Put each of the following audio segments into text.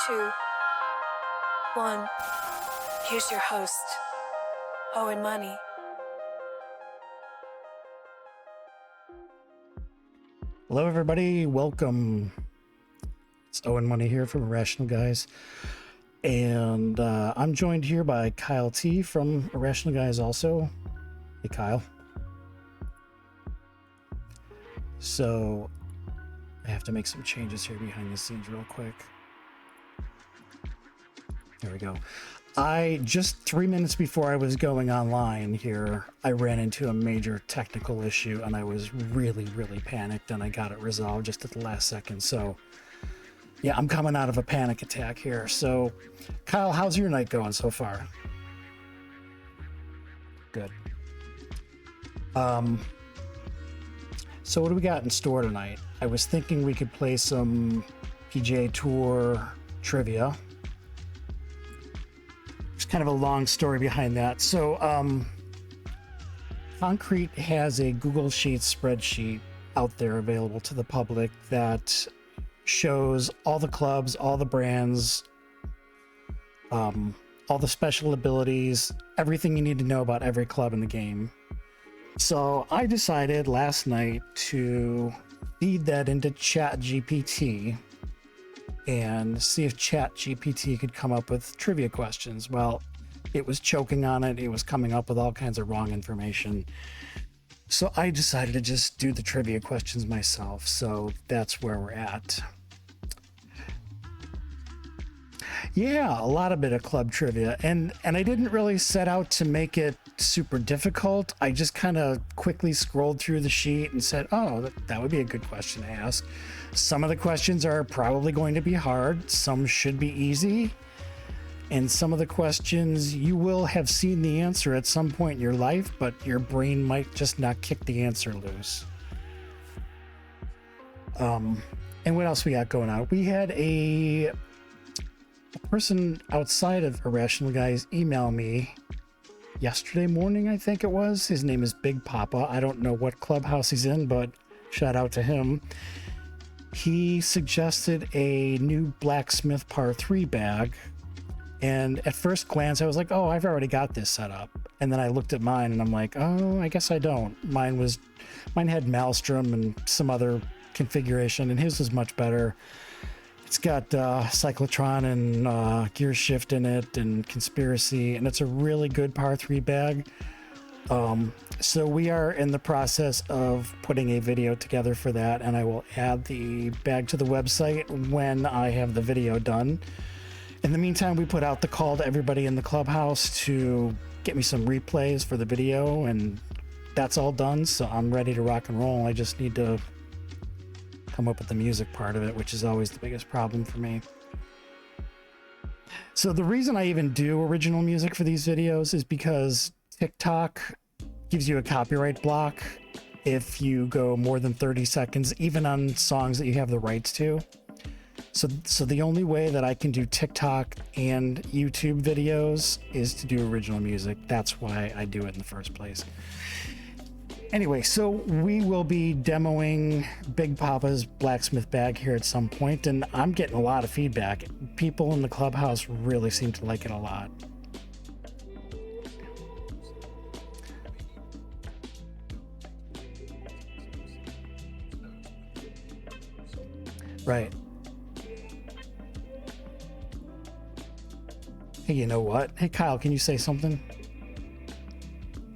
2, 1. Here's your host, Owen Money. Hello, everybody. Welcome. It's Owen Money here from Irrational Guys. And I'm joined here by Kyle T from Irrational Guys also. Hey, Kyle. So I have to make some changes here behind the scenes real quick. There we go. Just 3 minutes before I was going online here, I ran into a major technical issue and I was really panicked, and I got it resolved just at the last second. So yeah, I'm coming out of a panic attack here. So Kyle, how's your night going so far? Good. So what do we got in store tonight? I was thinking we could play some PGA Tour Trivia. There's kind of a long story behind that. So Concrete has a Google Sheets spreadsheet out there available to the public that shows all the clubs, all the brands, all the special abilities, everything you need to know about every club in the game. So I decided last night to feed that into ChatGPT and see if ChatGPT could come up with trivia questions. Well, it was choking on it. It was coming up with all kinds of wrong information. So I decided to just do the trivia questions myself. So that's where we're at. Yeah, a lot of bit of club trivia. And I didn't really set out to make it super difficult. I just kind of quickly scrolled through the sheet and said, oh, that would be a good question to ask. Some of the questions are probably going to be hard. Some should be easy. And some of the questions you will have seen the answer at some point in your life, but your brain might just not kick the answer loose. And what else we got going on? We had a person outside of Irrational Guys email me yesterday morning, I think it was. His name is Big Papa. I don't know what clubhouse he's in, but shout out to him. He suggested a new Blacksmith Par 3 bag. And at first glance, I was like, oh, I've already got this set up. And then I looked at mine and I'm like, oh, I guess I don't. Mine had Maelstrom and some other configuration, and his was much better. It's got cyclotron and gear shift in it and conspiracy, and it's a really good par 3 bag. So we are in the process of putting a video together for that, and I will add the bag to the website when I have the video done. In the meantime, we put out the call to everybody in the clubhouse to get me some replays for the video, and that's all done. So I'm ready to rock and roll. I just need to come up with the music part of it, which is always the biggest problem for me. So the reason I even do original music for these videos is because TikTok gives you a copyright block if you go more than 30 seconds, even on songs that you have the rights to. So the only way that I can do TikTok and YouTube videos is to do original music. That's why I do it in the first place. Anyway, so we will be demoing Big Papa's Blacksmith bag here at some point, and I'm getting a lot of feedback. People in the clubhouse really seem to like it a lot. Right. Hey, you know what? Hey, Kyle, can you say something?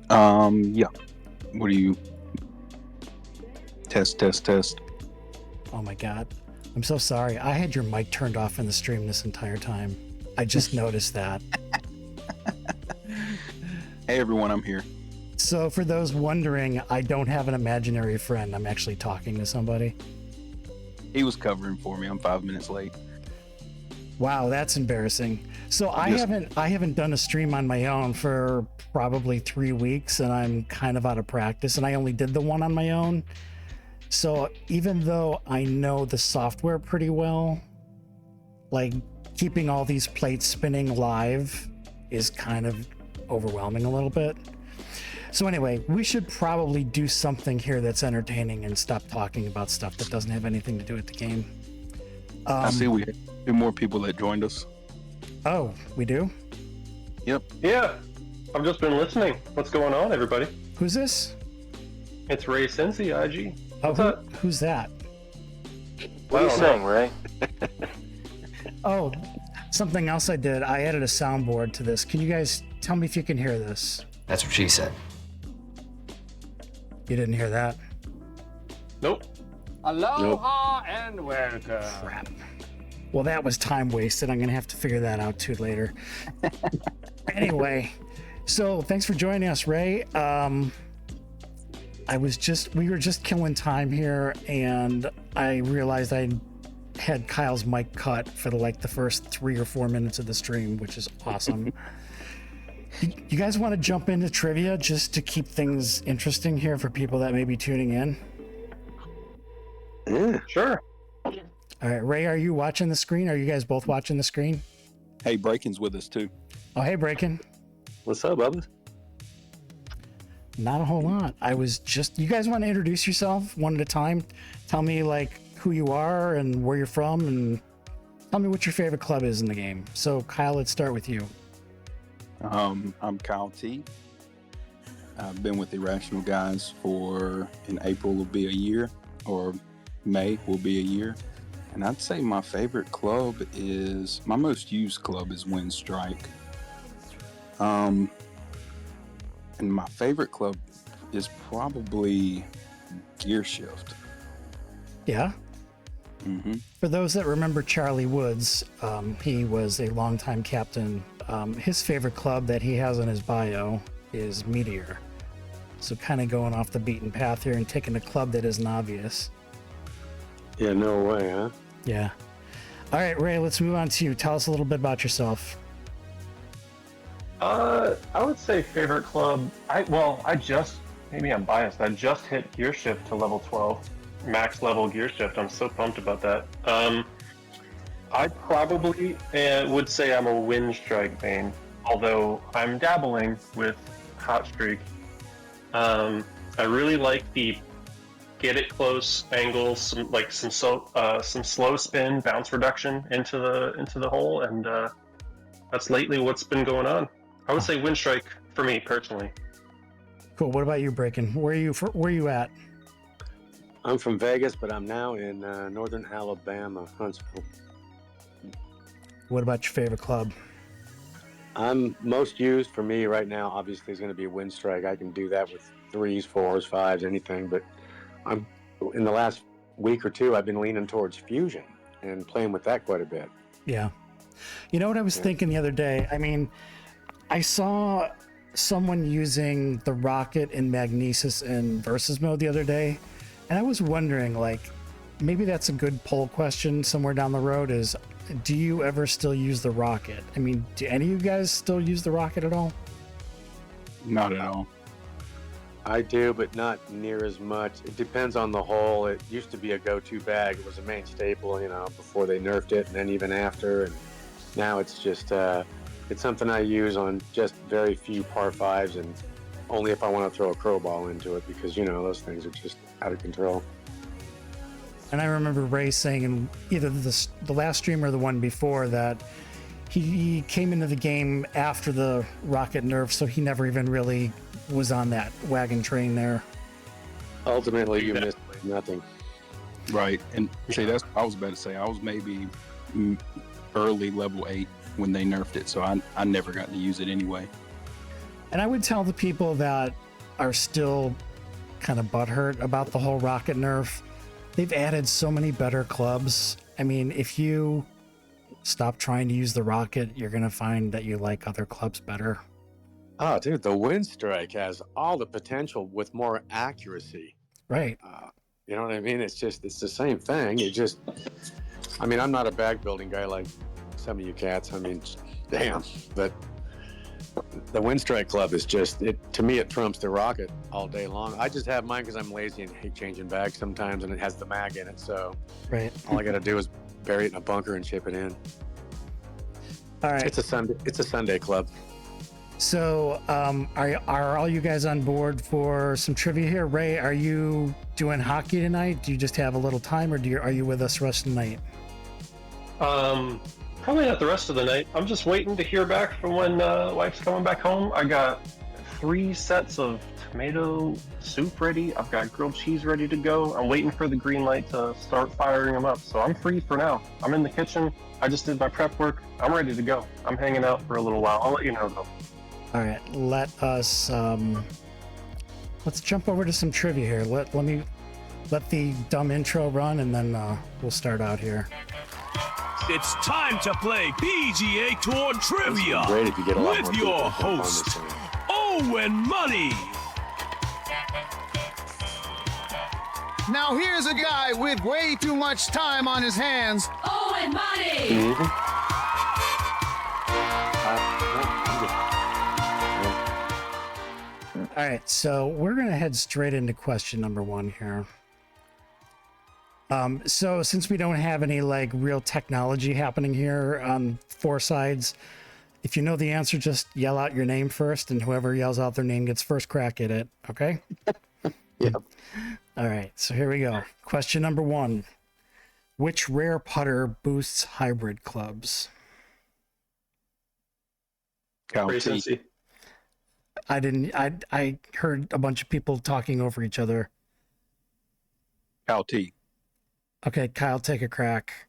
Yeah. What do you... Test. Oh my God. I'm so sorry. I had your mic turned off in the stream this entire time. I just noticed that. Hey everyone, I'm here. So for those wondering, I don't have an imaginary friend. I'm actually talking to somebody. He was covering for me. I'm 5 minutes late. Wow, that's embarrassing. So I haven't done a stream on my own for probably 3 weeks, and I'm kind of out of practice, and I only did the one on my own. So even though I know the software pretty well, like keeping all these plates spinning live is kind of overwhelming a little bit. So anyway, we should probably do something here that's entertaining and stop talking about stuff that doesn't have anything to do with the game. I see we have two more people that joined us. Oh, we do? Yep. Yeah, I've just been listening. What's going on, everybody? Who's this? It's Ray Cincy, IG. Oh, What's up? who's that? What are you saying, Ray? Oh, something else I did. I added a soundboard to this. Can you guys tell me if you can hear this? That's what she said. You didn't hear that? Nope. Aloha and welcome. Crap. Well, that was time wasted. I'm going to have to figure that out too later. Anyway, so thanks for joining us, Ray. We were just killing time here, and I realized I had Kyle's mic cut for the first 3 or 4 minutes of the stream, which is awesome. You guys want to jump into trivia just to keep things interesting here for people that may be tuning in? Yeah, sure. All right, Ray, are you watching the screen? Are you guys both watching the screen? Hey, Breakin's with us too. Oh, hey, Breakin. What's up, Bubba? Not a whole lot. You guys want to introduce yourself one at a time? Tell me who you are and where you're from, and tell me what your favorite club is in the game. So Kyle, let's start with you. I'm Kyle T. I've been with Irrational guys in April will be a year, or May will be a year. And I'd say my favorite club my most used club is Windstrike. And my favorite club is probably Gear Shift. Yeah. Mm-hmm. For those that remember Charlie Woods, he was a longtime captain. His favorite club that he has on his bio is Meteor. So kind of going off the beaten path here and taking a club that isn't obvious. Yeah, no way, huh? Yeah. All right, Ray, let's move on to you. Tell us a little bit about yourself. I would say favorite club. Maybe I'm biased. I just hit gear shift to level 12, max level gear shift. I'm so pumped about that. I probably would say I'm a Windstrike main, although I'm dabbling with Hot Streak. I really like the get it close angle, some slow spin bounce reduction into the hole, and that's lately what's been going on. I would say Windstrike for me personally. Cool. What about you, Breakin? Where are you at? I'm from Vegas, but I'm now in northern Alabama, Huntsville. What about your favorite club? I'm most used for me right now, obviously, is going to be Windstrike. I can do that with 3s, 4s, 5s, anything. But in the last week or two, I've been leaning towards Fusion and playing with that quite a bit. Yeah. You know what I was thinking the other day? I mean, I saw someone using the rocket in Magnesis in versus mode the other day, and I was wondering, maybe that's a good poll question somewhere down the road is, do you ever still use the rocket? I mean, do any of you guys still use the rocket at all? Not at all. I do, but not near as much. It depends on the hole. It used to be a go-to bag. It was a main staple, before they nerfed it, and then even after. And now it's just, it's something I use on just very few par 5s, and only if I want to throw a crow ball into it, because, those things are just out of control. And I remember Ray saying in either the last stream or the one before that he came into the game after the rocket nerf, so he never even really was on that wagon train there. Ultimately, you missed nothing. Right. And see, that's what I was about to say. I was maybe early level 8 when they nerfed it, so I never got to use it anyway. And I would tell the people that are still kind of butthurt about the whole rocket nerf, they've added so many better clubs. I mean, if you stop trying to use the rocket, you're going to find that you like other clubs better. Oh, dude, the Windstrike has all the potential with more accuracy. Right. You know what I mean? It's the same thing. I'm not a bag building guy like some of you cats. I mean, damn. But the Windstrike club is to me, it trumps the rocket all day long. I just have mine because I'm lazy and hate changing bags sometimes, and it has the mag in it. So right. All I got to do is bury it in a bunker and ship it in. All right. It's a Sunday club. So, are all you guys on board for some trivia here? Ray, are you doing hockey tonight? Do you just have a little time, or are you with us rest of the night? Probably not the rest of the night. I'm just waiting to hear back from when wife's coming back home. I got 3 sets of tomato soup ready. I've got grilled cheese ready to go. I'm waiting for the green light to start firing them up. So I'm free for now. I'm in the kitchen. I just did my prep work. I'm ready to go. I'm hanging out for a little while. I'll let you know though. All right, let us let's jump over to some trivia here. Let the dumb intro run, and then we'll start out here. It's time to play PGA Tour Trivia Great if you get a lot with more your people to jump on this host, thing. Owen Money. Now here's a guy with way too much time on his hands. Owen Money! All right, so we're gonna head straight into question number 1 here. So since we don't have any like real technology happening here on 4 sides, if you know the answer, just yell out your name first, and whoever yells out their name gets first crack at it. Okay? Yep. All right, so here we go. Question number 1: which rare putter boosts hybrid clubs? Pretty Cal T. sensey. I heard a bunch of people talking over each other. Cal T. Okay, Kyle, take a crack.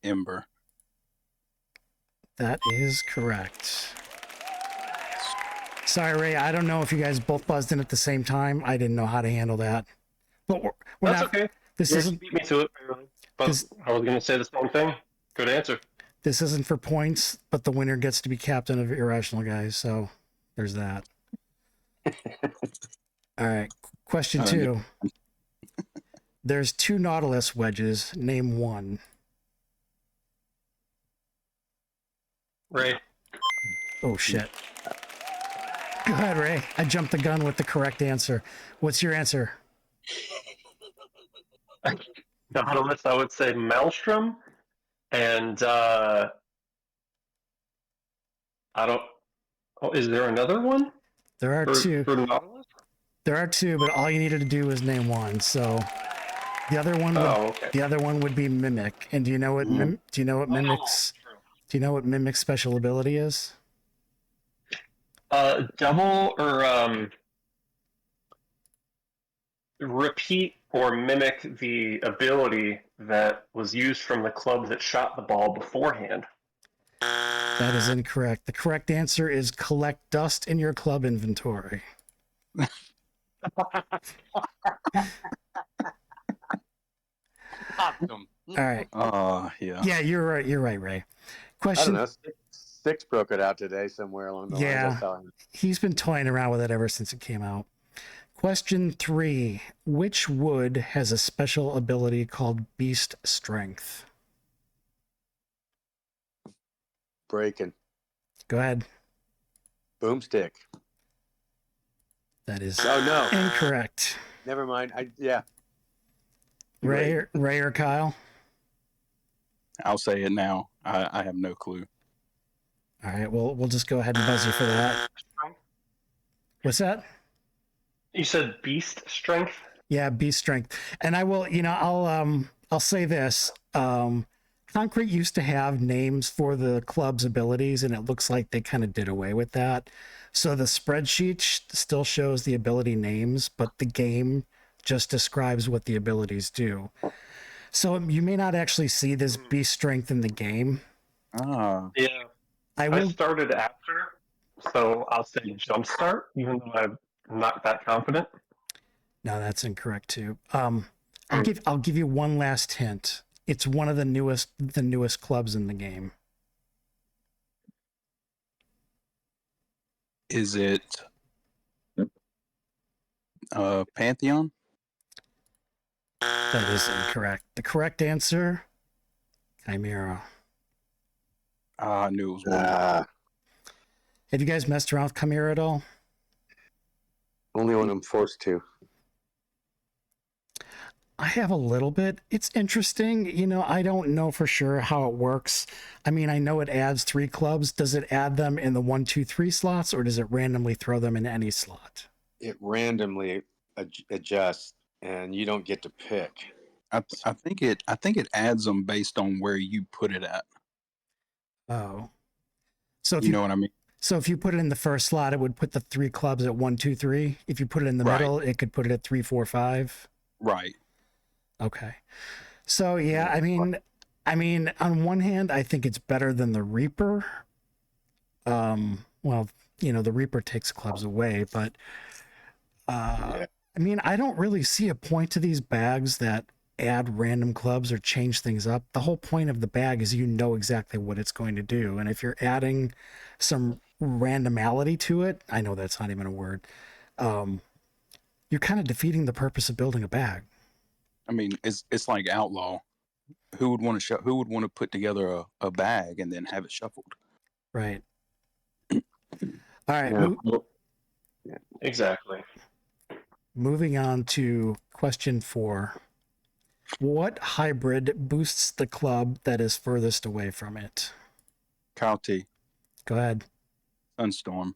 Ember. That is correct. Sorry, Ray. I don't know if you guys both buzzed in at the same time. I didn't know how to handle that. But we're That's not. okay. This You isn't. beat me to it, but This- I was going to say the same thing. Good answer. This isn't for points, but the winner gets to be captain of Irrational, guys. So there's that. All right. Question 2. There's 2 Nautilus wedges. Name one. Ray. Oh shit. Go ahead, Ray. I jumped the gun with the correct answer. What's your answer? Nautilus, I would say Maelstrom, and I don't. Oh, is there another one? There are For, 2. for Nautilus? There are 2, but all you needed to do was name one. So the other one would, Oh, okay. the other one would be Mimic. And do you know what do you know what Mimic's Oh, true. do you know what Mimic's special ability is? Double or repeat or mimic the ability that was used from the club that shot the ball beforehand. That is incorrect. The correct answer is collect dust in your club inventory. Awesome. All right. Yeah. Yeah, you're right. You're right, Ray. I don't Question. know. Six broke it out today somewhere along the Yeah. lines. That's how I know. He's been toying around with it ever since it came out. Question 3. Which wood has a special ability called Beast Strength? Breaking. Go ahead. Boomstick. That is Oh no. incorrect. Never mind. You're Ray or Kyle? I'll say it now. I have no clue. All right, we'll just go ahead and buzz you for that. What's that? You said beast strength? Yeah, Beast Strength. And I will, I'll say this. Concrete used to have names for the club's abilities, and it looks like they kind of did away with that. So the spreadsheet still shows the ability names, but the game just describes what the abilities do. So you may not actually see this Beast Strength in the game. Ah. Yeah. I I will. started after, so I'll say jumpstart, even though I'm not that confident. No, that's incorrect too. I'll give you one last hint. It's one of the newest clubs in the game. Is it Pantheon? That is incorrect. The correct answer, Chimera. I knew it was one. Have you guys messed around with Chimera at all? only when I'm forced to. I have a little bit. It's interesting. I don't know for sure how it works. I mean, I know it adds 3 clubs. Does it add them in the 1, 2, 3 slots, or does it randomly throw them in any slot? It randomly adjusts, and you don't get to pick. I think it adds them based on where you put it at. Oh. So if You know what I mean? So if you put it in the first slot, it would put the 3 clubs at 1, 2, 3. If you put it in the Right. middle, it could put it at 3, 4, 5. Right. Okay. So yeah, I mean, on one hand, I think it's better than the Reaper. Well, the Reaper takes clubs away, but I mean, I don't really see a point to these bags that add random clubs or change things up. The whole point of the bag is exactly what it's going to do. And if you're adding some randomality to it, I know that's not even a word, you're kind of defeating the purpose of building a bag. I mean, it's like Outlaw. Who would want to put together a bag and then have it shuffled? Right. All right. Exactly. Moving on to question 4. What hybrid boosts the club that is furthest away from it? Kyle T. Go ahead. Sunstorm.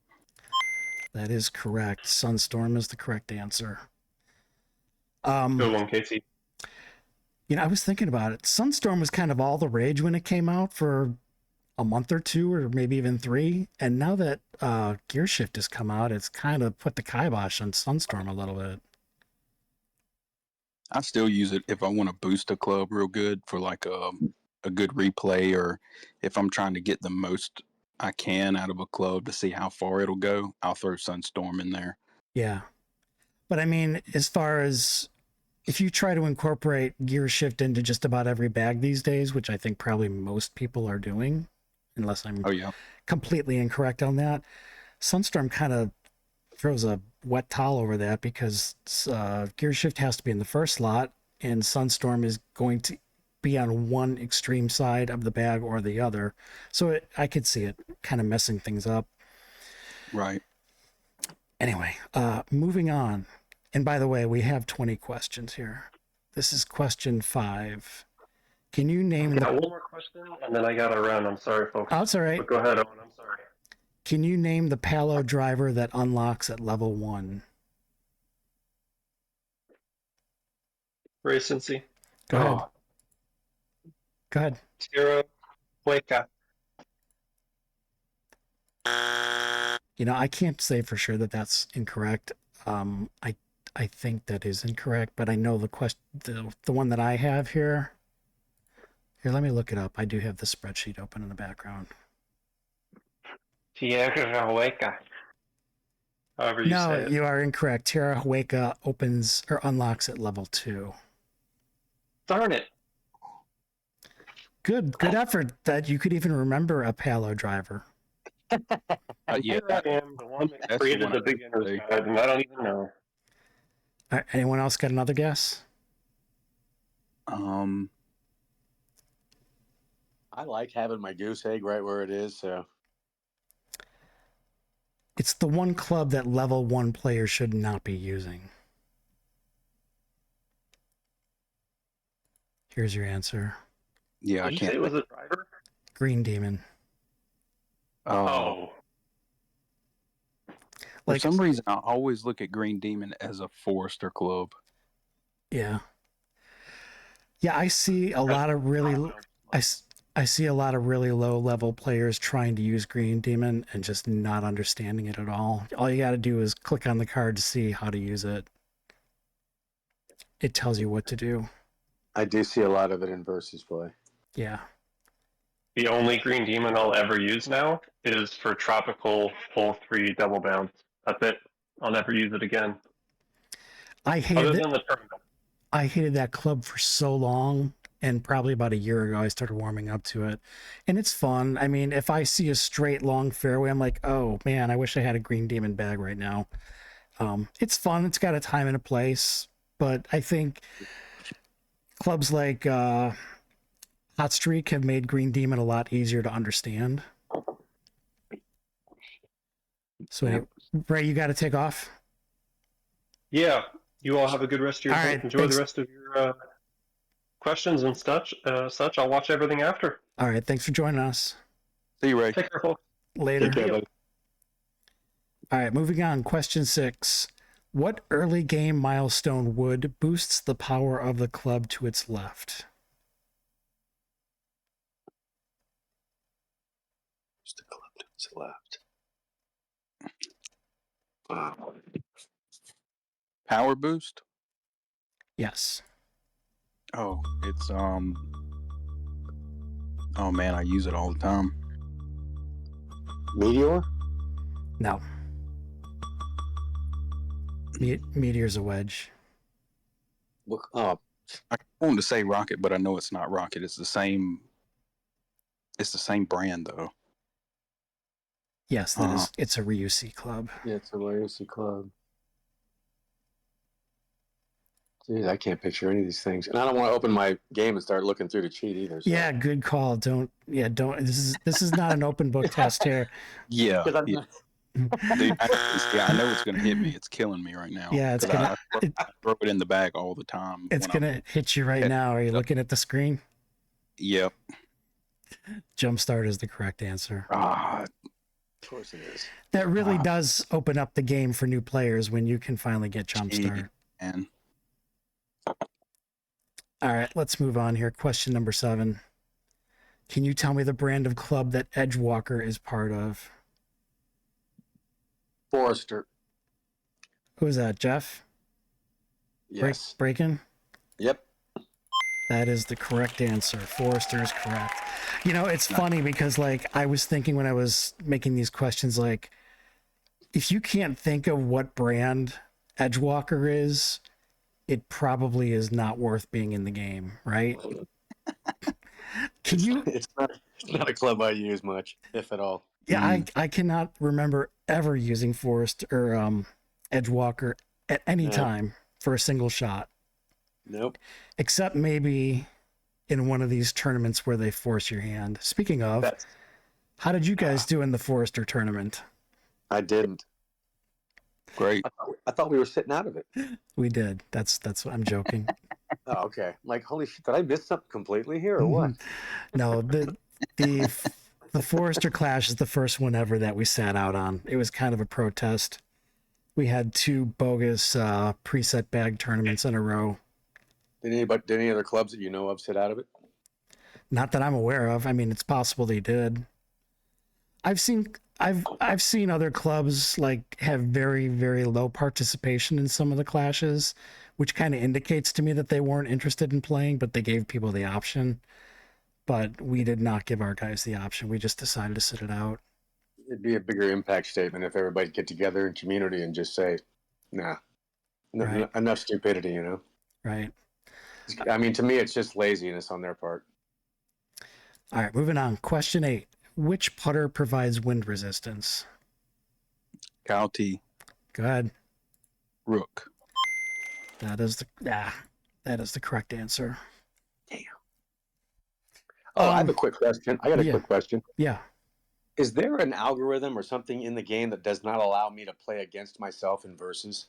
That is correct. Sunstorm is the correct answer. Good one, Casey. I was thinking about it. Sunstorm was kind of all the rage when it came out for a month or 2, or maybe even 3. And now that Gear Shift has come out, it's kind of put the kibosh on Sunstorm a little bit. I still use it if I want to boost a club real good for like a good replay, or if I'm trying to get the most I can out of a club to see how far it'll go. I'll throw Sunstorm in there. Yeah. But I mean, as far as if you try to incorporate Gear Shift into just about every bag these days, which I think probably most people are doing, unless I'm completely incorrect on that, Sunstorm kind of throws a wet towel over that, because Gear Shift has to be in the first slot, and Sunstorm is going to be on one extreme side of the bag or the other. So I could see it kind of messing things up. Right. Anyway, moving on. And by the way, we have 20 questions here. This is question 5. Can you name one more question, and then I got to run. I'm sorry, folks. Oh, it's all right. But go ahead, Owen. I'm sorry. Can you name the Palo driver that unlocks at level 1? Ray Cincy. Go ahead. Go ahead. Tierra Hueca. I can't say for sure that that's incorrect. I think that is incorrect, but I know the one that I have here. Here, let me look it up. I do have the spreadsheet open in the background. Tierra Hueca. However you say it. No, you are incorrect. Tierra Hueca opens or unlocks at level 2. Darn it. Good effort that you could even remember a Palo driver. Yeah, Here I am, the one that created the beginner's guide, and I don't even know. All right, anyone else got another guess? I like having my goose egg right where it is, so. It's the one club that level 1 players should not be using. Here's your answer. Yeah, I Did you can't. say it was a driver? Green Demon. Oh. For some reason, I always look at Green Demon as a Forester club. Yeah. Yeah, I see a lot of really... I see a lot of really low level players trying to use Green Demon and just not understanding it at all. All you got to do is click on the card to see how to use it. It tells you what to do. I do see a lot of it in versus play. Yeah. The only Green Demon I'll ever use now is for Tropical Hole 3 double bounce. That's it. I'll never use it again. I hated Other than the tournament. I hated that club for so long, and probably about a year ago I started warming up to it. And it's fun. I mean, if I see a straight long fairway, I'm like, oh man, I wish I had a Green Demon bag right now. It's fun. It's got a time and a place, but I think clubs like Hot Streak have made Green Demon a lot easier to understand. So anyway, Ray, you got to take off. Yeah. You all have a good rest of your All day. right, Enjoy thanks. the rest of your questions and such. I'll watch everything after. All right. Thanks for joining us. See you, Ray. Take care, folks. Later. Take care, buddy. All right. Moving on. Question 6. What early game milestone wood boosts the power of the club to its left? Just the club to its left. Power boost? Yes. Oh, it's oh man, I use it all the time. Meteor? No. Meteor's a wedge. Look, oh, I wanted to say rocket, but I know it's not rocket. It's the same brand though. Yes, that is. It's a Ryusi club. yeah, it's a legacy club. Jeez, I can't picture any of these things, and I don't want to open my game and start looking through the cheat either. So. Yeah, good call. Don't. This is not an open book test here. Yeah. 'Cause I'm yeah. not- Dude, I know it's gonna hit me. It's killing me right now. Yeah, it's 'Cause gonna. I throw it in the bag all the time. It's when gonna hit you right now. Are you looking at the screen? Yep. Jumpstart is the correct answer. of course it is. That really does open up the game for new players when you can finally get Jumpstart. And All right, let's move on here. Question number 7. Can you tell me the brand of club that Edgewalker is part of? Forrester. Who's that, Jeff? Yes. Breakin'? Yep. That is the correct answer. Forrester is correct. You know, it's funny because, like, I was thinking when I was making these questions, like, if you can't think of what brand Edgewalker is, it probably is not worth being in the game, right? Can you? It's not a club I use much, if at all. Yeah, I cannot remember ever using Forrester or Edgewalker at any time for a single shot. Nope. Except maybe in one of these tournaments where they force your hand. Speaking of, how did you guys do in the Forrester tournament? I didn't. great. I thought we were sitting out of it. We did. That's what I'm joking. Oh, okay. Like, holy shit, did I miss something completely here or what? No, the Forrester Clash is the first one ever that we sat out on. It was kind of a protest. We had 2 bogus preset bag tournaments in a row. Did any other clubs that you know of sit out of it? Not that I'm aware of. I mean, it's possible they did. I've seen other clubs like have very, very low participation in some of the clashes, which kind of indicates to me that they weren't interested in playing, but they gave people the option. But we did not give our guys the option. We just decided to sit it out. It'd be a bigger impact statement if everybody get together in community and just say, nah, Right. enough stupidity, you know? Right. I mean, to me, it's just laziness on their part. All right, moving on. Question 8. Which putter provides wind resistance? Cow T. Go ahead. Rook. That is the correct answer. Oh, I have a quick question. I got a yeah. quick question. Yeah. Is there an algorithm or something in the game that does not allow me to play against myself in versus?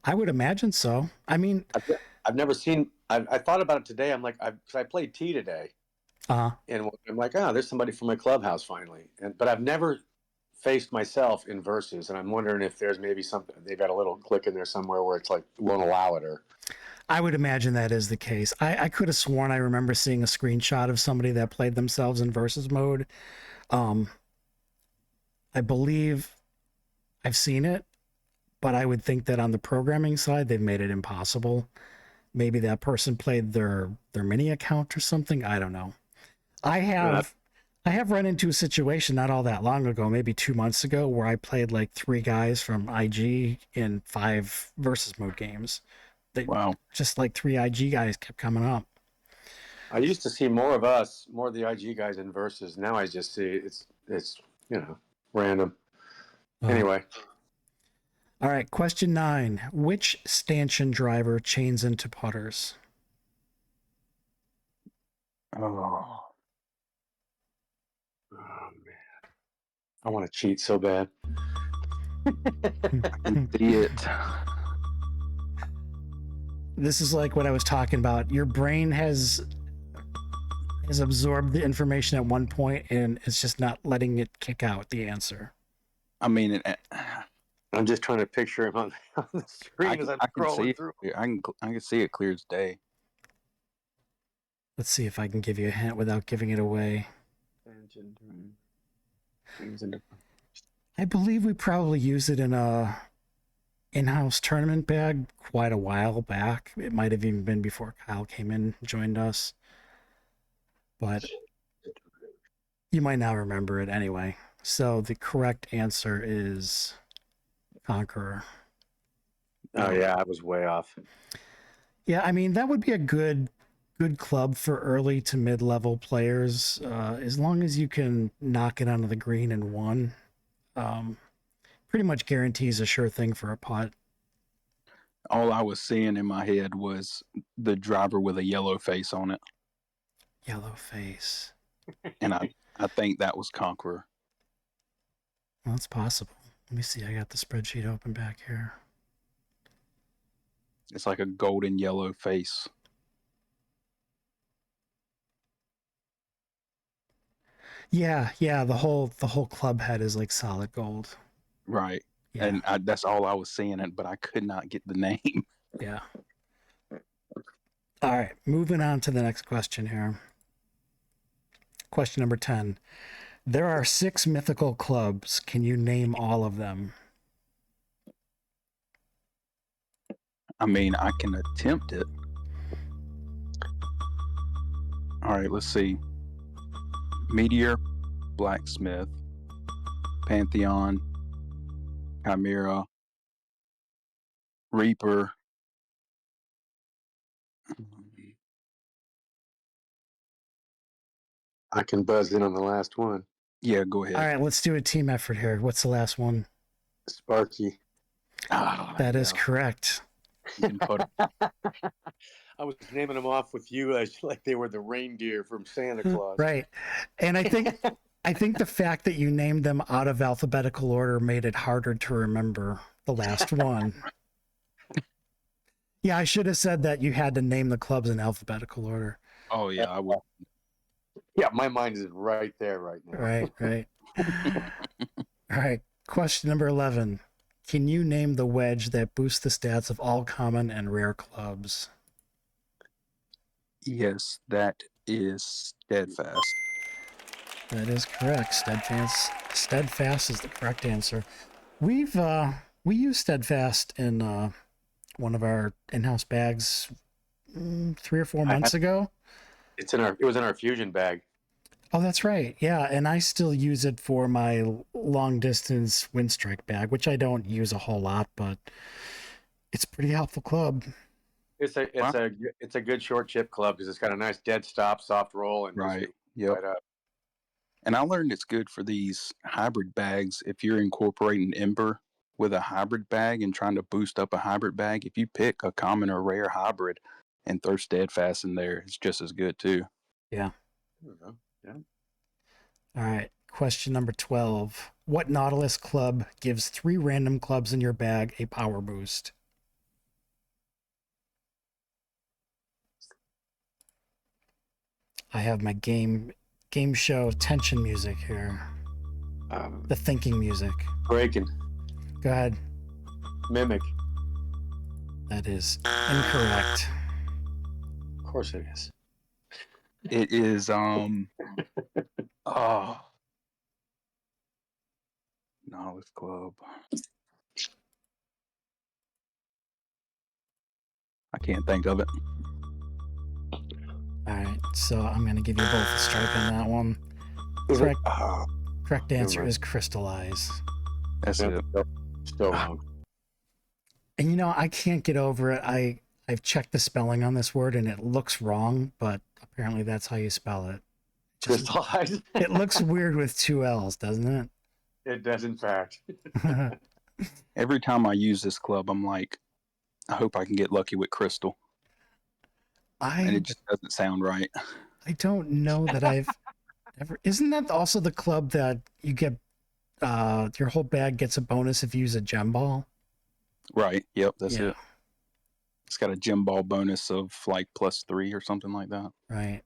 I would imagine so. I mean, I've never seen. I thought about it today. I'm like, because I played T today, and I'm like, there's somebody from my clubhouse finally. But I've never faced myself in versus, and I'm wondering if there's maybe something they've got a little click in there somewhere where it's like won't allow it or. I would imagine that is the case. I could have sworn I remember seeing a screenshot of somebody that played themselves in versus mode. I believe I've seen it, but I would think that on the programming side, they've made it impossible. Maybe that person played their mini account or something. I don't know. I have run into a situation not all that long ago, maybe 2 months ago, where I played like 3 guys from IG in 5 versus mode games. Wow. Just like 3 IG guys kept coming up. I used to see more of the IG guys in versus. Now I just see it's random. Anyway. All right, question 9. Which stanchion driver chains into putters? Oh. Man. I want to cheat so bad. Idiot. This is like what I was talking about. Your brain has absorbed the information at one point and it's just not letting it kick out the answer. I mean, I'm just trying to picture him on, on the screen as I'm I can see scrolling it. through. I can see it clear as day. Let's see if I can give you a hint without giving it away. I believe we probably used it in a in-house tournament bag quite a while back. It might have even been before Kyle came in and joined us. But you might not remember it anyway. So the correct answer is Conqueror. Oh yeah, I was way off. Yeah, I mean, that would be a good club for early to mid-level players, as long as you can knock it onto the green in one. Pretty much guarantees a sure thing for a putt. All I was seeing in my head was the driver with a yellow face on it, Yellow face. and I think that was Conqueror. Well, it's possible. Let me see. I got the spreadsheet open back here. It's like a golden yellow face. Yeah, the whole club head is like solid gold. Right. Yeah. And that's all I was seeing it, but I could not get the name. Yeah. All right, moving on to the next question here. Question number 10. There are 6 mythical clubs. Can you name all of them? I mean, I can attempt it. All right, let's see. Meteor, Blacksmith, Pantheon, Chimera, Reaper. I can buzz in on the last one. Yeah, go ahead. All right, let's do a team effort here. What's the last one? Sparky. Oh, That is correct. I was naming them off with you like they were the reindeer from Santa Claus. Right. And I think the fact that you named them out of alphabetical order made it harder to remember the last one. Yeah, I should have said that you had to name the clubs in alphabetical order. Oh, yeah, I will. Yeah, my mind is right there right now. Right. All right. Question number 11. Can you name the wedge that boosts the stats of all common and rare clubs? Yes, that is Steadfast. That is correct. Steadfast is the correct answer. We used Steadfast in one of our in-house bags 3 or 4 months ago. It was in our fusion bag. Oh, that's right. Yeah, and I still use it for my long distance Windstrike bag, which I don't use a whole lot, but it's a pretty helpful club. It's a good short chip club because it's got a nice dead stop, soft roll, and Right. just Yep. right up. And I learned it's good for these hybrid bags. If you're incorporating Ember with a hybrid bag and trying to boost up a hybrid bag, if you pick a common or rare hybrid and throw Steadfast in there, it's just as good too. Yeah. Yeah. All right. Question number 12. What Nautilus club gives 3 random clubs in your bag a power boost? I have my game show tension music here. The thinking music. Breaking. Go ahead. Mimic. That is incorrect. Of course it is. It is Nautilus Club. I can't think of it. All right, so I'm going to give you both a strike on that one. Correct answer is Crystallize. That's it. Still wrong. And you know, I can't get over it. I've checked the spelling on this word and it looks wrong, but apparently that's how you spell it. Crystallize. It looks weird with 2 L's, doesn't it? It does, in fact. Every time I use this club, I'm like, I hope I can get lucky with Crystal. And it just doesn't sound right. I don't know that I've ever. Isn't that also the club that you get? Your whole bag gets a bonus if you use a gem ball. Right. Yep. That's it. It's got a gem ball bonus of like +3 or something like that. Right.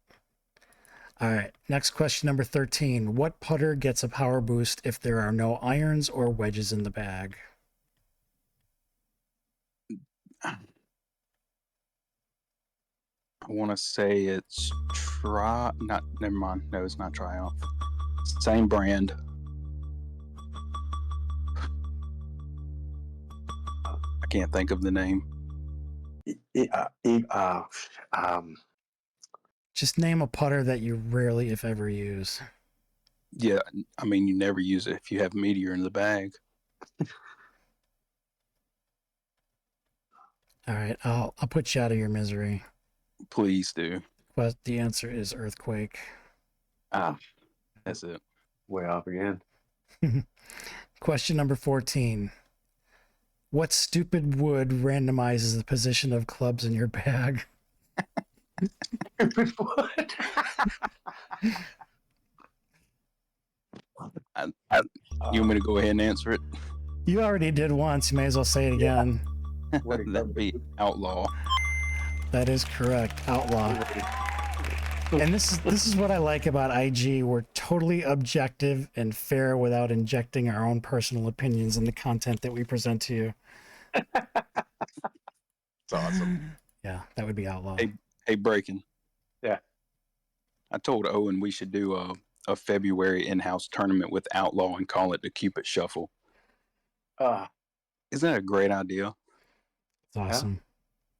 All right. Next question, number 13. What putter gets a power boost if there are no irons or wedges in the bag? I want to say it's never mind. No, it's not Triumph. Same brand. I can't think of the name. Just name a putter that you rarely, if ever, use. Yeah, I mean, you never use it if you have Meteor in the bag. All right, I'll put you out of your misery. Please do. But the answer is Earthquake. That's it. Way off again. Question number 14. What stupid wood randomizes the position of clubs in your bag? Stupid wood. You want me to go ahead and answer it? You already did once. You may as well say it again. That'd be Outlaw. That is correct. Outlaw. And this is what I like about IG. We're totally objective and fair without injecting our own personal opinions in the content that we present to you. It's awesome. Yeah, that would be Outlaw. Hey, Breaking. Yeah. I told Owen we should do a February in-house tournament with Outlaw and call it the Cupid Shuffle. Isn't that a great idea? It's awesome.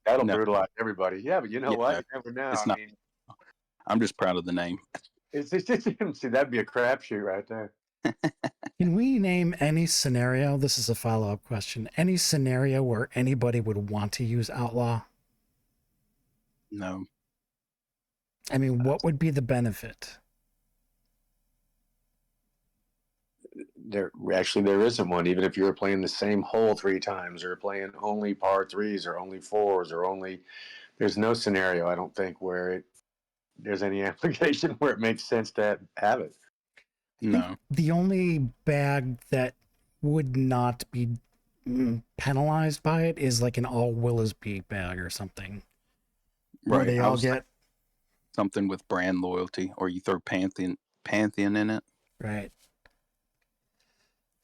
That'll brutalize everybody. Yeah, but you know what? You never know. It's not. I'm just proud of the name. It's just, see, that'd be a crapshoot right there. Can we name any scenario? This is a follow-up question. Any scenario where anybody would want to use Outlaw? No. I mean, what would be the benefit? There isn't one. Even if you were playing the same hole 3 times, or playing only par 3s, or only 4s, or only, there's no scenario, I don't think, where there's any application where it makes sense to have it. No. The only bag that would not be penalized by it is like an all Willisby bag or something. Right. Where they all get something with brand loyalty, or you throw Pantheon in it. Right.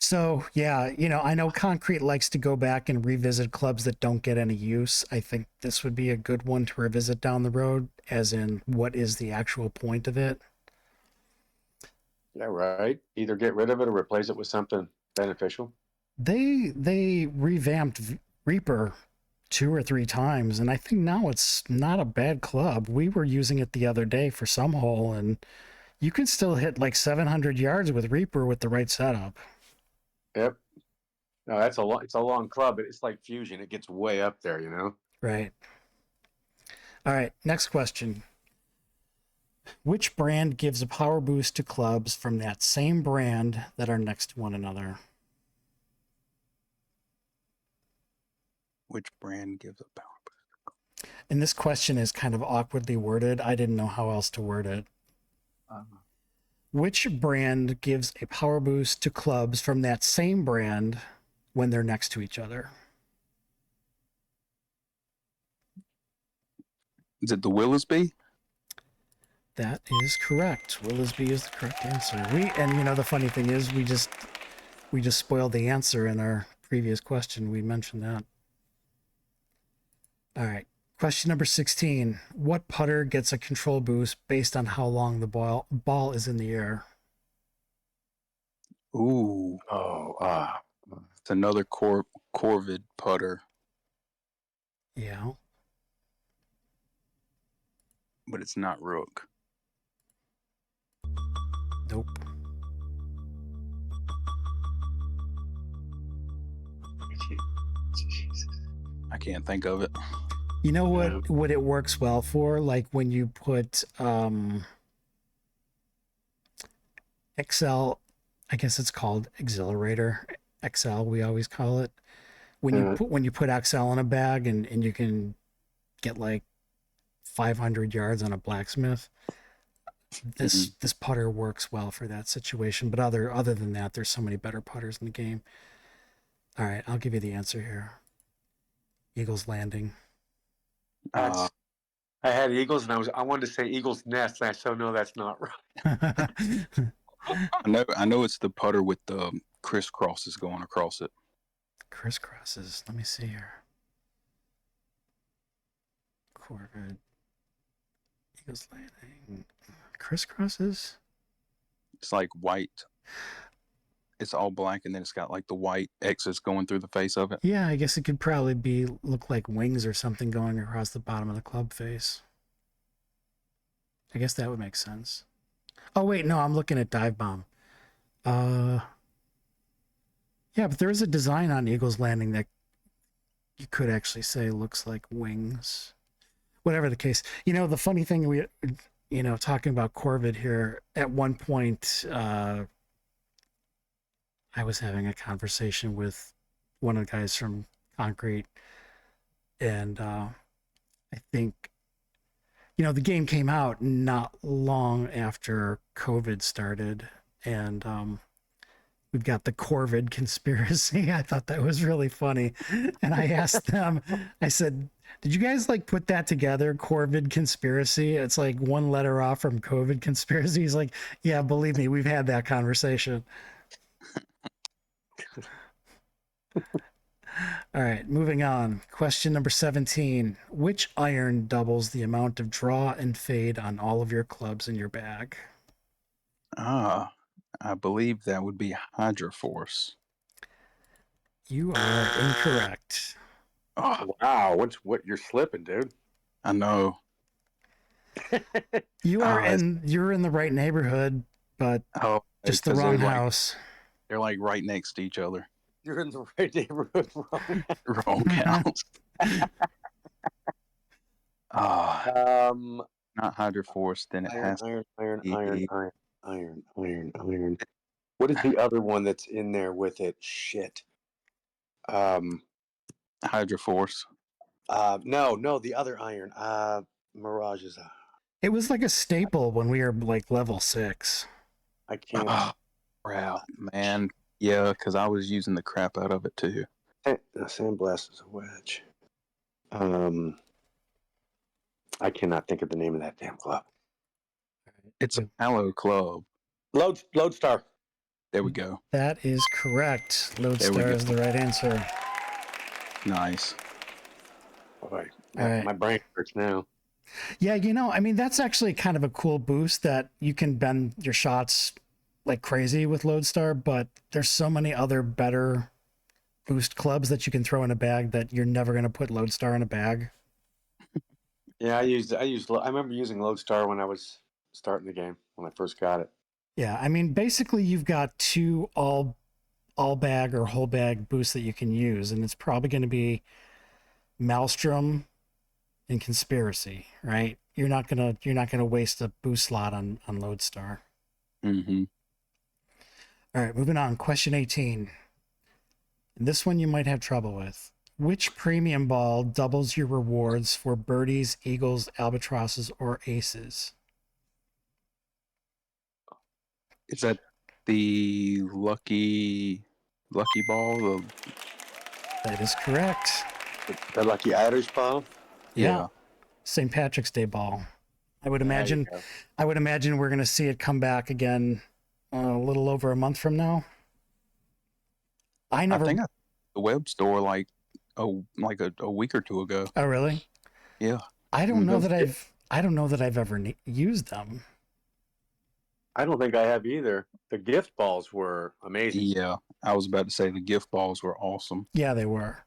So, yeah, I know Concrete likes to go back and revisit clubs that don't get any use. I think this would be a good one to revisit down the road, as in what is the actual point of it? Yeah, right. Either get rid of it or replace it with something beneficial. They revamped Reaper 2 or 3 times, and I think now it's not a bad club. We were using it the other day for some hole, and you can still hit like 700 yards with Reaper with the right setup. Yep. No, it's a long club, but it's like Fusion. It gets way up there, Right. All right, next question. Which brand gives a power boost to clubs from that same brand that are next to one another? Which brand gives a power boost? And this question is kind of awkwardly worded. I didn't know how else to word it. Which brand gives a power boost to clubs from that same brand when they're next to each other? Is it the Willisby? That is correct. Willisby is the correct answer. The funny thing is we just spoiled the answer in our previous question. We mentioned that. All right. Question number 16. What putter gets a control boost based on how long the ball is in the air? Ooh. It's another Corvid putter. Yeah. But it's not Rook. Nope. I can't think of it. You know what it works well for? Like when you put XL, I guess it's called Exhilarator. XL, we always call it. When you put XL in a bag and you can get like 500 yards on a Blacksmith, this putter works well for that situation. But other than that, there's so many better putters in the game. All right, I'll give you the answer here. Eagles Landing. I had Eagles, and I wanted to say Eagles Nest, and I so know that's not right. I know it's the putter with the crisscrosses going across it. Crisscrosses. Let me see here. Corvid. Eagles Landing. Crisscrosses? It's like white. It's all black, and then it's got like the white X's going through the face of it. Yeah, I guess it could probably look like wings or something going across the bottom of the club face. I guess that would make sense. Oh wait, no, I'm looking at Dive Bomb. Yeah, but there is a design on Eagles Landing that you could actually say looks like wings. Whatever the case. The funny thing, talking about Corvid here, at one point, I was having a conversation with one of the guys from Concrete, and I think, the game came out not long after COVID started, and we've got the Corvid conspiracy. I thought that was really funny. And I asked them, I said, did you guys put that together? Corvid conspiracy? It's like one letter off from COVID conspiracy. He's like, yeah, believe me, we've had that conversation. All right, moving on. Question number 17. Which iron doubles the amount of draw and fade on all of your clubs in your bag? I believe that would be Hydroforce. You are incorrect. Oh, Wow, what you're slipping, dude? I know. You're in the right neighborhood, but just the wrong house. They're like right next to each other. You're in the right neighborhood, Wrong house. Not Hydroforce, then it has iron. What is the other one that's in there with it? Shit. Hydroforce. No, the other iron. Mirage is It was like a staple when we were level 6. I can't. Oh, crap, man. Yeah, because I was using the crap out of it too. Sandblast is a wedge. I cannot think of the name of that damn club. It's a Hallow Club. Lodestar. There we go. That is correct. Lodestar is the right answer. Nice. Boy, All right. my brain hurts now. Yeah, that's actually kind of a cool boost that you can bend your shots like crazy with Lodestar, but there's so many other better boost clubs that you can throw in a bag that you're never going to put Lodestar in a bag. Yeah, I remember using Lodestar when I was starting the game, when I first got it. Yeah, basically you've got 2 all bag or whole bag boosts that you can use, and it's probably going to be Maelstrom and Conspiracy, right? You're not gonna waste a boost slot on Lodestar. Mm-hmm. All right, moving on. Question 18. And this one you might have trouble with. Which premium ball doubles your rewards for birdies, eagles, albatrosses, or aces? Is that the lucky ball? That is correct. The Lucky Irish ball? Yeah. St. Patrick's Day ball. I would imagine we're going to see it come back again a little over a month from now. I think the web store like a week or two ago. Oh, really? Yeah. I don't know that I've ever used them. I don't think I have either. The gift balls were amazing. Yeah, I was about to say the gift balls were awesome. Yeah, they were.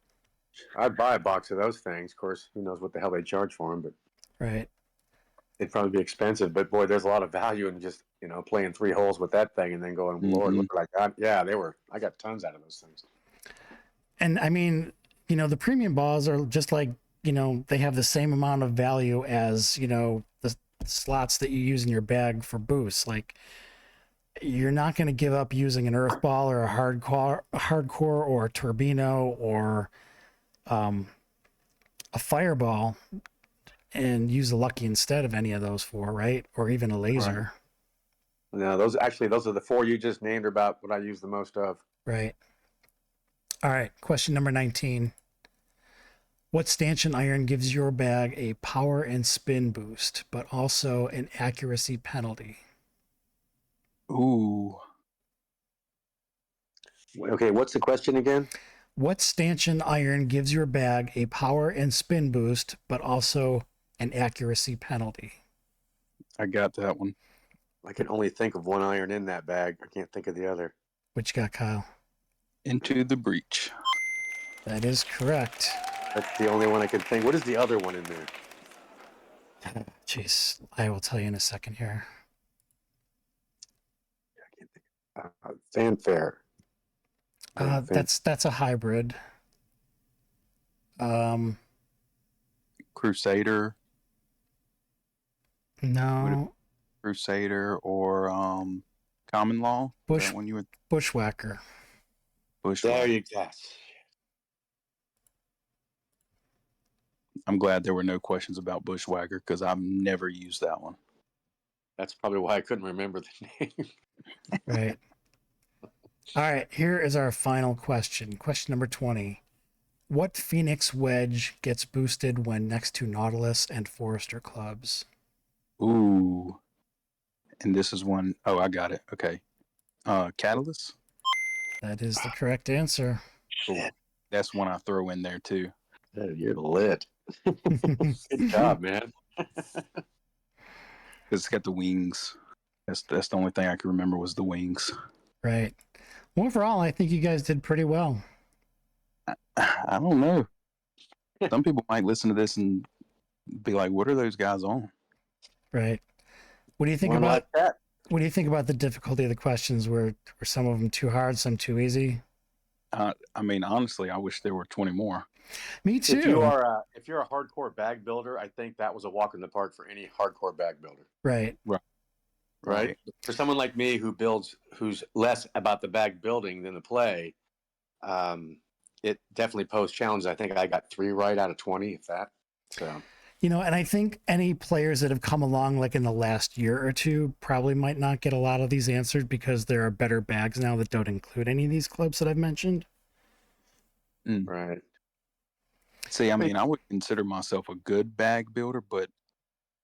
I'd buy a box of those things. Of course, who knows what the hell they charge for them, but right. It'd probably be expensive. But boy, there's a lot of value in just playing 3 holes with that thing and then going, Lord, look what I got. Yeah, I got tons out of those things. And the premium balls are just like, they have the same amount of value as, the slots that you use in your bag for boosts. Like, you're not going to give up using an earth ball or a hardcore or a turbino or a fireball and use a lucky instead of any of those 4, right? Or even a laser. Right. No, those are the 4 you just named are about what I use the most of. Right. All right. Question number 19. What stanchion iron gives your bag a power and spin boost, but also an accuracy penalty? Ooh. Okay, what's the question again? What stanchion iron gives your bag a power and spin boost, but also an accuracy penalty. I got that one. I can only think of one iron in that bag. I can't think of the other. Which got Kyle? Into the breach. That is correct. That's the only one I can think. What is the other one in there? Jeez, I will tell you in a second here. I can't think. Fanfare. That's a hybrid. Crusader. No. Crusader or Common Law. Bush. That one you were Bushwhacker. Bushwhacker. There you go. I'm glad there were no questions about Bushwhacker because I've never used that one. That's probably why I couldn't remember the name. Right. All right, here is our final question. Question number 20. What Phoenix wedge gets boosted when next to Nautilus and Forester clubs? Ooh. And this is one oh I got it. Okay. Catalyst? That is the correct answer. Cool. That's one I throw in there too. You're lit. Good job, man. It's got the wings. That's the only thing I can remember was the wings. Right. Well, overall, I think you guys did pretty well. I don't know. Some people might listen to this and be like, "What are those guys on?" Right. What do you think One about like that? What do you think about the difficulty of the questions? Were some of them too hard, some too easy? I mean, honestly, I wish there were 20 more. Me too. If you're a hardcore bag builder, I think that was a walk in the park for any hardcore bag builder. Right. Right. For someone like me who's less about the bag building than the play, it definitely posed challenges. I think I got 3 right out of 20, if that. So, You know, and I think any players that have come along like in the last year or two probably might not get a lot of these answered because there are better bags now that don't include any of these clubs that I've mentioned. Right. See, I mean, I would consider myself a good bag builder, but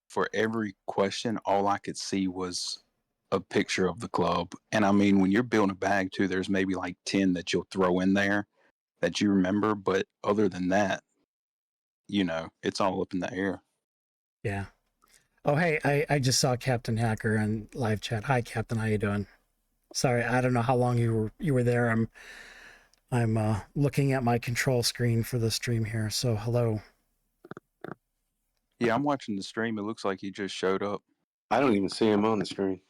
for every question, all I could see was a picture of the club. And I mean, when you're building a bag too, there's maybe like 10 that you'll throw in there that you remember. But other than that, you know, it's all up in the air. Yeah. Oh, hey, I just saw Captain Hacker on live chat. Hi, Captain. How you doing? Sorry, I don't know how long you were there. I'm looking at my control screen for the stream here. So hello. Yeah, I'm watching the stream. It looks like he just showed up. I don't even see him on the screen.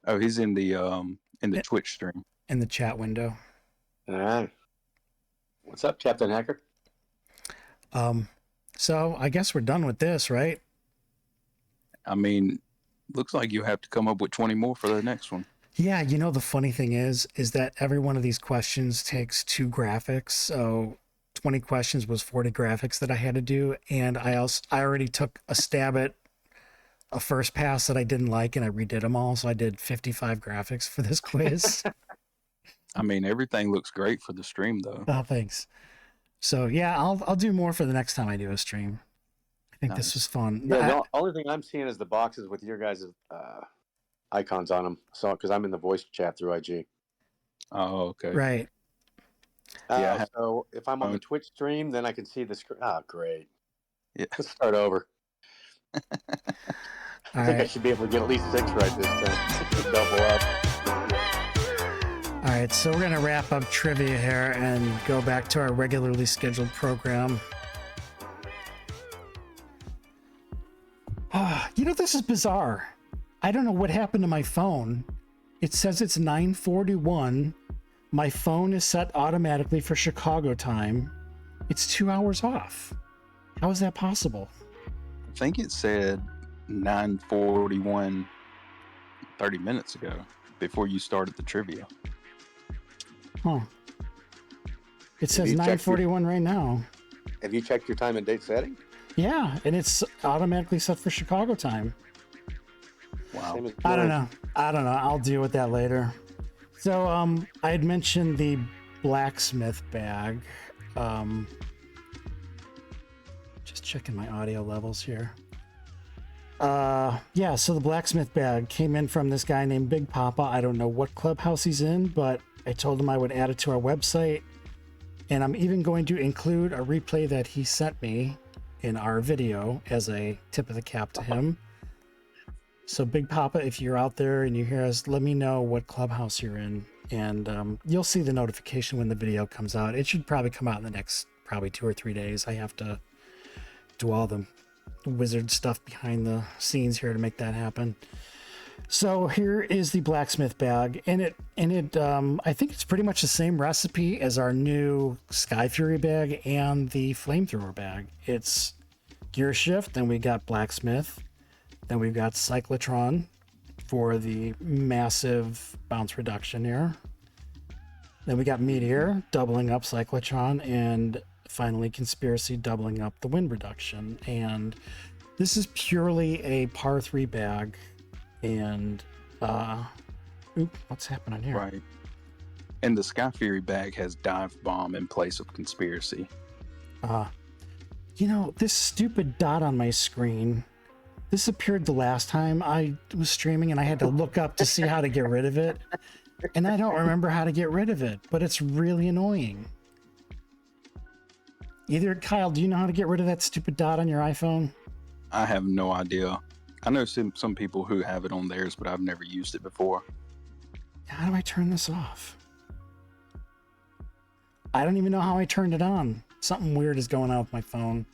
Oh, he's in the Twitch stream. In the chat window. All right. What's up, Captain Hacker? So I guess we're done with this, right? I mean, looks like you have to come up with 20 more for the next one. Yeah, you know, the funny thing is that every one of these questions takes 2 graphics. So 20 questions was 40 graphics that I had to do. And I already took a stab at a first pass that I didn't like and I redid them all. So I did 55 graphics for this quiz. I mean, everything looks great for the stream though. Oh, thanks. So yeah, I'll do more for the next time I do a stream. I think this was fun. Yeah, the only thing I'm seeing is the boxes with your guys' icons on them. So, because I'm in the voice chat through IG. Oh, okay. Right. Yeah. So if I'm on the Twitch stream, then I can see the screen. Oh, great. Yeah. Let's start over. I think I should be able to get at least 6 right this time. Double up. All right, so we're going to wrap up trivia here and go back to our regularly scheduled program. You know, this is bizarre. I don't know what happened to my phone. It says it's 9:41. My phone is set automatically for Chicago time. It's 2 hours off. How is that possible? I think it said 9:41 30 minutes ago before you started the trivia. Huh. It says 9:41 right now. Have you checked your time and date setting? Yeah, and it's automatically set for Chicago time. Wow. I don't know. I'll deal with that later. So I had mentioned the Blacksmith bag. Just checking my audio levels here. Yeah, so the Blacksmith bag came in from this guy named Big Papa. I don't know what clubhouse he's in, but I told him I would add it to our website. And I'm even going to include a replay that he sent me in our video as a tip of the cap to him. So Big Papa, if you're out there and you hear us, let me know what clubhouse you're in, and you'll see the notification when the video comes out. It should probably come out in the next probably 2 or 3 days. I have to do all the wizard stuff behind the scenes here to make that happen. So here is the Blacksmith bag, and it I think it's pretty much the same recipe as our new Sky Fury bag and the Flamethrower bag. It's gear shift, then we got Blacksmith, then we've got Cyclotron for the massive bounce reduction here. Then we got Meteor doubling up Cyclotron, and finally Conspiracy doubling up the wind reduction. And this is purely a par 3 bag. And what's happening here? Right. And the Sky Fury bag has Dive Bomb in place of Conspiracy. You know, this stupid dot on my screen, this appeared the last time I was streaming, and I had to look up to see how to get rid of it. And I don't remember how to get rid of it, but it's really annoying. Kyle, do you know how to get rid of that stupid dot on your iPhone? I have no idea. I know some people who have it on theirs, but I've never used it before. How do I turn this off? I don't even know how I turned it on. Something weird is going on with my phone.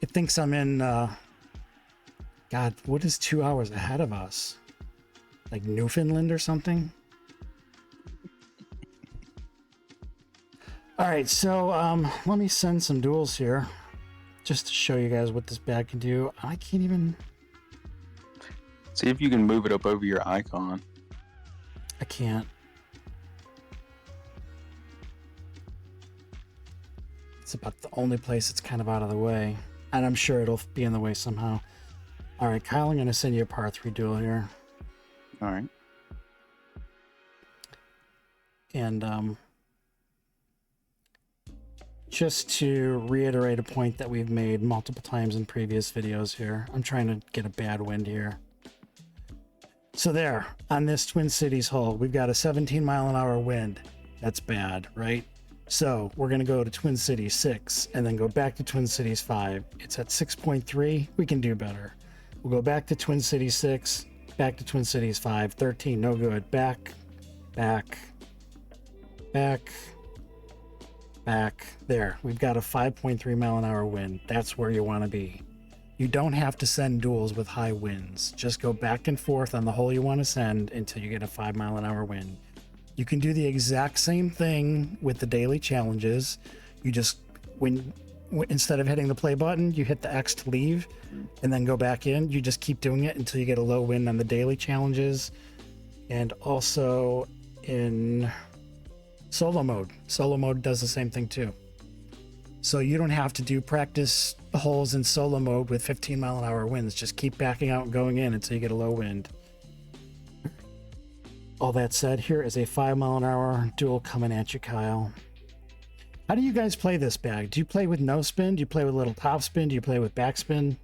It thinks I'm in, God, what is 2 hours ahead of us? Like Newfoundland or something? All right, so let me send some duels here just to show you guys what this bag can do. I can't even... See if you can move it up over your icon. I can't. It's about the only place it's kind of out of the way. And I'm sure it'll be in the way somehow. All right, Kyle, I'm going to send you a par 3 duel here. All right. And just to reiterate a point that we've made multiple times in previous videos here, I'm trying to get a bad wind here. So there, on this Twin Cities hole, we've got a 17-mile-an-hour wind. That's bad, right? So we're going to go to Twin Cities 6 and then go back to Twin Cities 5. It's at 6.3. We can do better. We'll go back to Twin Cities 6, back to Twin Cities 5. 13, no good. Back, back, back, back. There, we've got a 5.3-mile-an-hour wind. That's where you want to be. You don't have to send duels with high winds. Just go back and forth on the hole you want to send until you get a 5-mile-an-hour wind. You can do the exact same thing with the daily challenges. You just, instead of hitting the play button, you hit the X to leave and then go back in. You just keep doing it until you get a low wind on the daily challenges. And also in solo mode. Solo mode does the same thing too. So you don't have to do practice holes in solo mode with 15-mile-an-hour winds. Just keep backing out and going in until you get a low wind. All that said, here is a 5-mile-an-hour duel coming at you, Kyle. How do you guys play this bag? Do you play with no spin? Do you play with little top spin? Do you play with backspin?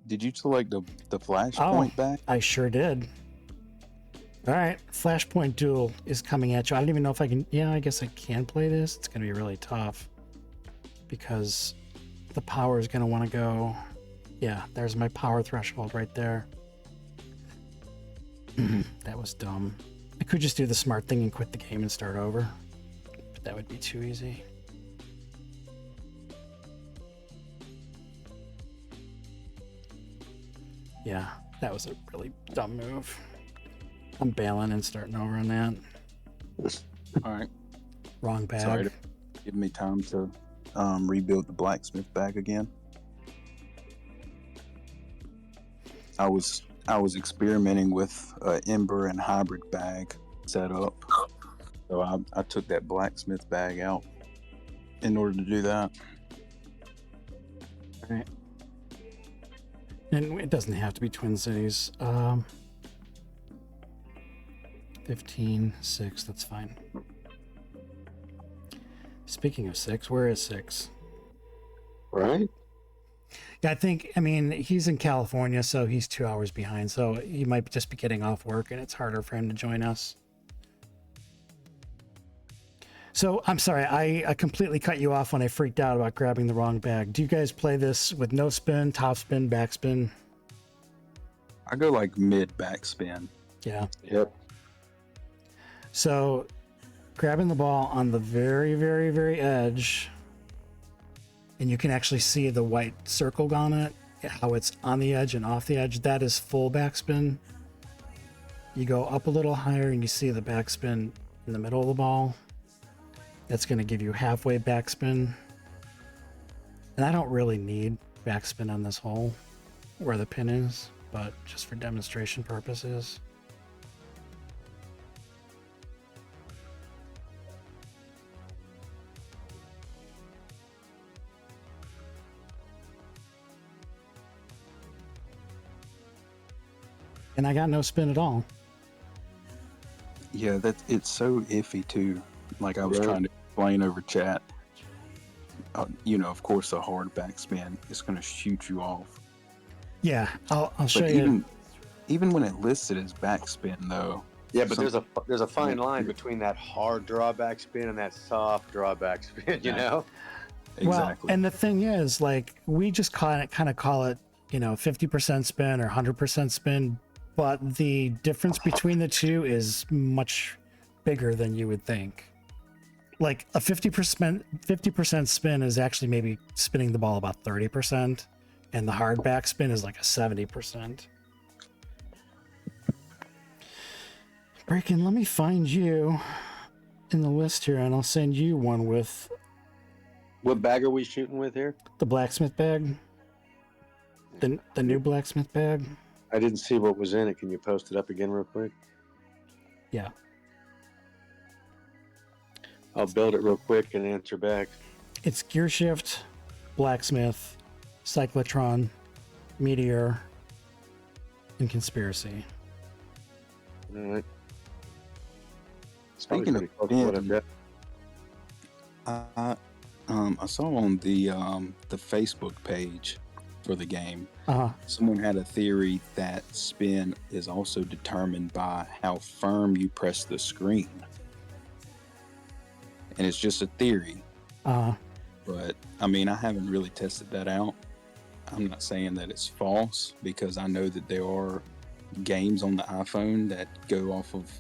Did you select the Flashpoint bag? I sure did. All right, Flashpoint duel is coming at you. I don't even know if I can... Yeah, I guess I can play this. It's going to be really tough because the power is going to want to go... Yeah, there's my power threshold right there. That was dumb. I could just do the smart thing and quit the game and start over, but that would be too easy. Yeah, that was a really dumb move. I'm bailing and starting over on that. All right. Wrong bag. Sorry to give me time to rebuild the Blacksmith bag again. I was experimenting with Ember and hybrid bag setup, so I took that Blacksmith bag out in order to do that. All right. And it doesn't have to be Twin Cities. 15, 6, that's fine. Speaking of 6, where is 6? Right? Yeah, I mean, he's in California, so he's 2 hours behind, so he might just be getting off work, and it's harder for him to join us. So I'm sorry, I completely cut you off when I freaked out about grabbing the wrong bag. Do you guys play this with no spin, top spin, backspin? I go like mid backspin. Yeah. Yep. So grabbing the ball on the very, very, very edge, and you can actually see the white circle on it, how it's on the edge and off the edge. That is full backspin. You go up a little higher and you see the backspin in the middle of the ball. That's going to give you halfway backspin. And I don't really need backspin on this hole where the pin is, but just for demonstration purposes. And I got no spin at all. Yeah, it's so iffy too. Like I was Yeah. trying to explain over chat. You know, of course, a hard backspin is going to shoot you off. Yeah, I'll show But you. even when it listed as backspin, though. Yeah, but some- there's a fine line between that hard drawback spin and that soft drawback spin. You know. Exactly. Well, and the thing is, like, we just kind of call it, 50% spin or 100% spin, but the difference between the two is much bigger than you would think. Like a 50% spin is actually maybe spinning the ball about 30%, and the hard back spin is like a 70%. Breaking, let me find you in the list here, and I'll send you one with What bag are we shooting with here? the blacksmith bag. The new blacksmith bag. I didn't see what was in it. Can you post it up again real quick? Yeah. I'll build it real quick and answer back. It's Gear Shift, Blacksmith, Cyclotron, Meteor, and Conspiracy. All right. Speaking of Probably pretty close to what I've got. I saw on the Facebook page for the game, Uh-huh. someone had a theory that spin is also determined by how firm you press the screen. And it's just a theory, Uh-huh. but I mean, I haven't really tested that out. I'm not saying that it's false because I know that there are games on the iPhone that go off of,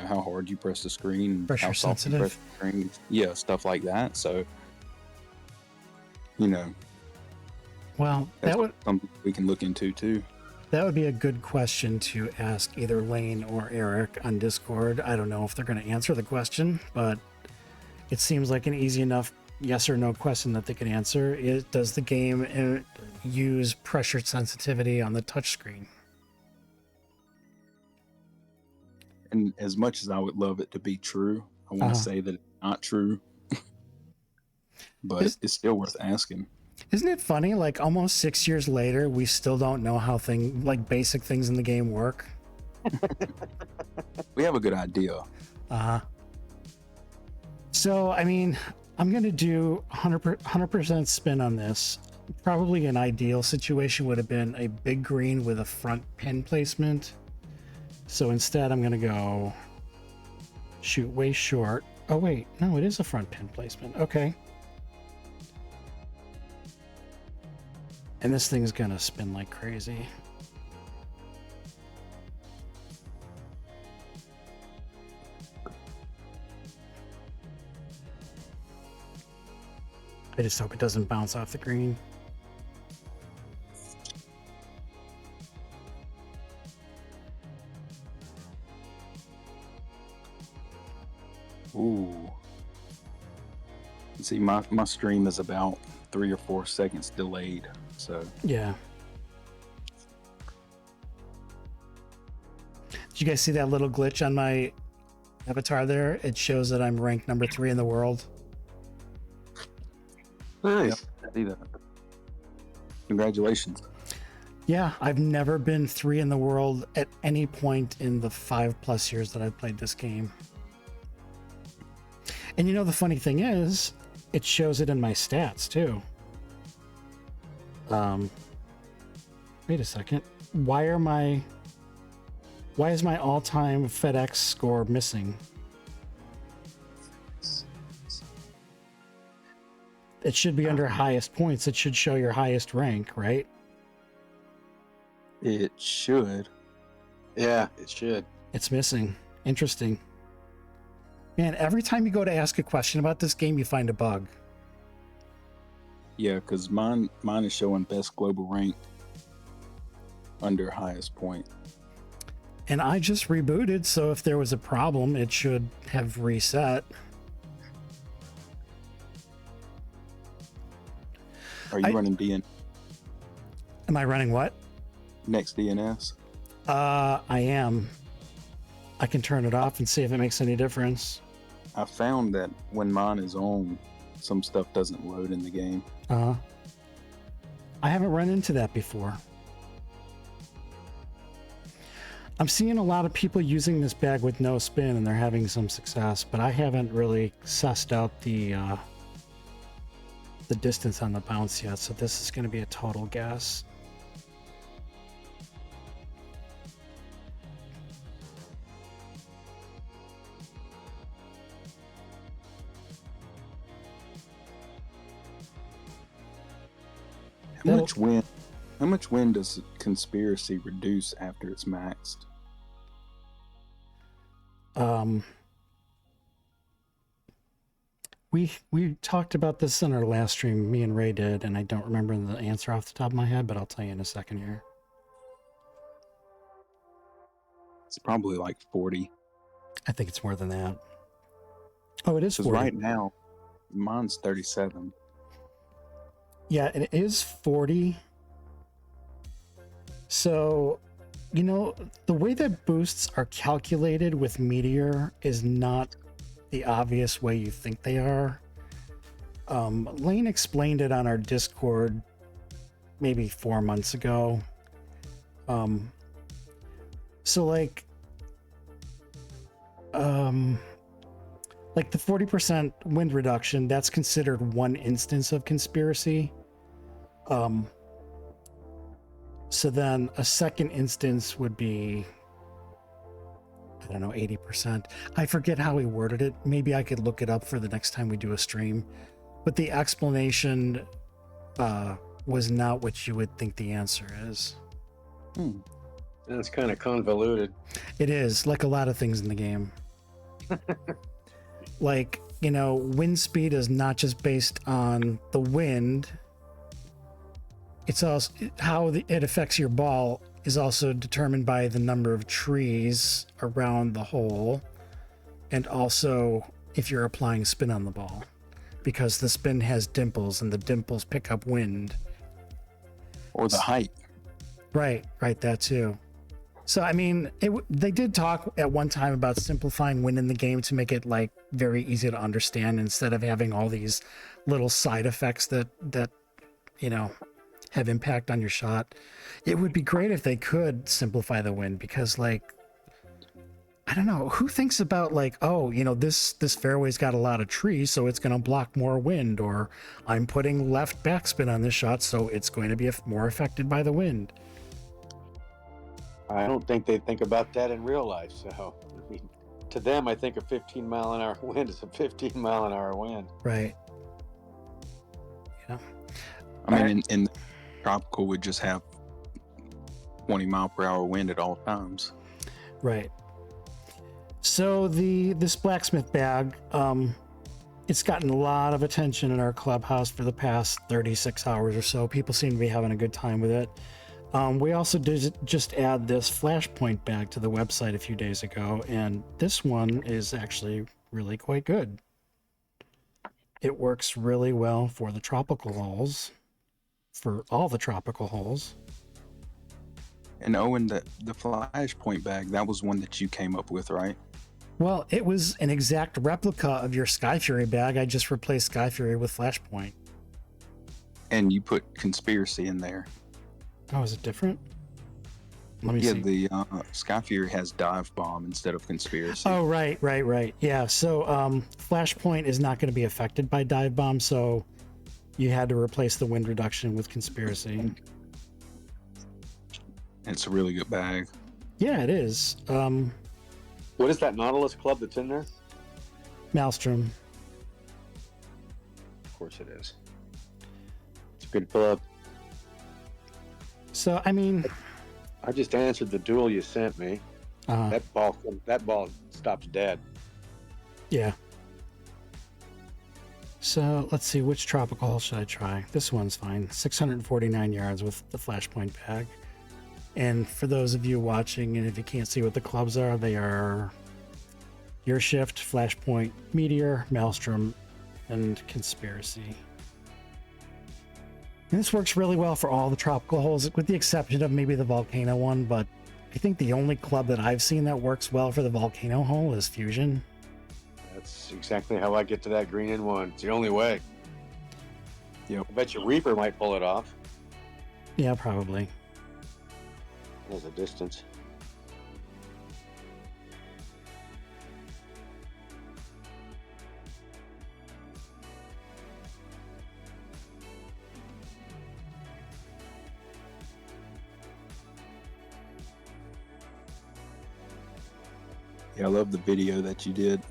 how hard you press the screen, Pressure how soft you sensitive. press the screen. Yeah, stuff like that. So, Well, that's that would something we can look into too. be a good question to ask either Lane or Eric on Discord. I don't know if they're going to answer the question, but it seems like an easy enough yes or no question that they can answer. Does the game use pressure sensitivity on the touchscreen? And as much as I would love it to be true, I want to say that it's not true. But it's still worth asking. Isn't it funny? Like almost 6 years later, we still don't know how basic things in the game work. We have a good idea. So, I mean, I'm going to do 100% spin on this. Probably an ideal situation would have been a big green with a front pin placement. So instead, I'm going to go shoot way short. Oh, wait. No, it is a front pin placement. Okay. And this thing's going to spin like crazy. I just hope it doesn't bounce off the green. Ooh. See, my stream is about 3 or 4 seconds delayed. So Yeah. Did you guys see that little glitch on my avatar there? It shows that I'm ranked number 3 in the world. Nice. see that. Congratulations. Yeah, I've never been 3 in the world at any point in the 5+ years that I've played this game. And the funny thing is, it shows it in my stats too. Wait a second. Why is my all-time FedEx score missing? It should be under highest points. It should show your highest rank, right? It should. Yeah, it should. It's missing. Interesting. Man, every time you go to ask a question about this game, you find a bug. Yeah, because mine is showing best global rank under highest point. And I just rebooted, so if there was a problem, it should have reset. Are you running Am I running what? next DNS? I am. I can turn it off and see if it makes any difference. I found that when mine is on, some stuff doesn't load in the game. I haven't run into that before. I'm seeing a lot of people using this bag with no spin and they're having some success, but I haven't really sussed out the distance on the bounce yet, so this is going to be a total guess. How much wind does conspiracy reduce after it's maxed? We talked about this in our last stream, me and Ray did, and I don't remember the answer off the top of my head, but I'll tell you in a second here. It's probably like 40. I think it's more than that. Oh, it is 40. Right now, mine's 37. Yeah, it is 40. So, you know, the way that boosts are calculated with Meteor is not the obvious way you think they are. Lane explained it on our Discord maybe 4 months ago. So like the 40% wind reduction, that's considered one instance of conspiracy. So then a second instance would be, I don't know, 80%. I forget how he worded it. Maybe I could look it up for the next time we do a stream. But the explanation was not what you would think the answer is. That's kind of convoluted. It is, like a lot of things in the game. Like, you know, wind speed is not just based on the wind. It's also how it affects your ball is also determined by the number of trees around the hole, and also if you're applying spin on the ball, because the spin has dimples and the dimples pick up wind. Or the height. Right, that too. So I mean, they did talk at one time about simplifying wind in the game to make it like very easy to understand instead of having all these little side effects that you know have impact on your shot. It would be great if they could simplify the wind, because like, I don't know, who thinks about like, oh, you know, this fairway's got a lot of trees, so it's going to block more wind, or I'm putting left backspin on this shot, so it's going to be more affected by the wind. I don't think they think about that in real life. So, I mean, to them, I think a 15-mile-an-hour wind is a 15-mile-an-hour wind. Right. Yeah. I mean, in tropical would just have 20-mile-per-hour wind at all times. Right. So this Blacksmith bag, it's gotten a lot of attention in our clubhouse for the past 36 hours or so. People seem to be having a good time with it. We also did just add this Flashpoint bag to the website a few days ago, and this one is actually really quite good. It works really well for the tropical holes, for all the tropical holes. And Owen, the Flashpoint bag, that was one that you came up with, right? Well, it was an exact replica of your Sky Fury bag. I just replaced Sky Fury with Flashpoint. And you put Conspiracy in there. Oh, is it different? Let me see. The Sky Fury has Dive Bomb instead of Conspiracy. Oh, right. Yeah, so Flashpoint is not going to be affected by Dive Bomb, so you had to replace the wind reduction with Conspiracy. It's a really good bag. Yeah, it is. What is that Nautilus club that's in there? Maelstrom. Of course it is. Good club. So, I mean, I just answered the duel you sent me. That ball stops dead. Yeah. So let's see, which tropical hole should I try? This one's fine. 649 yards with the Flashpoint bag. And for those of you watching, and if you can't see what the clubs are, they are Gear Shift, Flashpoint, Meteor, Maelstrom, and Conspiracy. And this works really well for all the tropical holes, with the exception of maybe the Volcano one, but I think the only club that I've seen that works well for the Volcano hole is Fusion. That's exactly how I get to that green in one. It's the only way. Yep. I bet your Reaper might pull it off. Yeah, probably. There's a distance. Yeah, I love the video that you did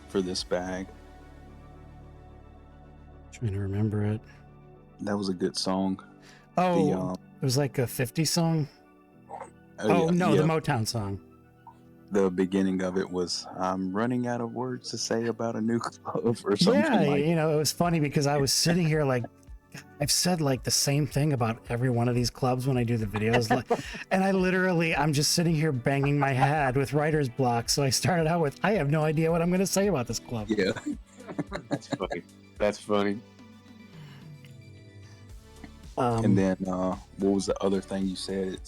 for this bag. Trying to remember it. That was a good song. Oh, it was like a 50 song? Oh, yeah, no, yeah. the Motown song. The beginning of it was, I'm running out of words to say about a new club or something Yeah, like you know, it was funny because I was sitting here like, I've said like the same thing about every one of these clubs when I do the videos. And I'm just sitting here banging my head with writer's block. So I started out with, I have no idea what I'm going to say about this club. Yeah. That's funny. That's funny. And then what was the other thing you said?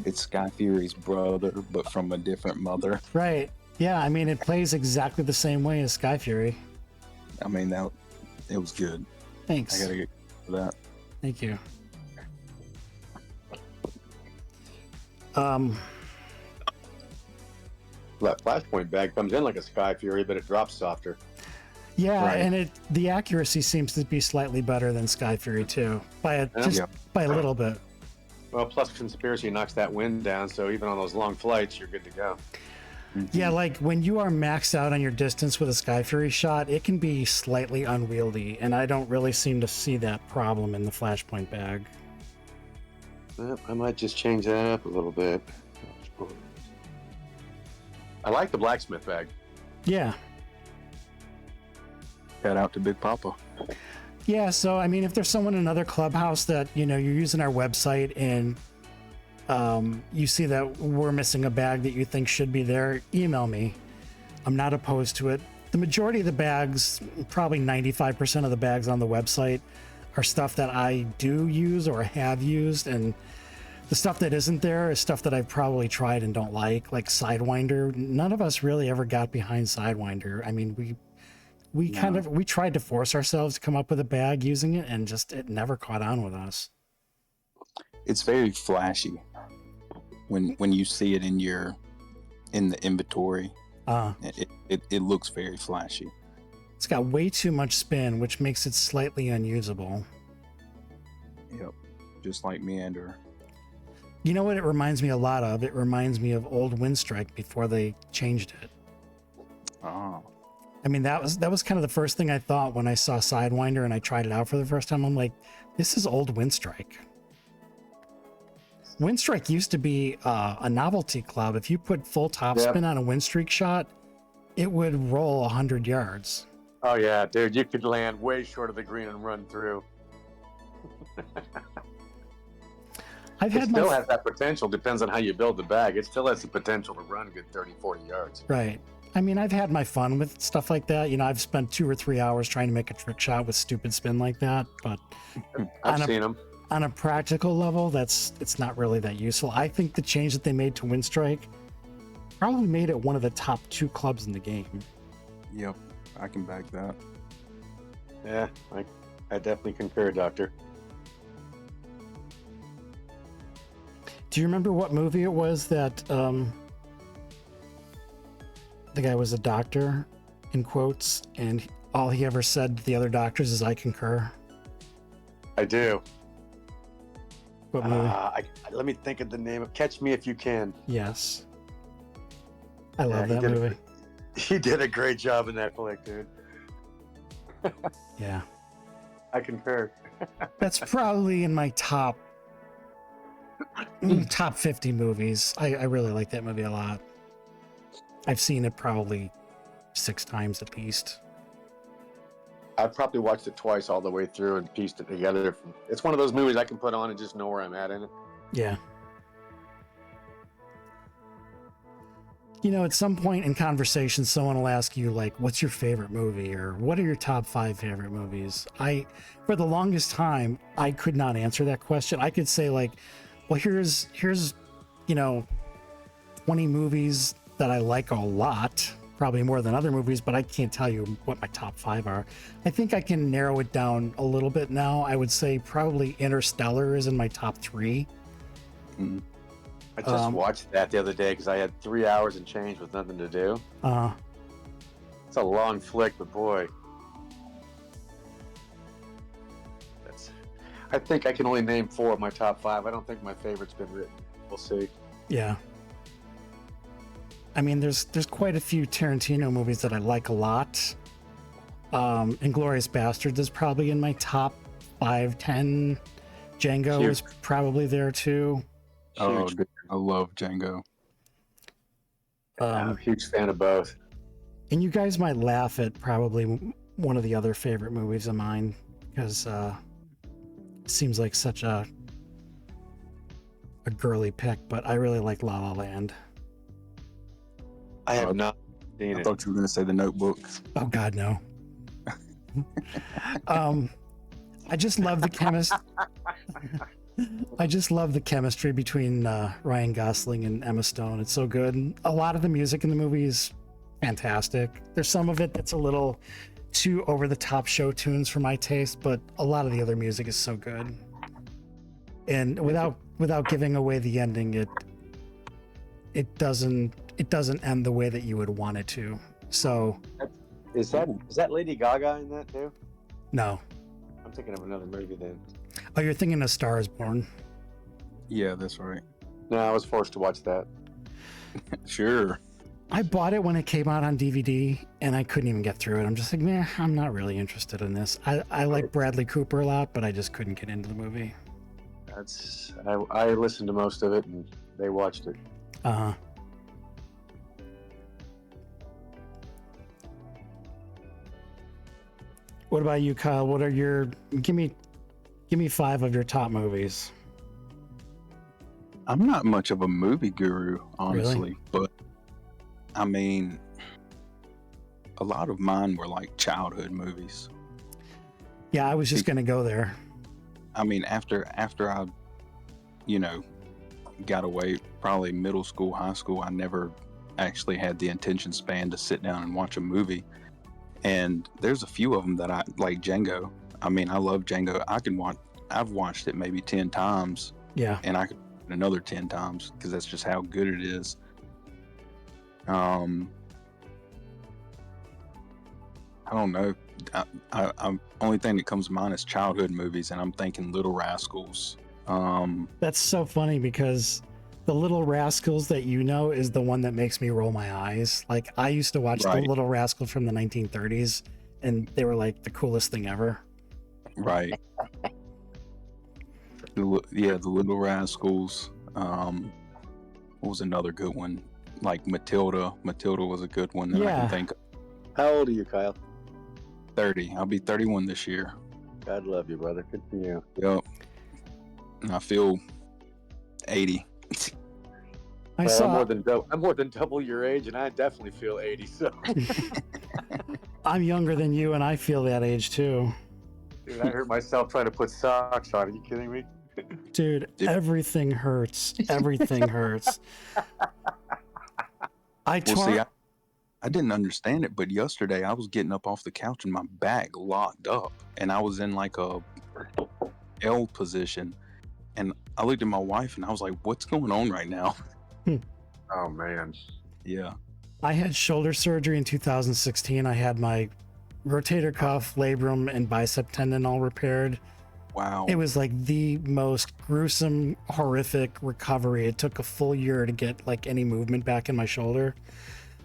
It's Sky Fury's brother, but from a different mother. Right. Yeah, I mean, it plays exactly the same way as Sky Fury. I mean, it was good. Thanks. I gotta get for that. Thank you. That Flashpoint bag comes in like a Sky Fury, but it drops softer. Yeah, Right. and the accuracy seems to be slightly better than Sky Fury too, by a little bit. Well, plus Conspiracy knocks that wind down, so even on those long flights, you're good to go. Yeah, like when you are maxed out on your distance with a Sky Fury shot, it can be slightly unwieldy, and I don't really seem to see that problem in the Flashpoint bag. Well, I might just change that up a little bit. I like the Blacksmith bag. Yeah. Shout out to Big Papa. Yeah, so I mean, if there's someone in another clubhouse that, you know, you're using our website and you see that we're missing a bag that you think should be there, email me. I'm not opposed to it. The majority of the bags, probably 95% of the bags on the website, are stuff that I do use or have used, and the stuff that isn't there is stuff that I've probably tried and don't like Sidewinder. None of us really ever got behind Sidewinder. I mean, we tried to force ourselves to come up with a bag using it, and just it never caught on with us. It's very flashy when you see it in the inventory. It looks very flashy. It's got way too much spin, which makes it slightly unusable. Yep, just like Meander. You know what it reminds me a lot of? It reminds me of old Windstrike before they changed it. Oh. I mean, that was kind of the first thing I thought when I saw Sidewinder and I tried it out for the first time. I'm like, this is old Windstrike. Windstrike used to be a novelty club. If you put full topspin on a Windstrike shot, it would roll 100 yards. Oh yeah, dude, you could land way short of the green and run through. It still has that potential. Depends on how you build the bag. It still has the potential to run a good 30, 40 yards. Right. I mean, I've had my fun with stuff like that. You know, I've spent 2 or 3 hours trying to make a trick shot with stupid spin like that, but I've seen them. On a practical level, it's not really that useful. I think the change that they made to Windstrike probably made it one of the top 2 clubs in the game. Yep, I can back that. Yeah, I definitely concur, Doctor. Do you remember what movie it was that the guy was a doctor, in quotes, and all he ever said to the other doctors is, "I concur"? I do. What movie? Let me think of the name of Catch Me If You Can. Yes. I love that movie. He did a great job in that flick, dude. Yeah. I concur. That's probably in my top 50 movies. I really like that movie a lot. I've seen it probably 6 times at least. I've probably watched it twice all the way through and pieced it together. It's one of those movies I can put on and just know where I'm at in it. Yeah. You know, at some point in conversation, someone will ask you, like, what's your favorite movie? Or what are your top 5 favorite movies? For the longest time, I could not answer that question. I could say, like, well, here's 20 movies that I like a lot, probably more than other movies, but I can't tell you what my top 5 are. I think I can narrow it down a little bit now. I would say probably Interstellar is in my top 3. Mm. I just watched that the other day because I had 3 hours and change with nothing to do. It's a long flick, but boy, I think I can only name 4 of my top 5. I don't think my favorite's been written. We'll see. Yeah. I mean, there's quite a few Tarantino movies that I like a lot. Inglourious Basterds is probably in my top 5, 10. Django is probably there too. Oh, dude, I love Django. I'm a huge fan of both. And you guys might laugh at probably one of the other favorite movies of mine because it seems like such a girly pick, but I really like La La Land. I have not seen I it. thought you were going to say The Notebook. Oh God, no. I just love the I just love the chemistry between Ryan Gosling and Emma Stone. It's so good. A lot of the music in the movie is fantastic. There's some of it that's a little too over the top show tunes for my taste, but a lot of the other music is so good. And without giving away the ending, it doesn't end the way that you would want it to. So Is that Lady Gaga in that too? no. I'm thinking of another movie then. Oh, you're thinking of Star is Born. Yeah, that's right. No, I was forced to watch that. Sure. I bought it when it came out on DVD and I couldn't even get through it. I'm just like, nah, I'm not really interested in this. I like Bradley Cooper a lot, but I just couldn't get into the movie. I listened to most of it and they watched it. Uh-huh. What about you, Kyle? What are your give me 5 of your top movies? I'm not much of a movie guru, honestly, Really? but I mean, a lot of mine were like childhood movies. Yeah, I was just gonna go there. I mean, after I, got away, probably middle school, high school, I never actually had the attention span to sit down and watch a movie. And there's a few of them that I like. Django. I mean, I love Django. I've watched it maybe 10 times. Yeah. And I could another 10 times because that's just how good it is. I don't know. I'm only thing that comes to mind is childhood movies, and I'm thinking Little Rascals. That's so funny because the Little Rascals that you know is the one that makes me roll my eyes. Like, I used to watch Right. the Little Rascals from the 1930s, and they were like the coolest thing ever. Right. The Little Rascals. What was another good one? Like Matilda. Matilda was a good one that I Yeah. can think of. How old are you, Kyle? 30. I'll be 31 this year. God love you, brother. Good for you. Yep. And I feel 80. I Well, saw. I'm more than double your age, and I definitely feel 80. So, I'm younger than you, and I feel that age too. dude, I hurt myself trying to put socks on. Are you kidding me? Dude, everything hurts. Everything hurts. I Well, tore. see, I didn't understand it, but yesterday I was getting up off the couch and my back locked up, and I was in like a L position, and I looked at my wife and I was like, "What's going on right now?" Oh man. Yeah. I had shoulder surgery in 2016. I had my rotator cuff, labrum, and bicep tendon all repaired. Wow. It was like the most gruesome, horrific recovery. It took a full year to get like any movement back in my shoulder.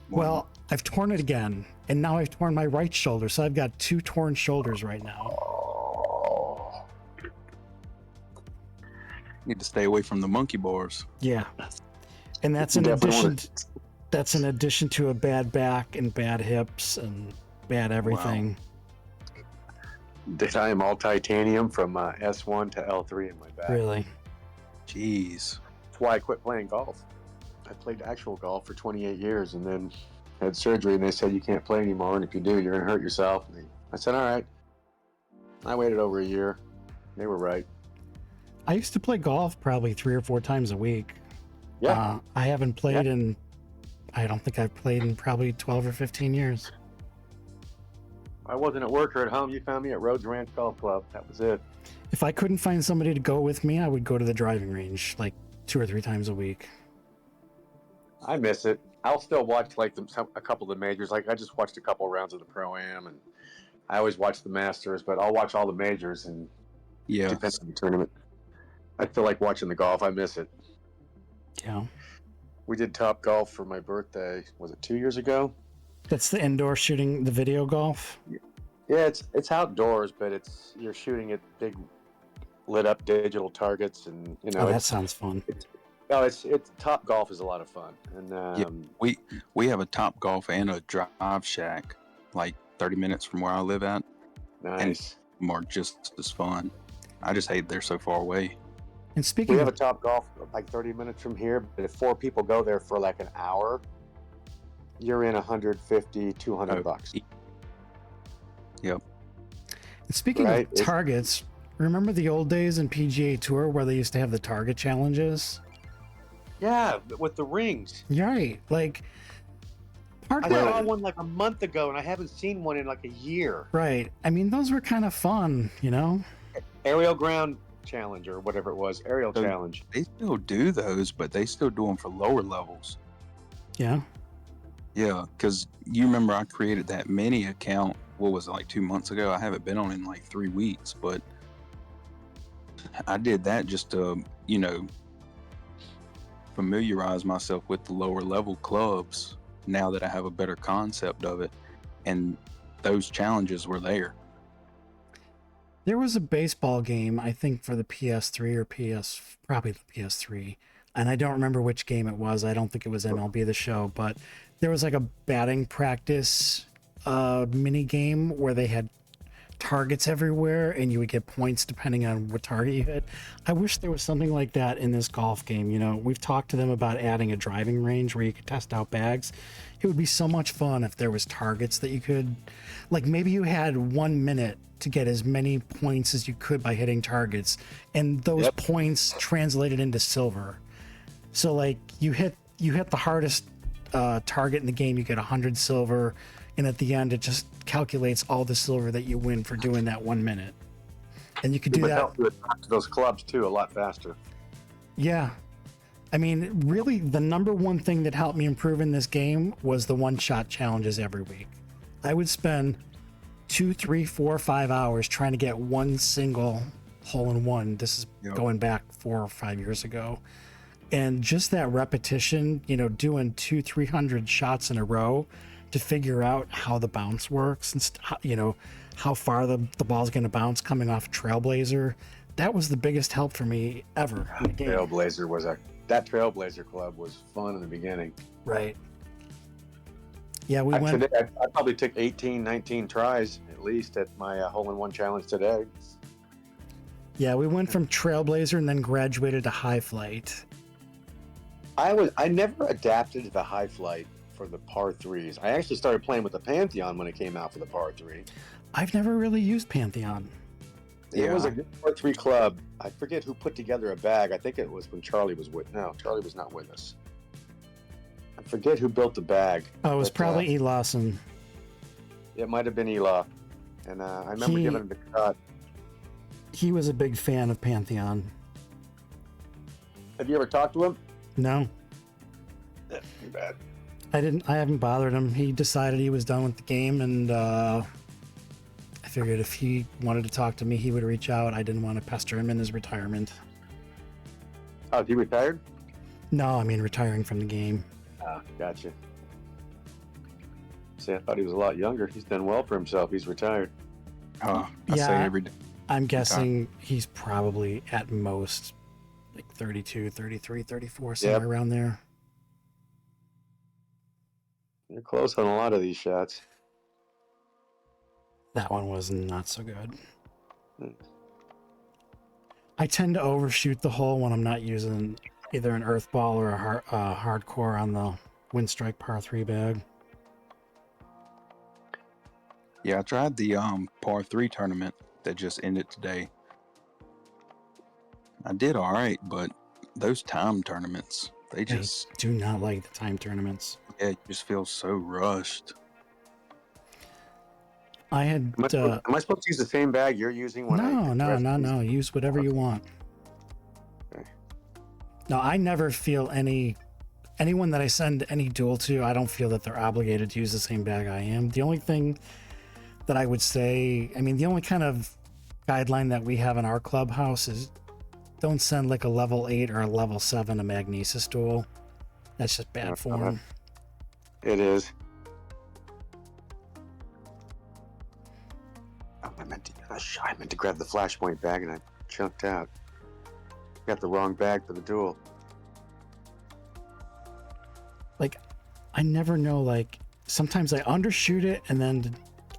Well, I've torn it again, and now I've torn my right shoulder, so I've got 2 torn shoulders right now. Need to stay away from the monkey bars. Yeah. And that's in addition to a bad back and bad hips and bad everything. Wow. I am all titanium from S1 to L3 in my back. Really? Jeez. That's why I quit playing golf. I played actual golf for 28 years and then had surgery, and they said you can't play anymore, and if you do, you're going to hurt yourself. And I said, all right. I waited over a year. They were right. I used to play golf probably 3 or 4 times a week. Yeah. I haven't played I don't think I've played in probably 12 or 15 years. I wasn't at work or at home. You found me at Rhodes Ranch Golf Club. That was it. If I couldn't find somebody to go with me, I would go to the driving range like 2 or 3 times a week. I miss it. I'll still watch like a couple of the majors. Like I just watched a couple of rounds of the Pro-Am, and I always watch the Masters, but I'll watch all the majors, and Yeah. depends on the tournament. I feel like watching the golf. I miss it. Yeah. We did Top Golf for my birthday. Was it 2 years ago? That's the indoor shooting, the video golf. Yeah, it's outdoors, but you're shooting at big lit up digital targets, and Oh, that sounds fun. It's Top Golf is a lot of fun, and We have a Top Golf and a Drive Shack, like 30 minutes from where I live at. nice. And more just as fun. I just hate they're so far away. And speaking We have a of, Top Golf like 30 minutes from here, but if 4 people go there for like an hour, you're in $150, $200. Yep. and speaking Right, of targets, remember the old days in PGA Tour where they used to have the target challenges? Yeah, with the rings. You're right. Like, I saw one like a month ago, and I haven't seen one in like a year. right. I mean, those were kind of fun, you know? Aerial ground challenge or whatever it was. Aerial So- challenge. They still do those, but they still do them for lower levels. Yeah. Yeah, because you remember I created that mini account, what was it, like 2 months ago? I haven't been on in like 3 weeks, but I did that just to, familiarize myself with the lower level clubs now that I have a better concept of it. And those challenges were there. There was a baseball game, I think for the PS3 or probably the PS3. And I don't remember which game it was. I don't think it was MLB The Show, but there was like a batting practice mini game where they had targets everywhere and you would get points depending on what target you hit. I wish there was something like that in this golf game. We've talked to them about adding a driving range where you could test out bags. It would be so much fun if there was targets that you could, like maybe you had 1 minute to get as many points as you could by hitting targets, and those points translated into silver. So like you hit the hardest target in the game, you get 100 silver, and at the end it just calculates all the silver that you win for doing that 1 minute. And you could do that. Help you adapt to those clubs too a lot faster. Yeah. I mean, really, the number one thing that helped me improve in this game was the one-shot challenges every week. I would spend 2, 3, 4, 5 hours trying to get one single hole-in-one. This is going back 4 or 5 years ago. And just that repetition, doing 200-300 shots in a row to figure out how the bounce works and, how far the ball's going to bounce coming off Trailblazer. That was the biggest help for me ever in the game. That Trailblazer club was fun in the beginning. Right. Yeah, we went. I probably took 18, 19 tries at least at my hole-in-one challenge today. Yeah, we went from Trailblazer and then graduated to High Flight. I never adapted to the High Flight for the par threes. I actually started playing with the Pantheon when it came out for the par three. I've never really used Pantheon. It was a good par three club. I forget who put together a bag. I think it was when Charlie was Charlie was not with us. I forget who built the bag. Oh, it was probably E. Lawson. It might have been Ela. And I remember giving it a cut. He was a big fan of Pantheon. Have you ever talked to him? No. Yeah, too bad. I haven't bothered him. He decided he was done with the game, and I figured if he wanted to talk to me, he would reach out. I didn't want to pester him in his retirement. Oh, he retired? No, I mean retiring from the game. Ah, gotcha. See, I thought he was a lot younger. He's done well for himself. He's retired. I say every day. I'm guessing he's probably at most like 32, 33, 34, somewhere around there. You're close on a lot of these shots. That one was not so good. I tend to overshoot the hole when I'm not using either an earth ball or a hardcore on the Windstrike par 3 bag. Yeah, I tried the par 3 tournament that just ended today. I did all right, but those time tournaments, they just I do not like the time tournaments. Yeah, you just feel so rushed. I had Am I supposed to use the same bag you're using when no. Use whatever you want. Okay. No, I never feel anyone that I send any duel to, I don't feel that they're obligated to use the same bag I am. The only thing that I would say, I mean, the only kind of guideline that we have in our clubhouse is don't send like a level 8 or a level 7 a Magnesis duel. That's just bad form. It is. Oh, I meant to grab the Flashpoint bag and I chunked out. Got the wrong bag for the duel. Like, I never know, like, sometimes I undershoot it and then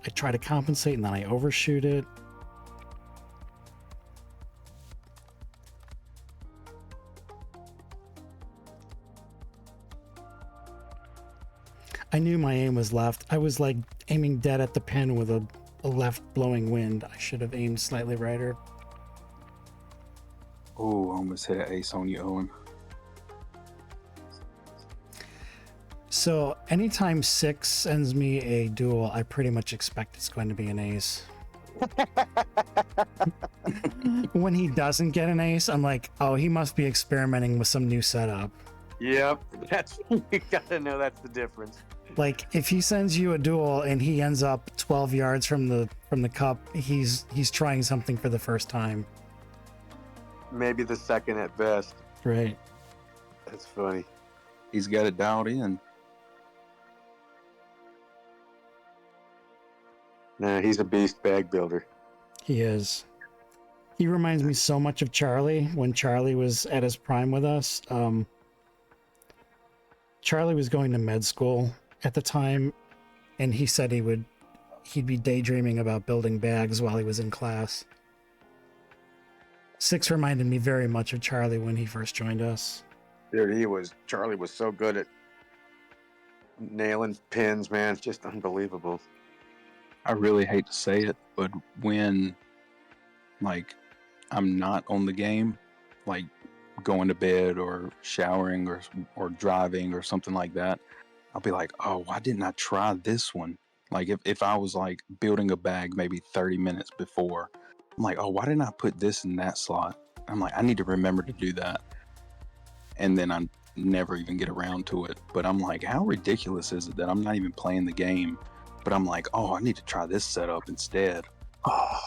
I try to compensate and then I overshoot it. I knew my aim was left. I was like aiming dead at the pin with a left blowing wind. I should have aimed slightly righter. Oh, almost hit an ace on you, Owen. So anytime 6 sends me a duel, I pretty much expect it's going to be an ace. When he doesn't get an ace, I'm like, oh, he must be experimenting with some new setup. Yep, you gotta know that's the difference. Like, if he sends you a duel and he ends up 12 yards from the cup, he's trying something for the first time. Maybe the second at best. Right. That's funny. He's got it dialed in. Nah, he's a beast bag builder. He is. He reminds me so much of Charlie when Charlie was at his prime with us. Charlie was going to med school at the time, and he said he'd be daydreaming about building bags while he was in class. 6 reminded me very much of Charlie when he first joined us. Dude, Charlie was so good at nailing pins, man. Just unbelievable. I really hate to say it, but when, like, I'm not on the game, like going to bed or showering or driving or something like that, I'll be like, oh, why didn't I try this one? Like, if I was, like, building a bag maybe 30 minutes before, I'm like, oh, why didn't I put this in that slot? I'm like, I need to remember to do that. And then I never even get around to it. But I'm like, how ridiculous is it that I'm not even playing the game? But I'm like, oh, I need to try this setup instead. Oh,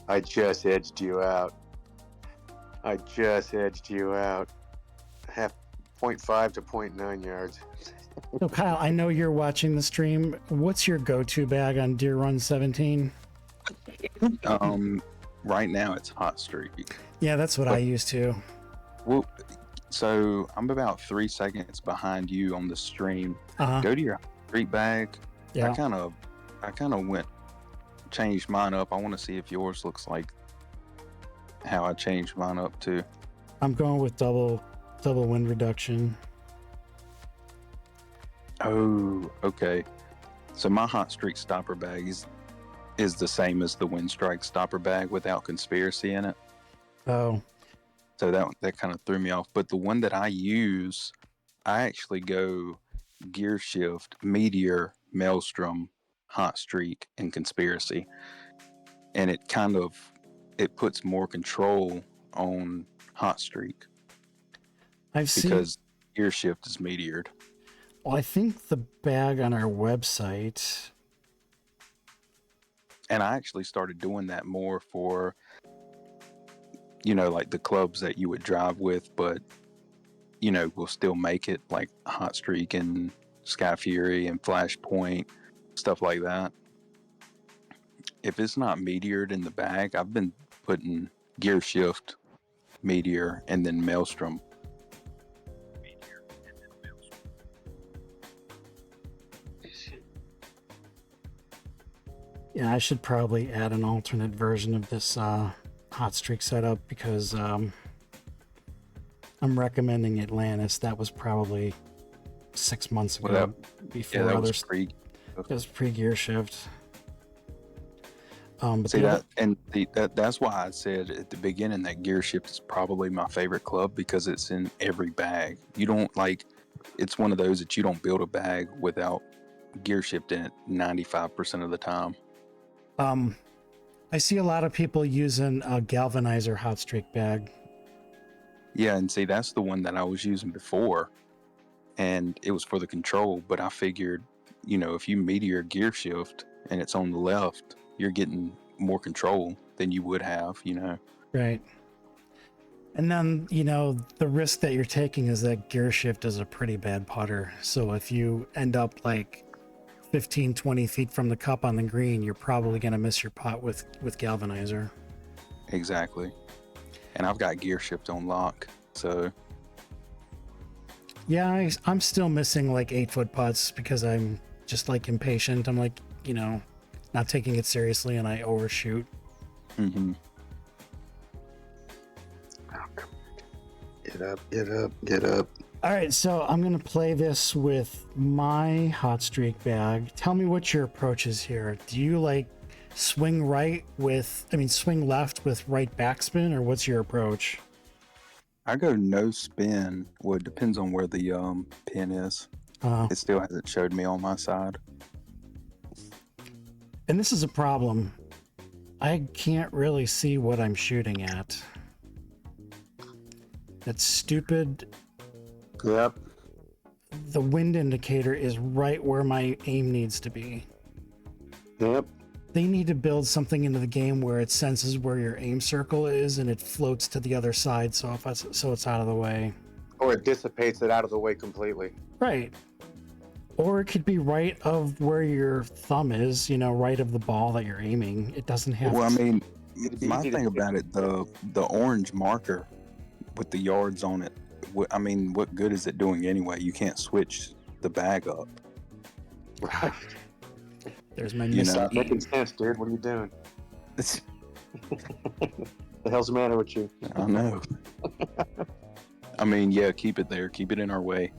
I just edged you out. Half 0.5 to 0.9 yards. So Kyle, I know you're watching the stream. What's your go-to bag on Deer Run 17? Right now it's Hot Streak. Yeah, that's what I used to. Well, so I'm about 3 seconds behind you on the stream. Go to your street bag. Yeah. I kind of changed mine up. I want to see if yours looks like how I changed mine up too. I'm going with double wind reduction. Oh, okay. So my Hot Streak stopper bag is the same as the Windstrike stopper bag without conspiracy in it. Oh. So that kind of threw me off. But the one that I use, I actually go gear shift, meteor, maelstrom, Hot Streak, and conspiracy. And it puts more control on Hot Streak. Because gear shift is meteored. Well, I think the bag on our website. And I actually started doing that more for, like the clubs that you would drive with, but, will still make it, like Hot Streak and Sky Fury and Flashpoint, stuff like that. If it's not meteored in the bag, I've been putting gear shift Meteor, and then Maelstrom. Yeah, I should probably add an alternate version of this hot streak setup because I'm recommending Atlantis. That was probably 6 months ago. Well, before yeah, that others. was pre. It was pre-gear shift. But See the that, other- and that's why I said at the beginning that gear shift is probably my favorite club because it's in every bag. You don't like, it's one of those that you don't build a bag without gear shift in it 95% of the time. I see a lot of people using a galvanizer hot streak bag. Yeah, and see that's the one that I was using before, and it was for the control. But I figured, if you meteor gear shift and it's on the left, you're getting more control than you would have, Right. And then, the risk that you're taking is that gear shift is a pretty bad putter. So if you end up like 15, 20 feet from the cup on the green, you're probably going to miss your putt with galvanizer. Exactly. And I've got gear shift on lock, so. Yeah, I'm still missing like 8-foot putts because I'm just like impatient. I'm like, not taking it seriously and I overshoot. Mm-hmm. Get up. All right, so I'm going to play this with my hot streak bag. Tell me what your approach is here. Do you like swing left with right backspin, or what's your approach? I go no spin. Well, it depends on where the pin is. It still hasn't showed me on my side. And this is a problem. I can't really see what I'm shooting at. That's stupid. Yep. The wind indicator is right where my aim needs to be. Yep. They need to build something into the game where it senses where your aim circle is and it floats to the other side so it's out of the way. Or it dissipates it out of the way completely. Right. Or it could be right of where your thumb is, right of the ball that you're aiming. It doesn't have Well, I mean, It'd be my easy to thing see. about it, the orange marker with the yards on it, what good is it doing anyway? You can't switch the bag up. Right. There's my You missing know. Stop making sense, dude. What are you doing? The hell's the matter with you? I know. I mean, yeah, keep it there. Keep it in our way.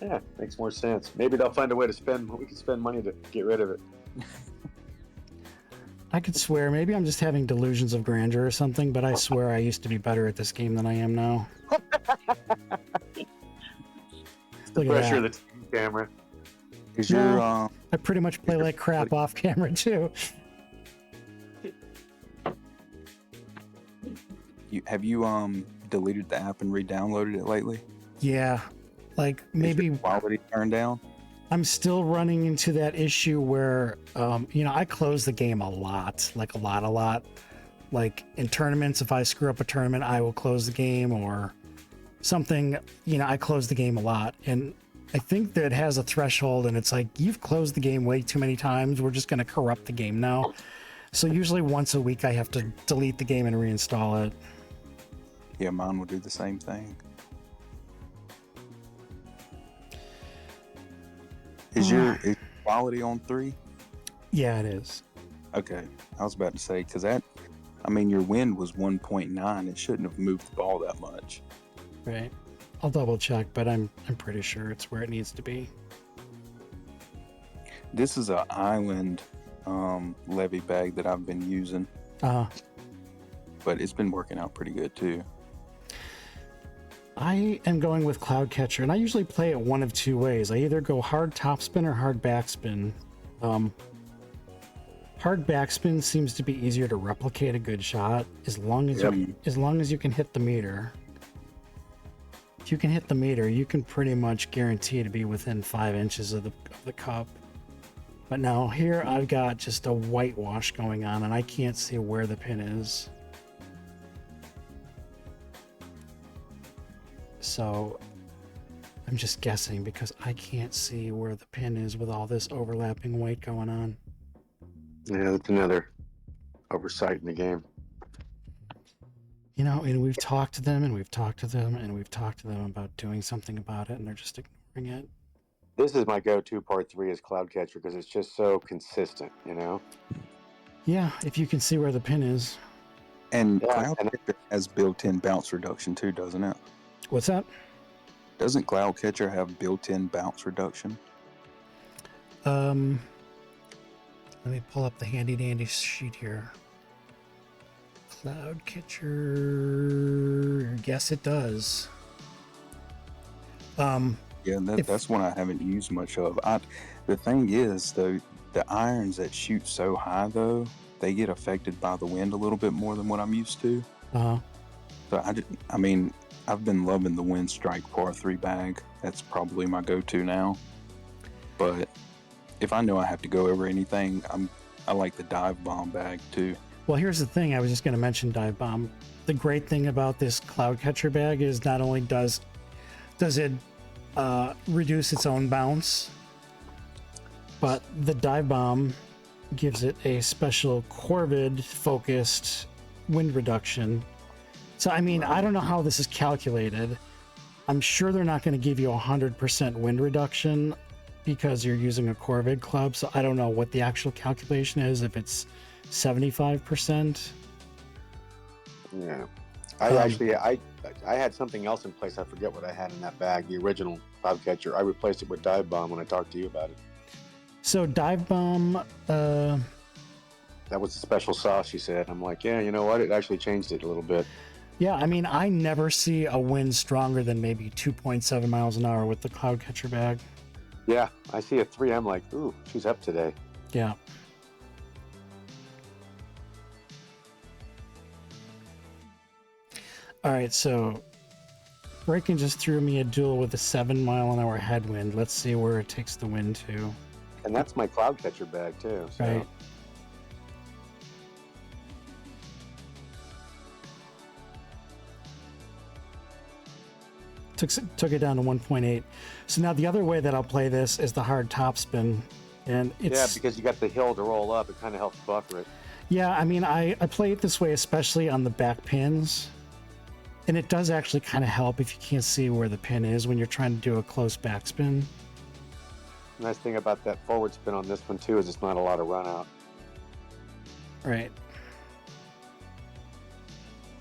Yeah, makes more sense. Maybe they'll find a way to we can spend money to get rid of it. I could swear, maybe I'm just having delusions of grandeur or something, but I swear I used to be better at this game than I am now. Look at Pressure of that. the TV camera. Is No. your I pretty much play like crap off camera too. have you deleted the app and re-downloaded it lately? Yeah, like Is maybe your quality turned down? I'm still running into that issue where, I close the game a lot. Like in tournaments, if I screw up a tournament, I will close the game or something. I close the game a lot. And I think that it has a threshold and it's like, you've closed the game way too many times. We're just going to corrupt the game now. So usually once a week, I have to delete the game and reinstall it. Yeah, mine will do the same thing. Is your quality on 3? Yeah, it is. Okay, I was about to say, because your wind was 1.9. It shouldn't have moved the ball that much. Right. I'll double check, but I'm pretty sure it's where it needs to be. This is an island levy bag that I've been using, but it's been working out pretty good too. I am going with Cloudcatcher, and I usually play it one of two ways. I either go hard topspin or hard backspin. Hard backspin seems to be easier to replicate a good shot as long as you can hit the meter. If you can hit the meter, you can pretty much guarantee to be within 5 inches of the cup. But now here I've got just a whitewash going on, and I can't see where the pin is. So I'm just guessing because I can't see where the pin is with all this overlapping white going on. Yeah, that's another oversight in the game. You know, and we've talked to them and we've talked to them and we've talked to them about doing something about it, and they're just ignoring it. This is my go-to part 3 is Cloudcatcher because it's just so consistent, you know? Yeah, if you can see where the pin is. And Yeah, Cloudcatcher has built-in bounce reduction too, doesn't it? What's that? Doesn't Cloudcatcher have built-in bounce reduction? Let me pull up the handy dandy sheet here. Cloudcatcher. Yes, it does. Yeah, that's one I haven't used much of. The thing is, though, the irons that shoot so high, though, they get affected by the wind a little bit more than what I'm used to. Uh-huh. So I mean, I've been loving the Windstrike par 3 bag. That's probably my go-to now. But if I know I have to go over anything, I like the dive bomb bag too. Well, here's the thing. I was just going to mention dive bomb. The great thing about this Cloudcatcher bag is not only does it reduce its own bounce, but the dive bomb gives it a special Corvid focused wind reduction. So, I mean, I don't know how this is calculated. I'm sure they're not going to give you 100% wind reduction because you're using a Corvid club. So I don't know what the actual calculation is, if it's 75%. Yeah. I had something else in place. I forget what I had in that bag, the original Cloudcatcher. I replaced it with Dive Bomb when I talked to you about it. So dive bomb, that was a special sauce, you said. I'm like, yeah, you know what? It actually changed it a little bit. yeah, I mean, I never see a wind stronger than maybe 2.7 miles an hour with the Cloudcatcher bag. Yeah, I see a 3. I'm like, ooh, she's up today. Yeah. All right, so Braken just threw me a duel with a 7-mile-an-hour headwind. Let's see where it takes the wind to. And that's my Cloudcatcher bag, too. So. Right. Took it down to 1.8. So now the other way that I'll play this is the hard topspin. And it's, yeah, because you got the hill to roll up. It kind of helps buffer it. yeah, I mean, I play it this way, especially on the back pins. And it does actually kind of help if you can't see where the pin is when you're trying to do a close backspin. Nice thing about that forward spin on this one, too, is it's not a lot of run out. Right.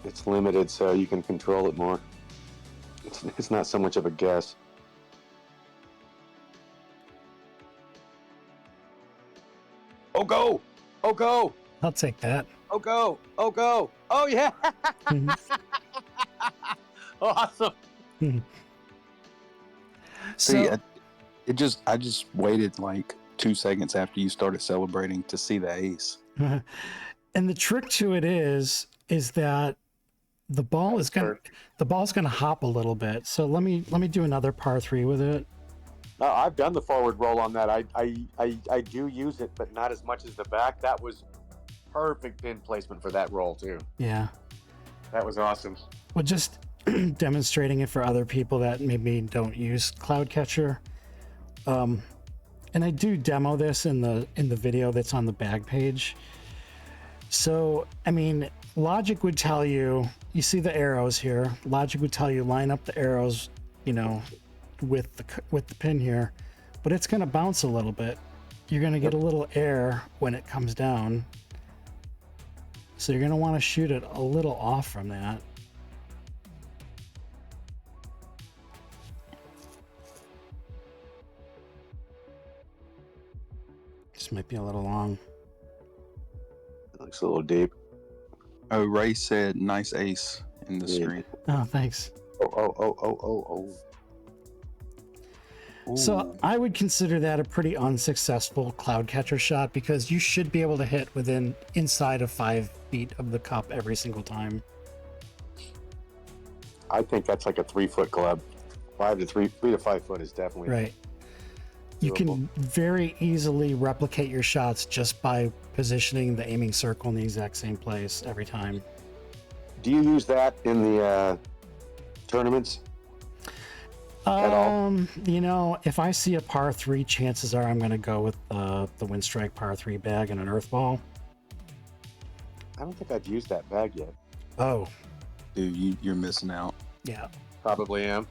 It's limited, so you can control it more. It's not so much of a guess. Oh, go! Oh, go! I'll take that. Oh, go! Oh, go! Oh, yeah! Mhm. Awesome! See, So, I just waited like 2 seconds after you started celebrating to see the ace. and the trick to it is that the ball's gonna hop a little bit. So let me do another par 3 with it. No, I've done the forward roll on that. I do use it, but not as much as the back. That was perfect pin placement for that roll, too. Yeah. That was awesome. Well, just demonstrating it for other people that maybe don't use Cloudcatcher. And I do demo this in the video that's on the bag page. So, I mean, logic would tell you, you see the arrows here. Logic would tell you line up the arrows, you know, with the pin here, but it's going to bounce a little bit. You're going to get a little air when it comes down. So you're going to want to shoot it a little off from that. This might be a little long. It looks a little deep. Oh, Ray said nice ace in the Yeah. screen. Oh, thanks. Oh. So I would consider that a pretty unsuccessful Cloudcatcher shot because you should be able to hit inside of 5 feet of the cup every single time. I think that's like a 3-foot club. 3 to 5 foot is definitely Right. You can very easily replicate your shots just by positioning the aiming circle in the exact same place every time. Do you use that in the tournaments? At all? You know, if I see a par 3, chances are I'm going to go with the Windstrike par 3 bag and an earth ball. I don't think I've used that bag yet. Oh, Dude, you're missing out. Yeah. Probably am.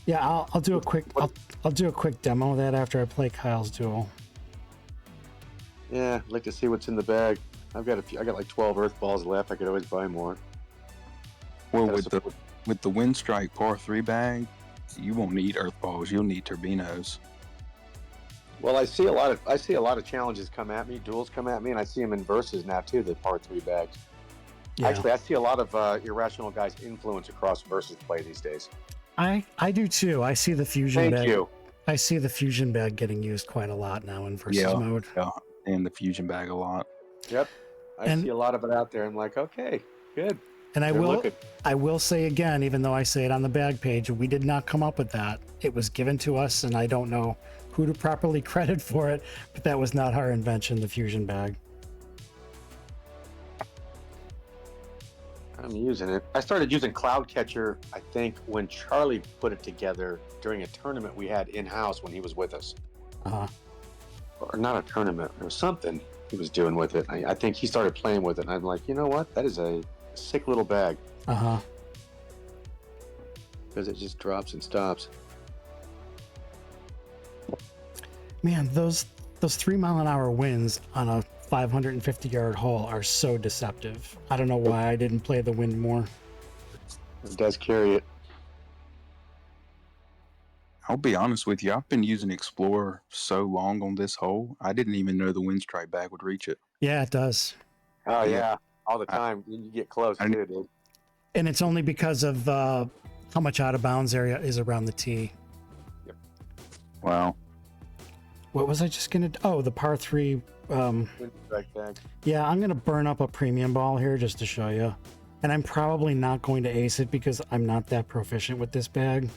Yeah, I'll do a quick I'll do a quick demo of that after I play Kyle's duel. Yeah, I'd like to see what's in the bag. I got like 12 earth balls left. I could always buy more. Well, with the Windstrike par 3 bag, you won't need earth balls. You'll need turbinos. Well, I see a lot of challenges come at me, duels come at me, and I see them in verses now too. The par 3 bags. Yeah. Actually, I see a lot of irrational guys' influence across versus play these days. I do too. I see the fusion bag. Thank you. I see the fusion bag getting used quite a lot now in versus mode. Yeah, and the fusion bag a lot. Yep. I see a lot of it out there. I'm like, okay, good. And I will say again, even though I say it on the bag page, we did not come up with that. It was given to us, and I don't know who to properly credit for it, but that was not our invention, the fusion bag. I'm using it. I started using Cloudcatcher, I think, when Charlie put it together during a tournament we had in-house when he was with us. Uh-huh. Or not a tournament. There was something he was doing with it. I think he started playing with it, and I'm like, you know what? That is a sick little bag. Uh-huh. Because it just drops and stops. Man, those 3 mile an hour winds on a 550-yard hole are so deceptive. I don't know why I didn't play the wind more. It does carry it. I'll be honest with you. I've been using Explorer so long on this hole, I didn't even know the Windstrike bag would reach it. Yeah, it does. Oh, yeah. All the time. You get close, too, dude. And it's only because of how much out of bounds area is around the tee. Yep. Wow. What was I just going to... Oh, the par 3... Windstrike bag. Yeah, I'm going to burn up a premium ball here just to show you. And I'm probably not going to ace it because I'm not that proficient with this bag.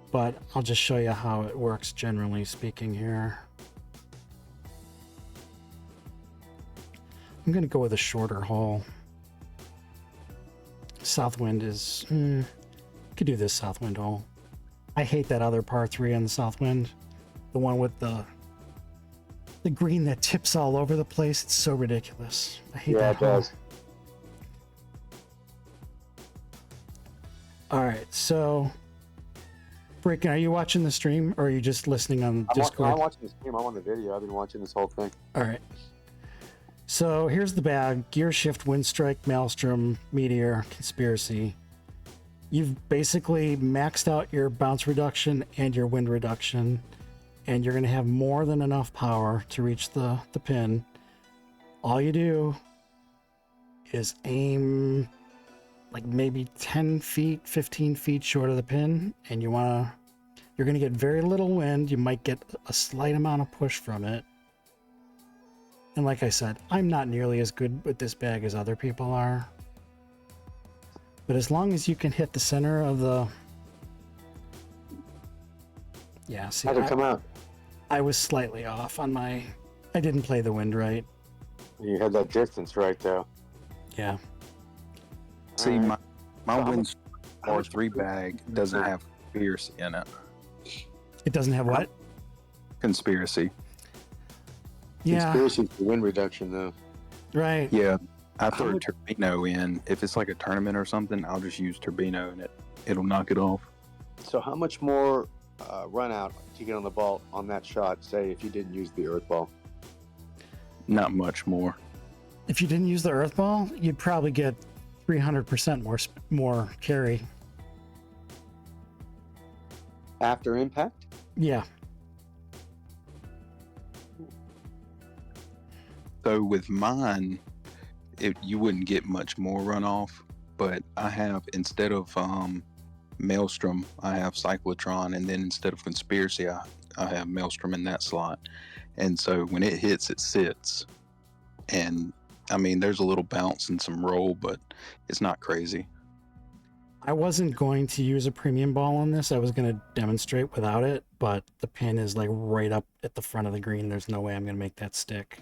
But I'll just show you how it works generally speaking here. I'm going to go with a shorter hole. Southwind is... could do this Southwind hole. I hate that other par 3 on the Southwind. The one with the green that tips all over the place. It's so ridiculous. I hate that hole. Does. All right, so... Breaking, are you watching the stream or are you just listening on Discord? I'm watching the stream. I'm on the video. I've been watching this whole thing. All right. So here's the bag. Gear Shift, Windstrike, Maelstrom, Meteor, Conspiracy. You've basically maxed out your bounce reduction and your wind reduction, and you're going to have more than enough power to reach the pin. All you do is aim like maybe 10 feet, 15 feet short of the pin, and you're going to get very little wind. You might get a slight amount of push from it. And like I said, I'm not nearly as good with this bag as other people are. But as long as you can hit the center of the... Yeah, see, How'd it come out? I was slightly off on my... I didn't play the wind right. You had that distance right, though. Yeah. See, my Windstrike par 3 bag doesn't have Conspiracy in it. It doesn't have what? Conspiracy. Yeah. Conspiracy for wind reduction, though. Right. Yeah. I throw a Turbino in. If it's like a tournament or something, I'll just use Turbino and it'll knock it off. So how much more run out do you get on the ball on that shot, say, if you didn't use the earth ball? Not much more. If you didn't use the earth ball, you'd probably get 300% more carry. After impact? Yeah. So with mine, you wouldn't get much more runoff, but I have, instead of Maelstrom, I have Cyclotron, and then instead of Conspiracy, I have Maelstrom in that slot. And so when it hits, it sits. And I mean, there's a little bounce and some roll, but it's not crazy. I wasn't going to use a premium ball on this. I was going to demonstrate without it, but the pin is like right up at the front of the green. There's no way I'm going to make that stick.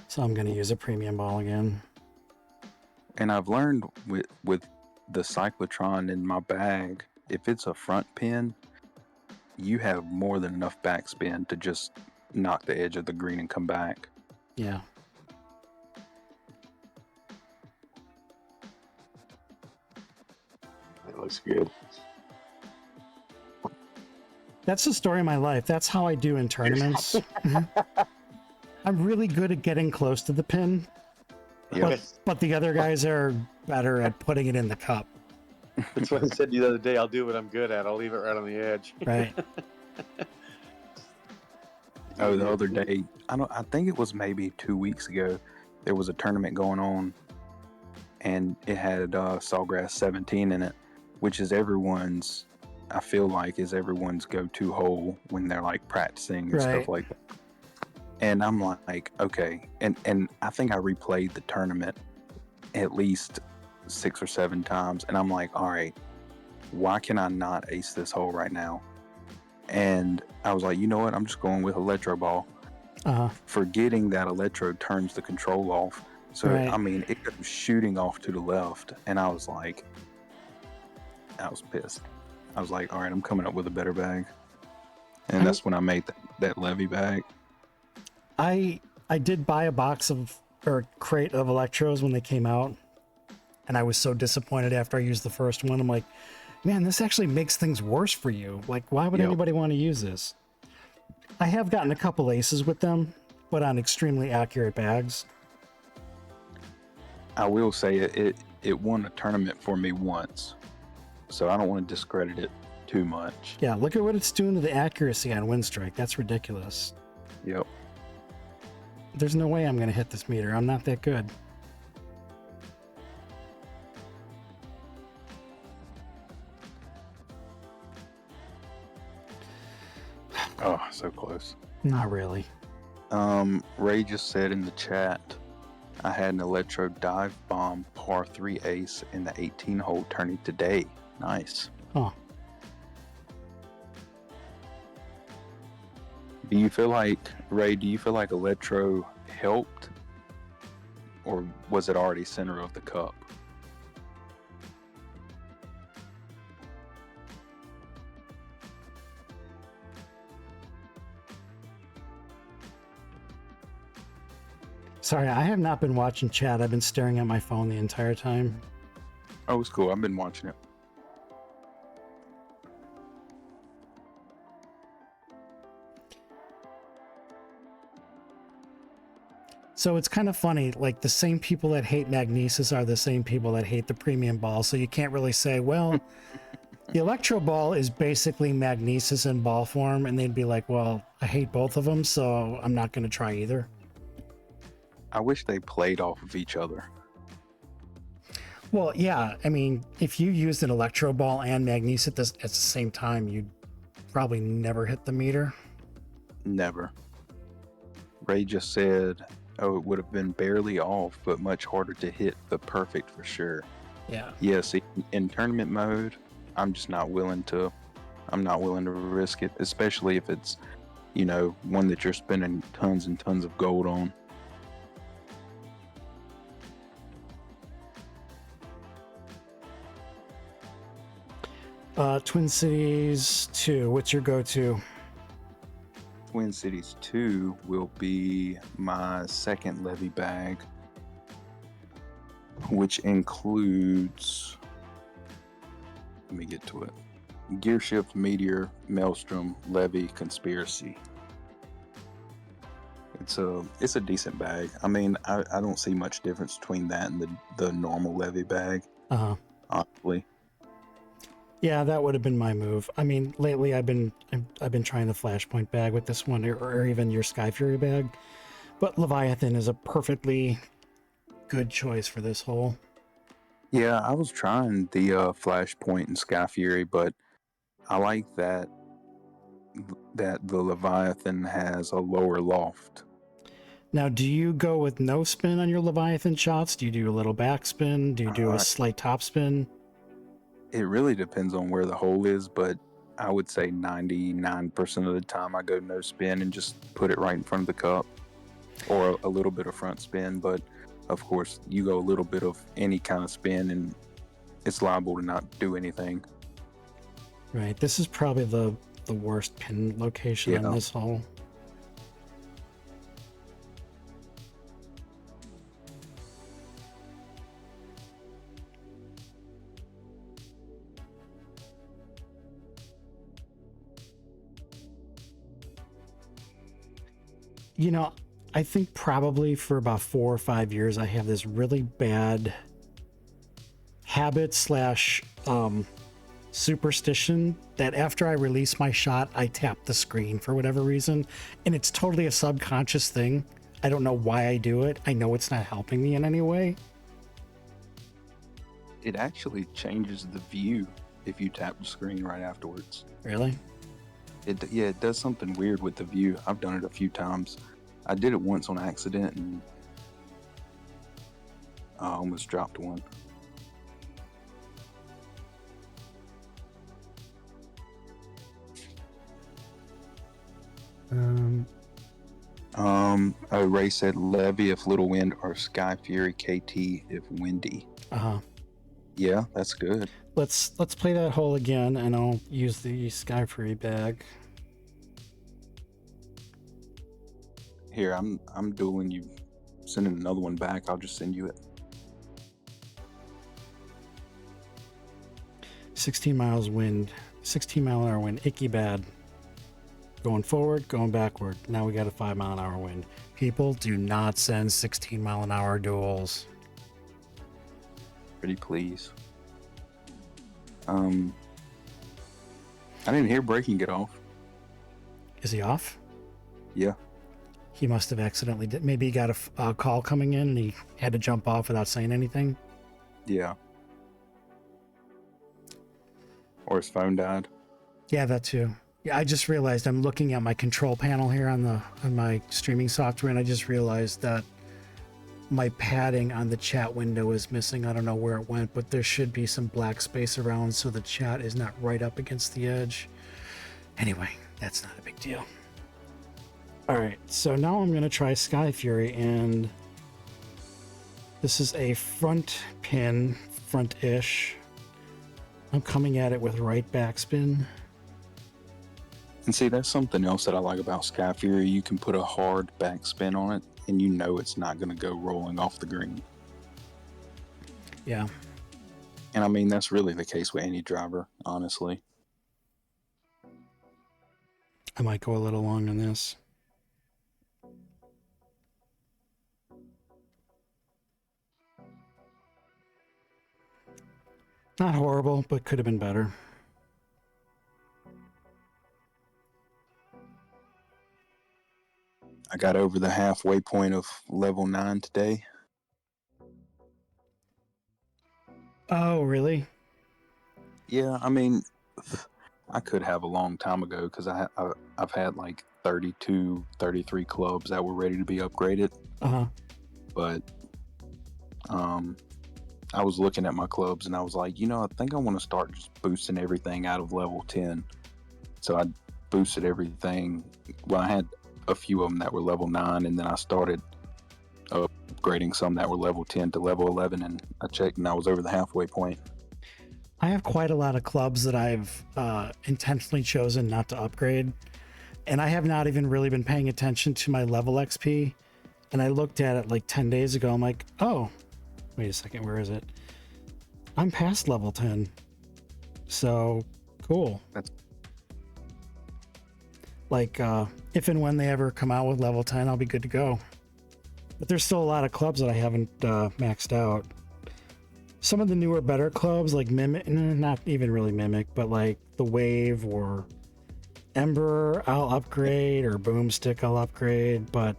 So I'm going to use a premium ball again. And I've learned with the Cyclotron in my bag, if it's a front pin, you have more than enough backspin to just knock the edge of the green and come back. Yeah. was good. That's the story of my life. That's how I do in tournaments. I'm really good at getting close to the pin, but the other guys are better at putting it in the cup. That's what I said the other day. I'll do what I'm good at. I'll leave it right on the edge. Right. Oh, the other day, I think it was maybe 2 weeks ago, there was a tournament going on, and it had Sawgrass 17 in it, which is everyone's, I feel like, is everyone's go-to hole when they're like practicing and stuff like that. And I'm like, okay, and I think I replayed the tournament at least 6 or 7 times, and I'm like, all right, why can I not ace this hole right now? And I was like, you know what? I'm just going with Electro Ball. Forgetting that Electro turns the control off. So, I mean, it was shooting off to the left. And I was like, I was pissed. I was like, all right, I'm coming up with a better bag. And that's when I made that levy bag. I did buy a box of, or crate of Electros when they came out. And I was so disappointed after I used the first one. I'm like, man, this actually makes things worse for you. Like, why would anybody want to use this? I have gotten a couple aces with them, but on extremely accurate bags. I will say it won a tournament for me once, so I don't want to discredit it too much. Yeah, look at what it's doing to the accuracy on Windstrike. That's ridiculous. Yep. There's no way I'm going to hit this meter. I'm not that good. Oh, so close. Not really. Ray just said in the chat, I had an Electro dive bomb par 3 ace in the 18-hole tourney today. Nice. Oh. Do you feel like, Ray, Electro helped? Or was it already center of the cup? Sorry, I have not been watching chat. I've been staring at my phone the entire time. Oh, it's cool. I've been watching it. So it's kind of funny, like the same people that hate Magnesis are the same people that hate the premium ball. So you can't really say, well, the Electro Ball is basically Magnesis in ball form. And they'd be like, well, I hate both of them, so I'm not going to try either. I wish they played off of each other. Well, yeah. I mean, if you used an Electro Ball and Magnesis at the same time, you'd probably never hit the meter. Never. Ray just said, oh, it would have been barely off, but much harder to hit the perfect for sure. Yeah. Yes, in tournament mode, I'm not willing to risk it, especially if it's, one that you're spending tons and tons of gold on. Twin Cities 2, what's your go-to? Twin Cities 2 will be my second levy bag, which includes, let me get to it, Gear Shift, Meteor, Maelstrom, Levy, Conspiracy. It's a decent bag. I mean, I don't see much difference between that and the normal levy bag. Honestly. Yeah, that would have been my move. I mean, lately I've been trying the Flashpoint bag with this one, or even your Sky Fury bag. But Leviathan is a perfectly good choice for this hole. Yeah, I was trying the Flashpoint and Sky Fury, but I like that the Leviathan has a lower loft. Now, do you go with no spin on your Leviathan shots? Do you do a little backspin? Do you do a slight topspin? It really depends on where the hole is, but I would say 99% of the time I go no spin and just put it right in front of the cup, or a little bit of front spin. But of course, you go a little bit of any kind of spin and it's liable to not do anything. Right. This is probably the worst pin location on this hole. You know, I think probably for about 4 or 5 years, I have this really bad habit slash superstition that after I release my shot, I tap the screen for whatever reason. And it's totally a subconscious thing. I don't know why I do it. I know it's not helping me in any way. It actually changes the view if you tap the screen right afterwards. Really? It does something weird with the view. I've done it a few times. I did it once on accident and I almost dropped one. Ray said Levy if little wind or Sky Fury KT if windy. Yeah, that's good. Let's play that hole again, and I'll use the Sky Fury bag. Here, I'm dueling you. Sending another one back. I'll just send you it. 16 miles wind, 16-mile-an-hour wind, icky bad. Going forward, going backward. Now we got a 5-mile-an-hour wind. People, do not send 16-mile-an-hour duels. Pretty please. I didn't hear Breaking get off. Is he off? Yeah. He must have accidentally did. Maybe he got a call coming in and he had to jump off without saying anything. Yeah. Or his phone died. Yeah, that too. Yeah, I just realized I'm looking at my control panel here on my streaming software, and I just realized that my padding on the chat window is missing. I don't know where it went, but there should be some black space around so the chat is not right up against the edge. Anyway, that's not a big deal. All right, so now I'm going to try Sky Fury, and this is a front pin, front-ish. I'm coming at it with right backspin. And see, that's something else that I like about Sky Fury. You can put a hard backspin on it, and you know it's not going to go rolling off the green. Yeah. And I mean, that's really the case with any driver, honestly. I might go a little long on this. Not horrible, but could have been better. I got over the halfway point of level 9 today. Oh, really? Yeah, I mean, I could have a long time ago because I've had like 32, 33 clubs that were ready to be upgraded. But I was looking at my clubs and I was like, I think I want to start just boosting everything out of level 10. So I boosted everything. Well, I had a few of them that were level 9, and then I started upgrading some that were level 10 to level 11, and I checked and I was over the halfway point. I have quite a lot of clubs that I've intentionally chosen not to upgrade, and I have not even really been paying attention to my level XP. And I looked at it like 10 days ago. I'm like, oh, wait a second, where is it? I'm past level 10. So cool. That's like if and when they ever come out with level 10, I'll be good to go. But there's still a lot of clubs that I haven't maxed out. Some of the newer, better clubs like Mimic, not even really Mimic, but like the Wave or Ember, I'll upgrade, or Boomstick, I'll upgrade, but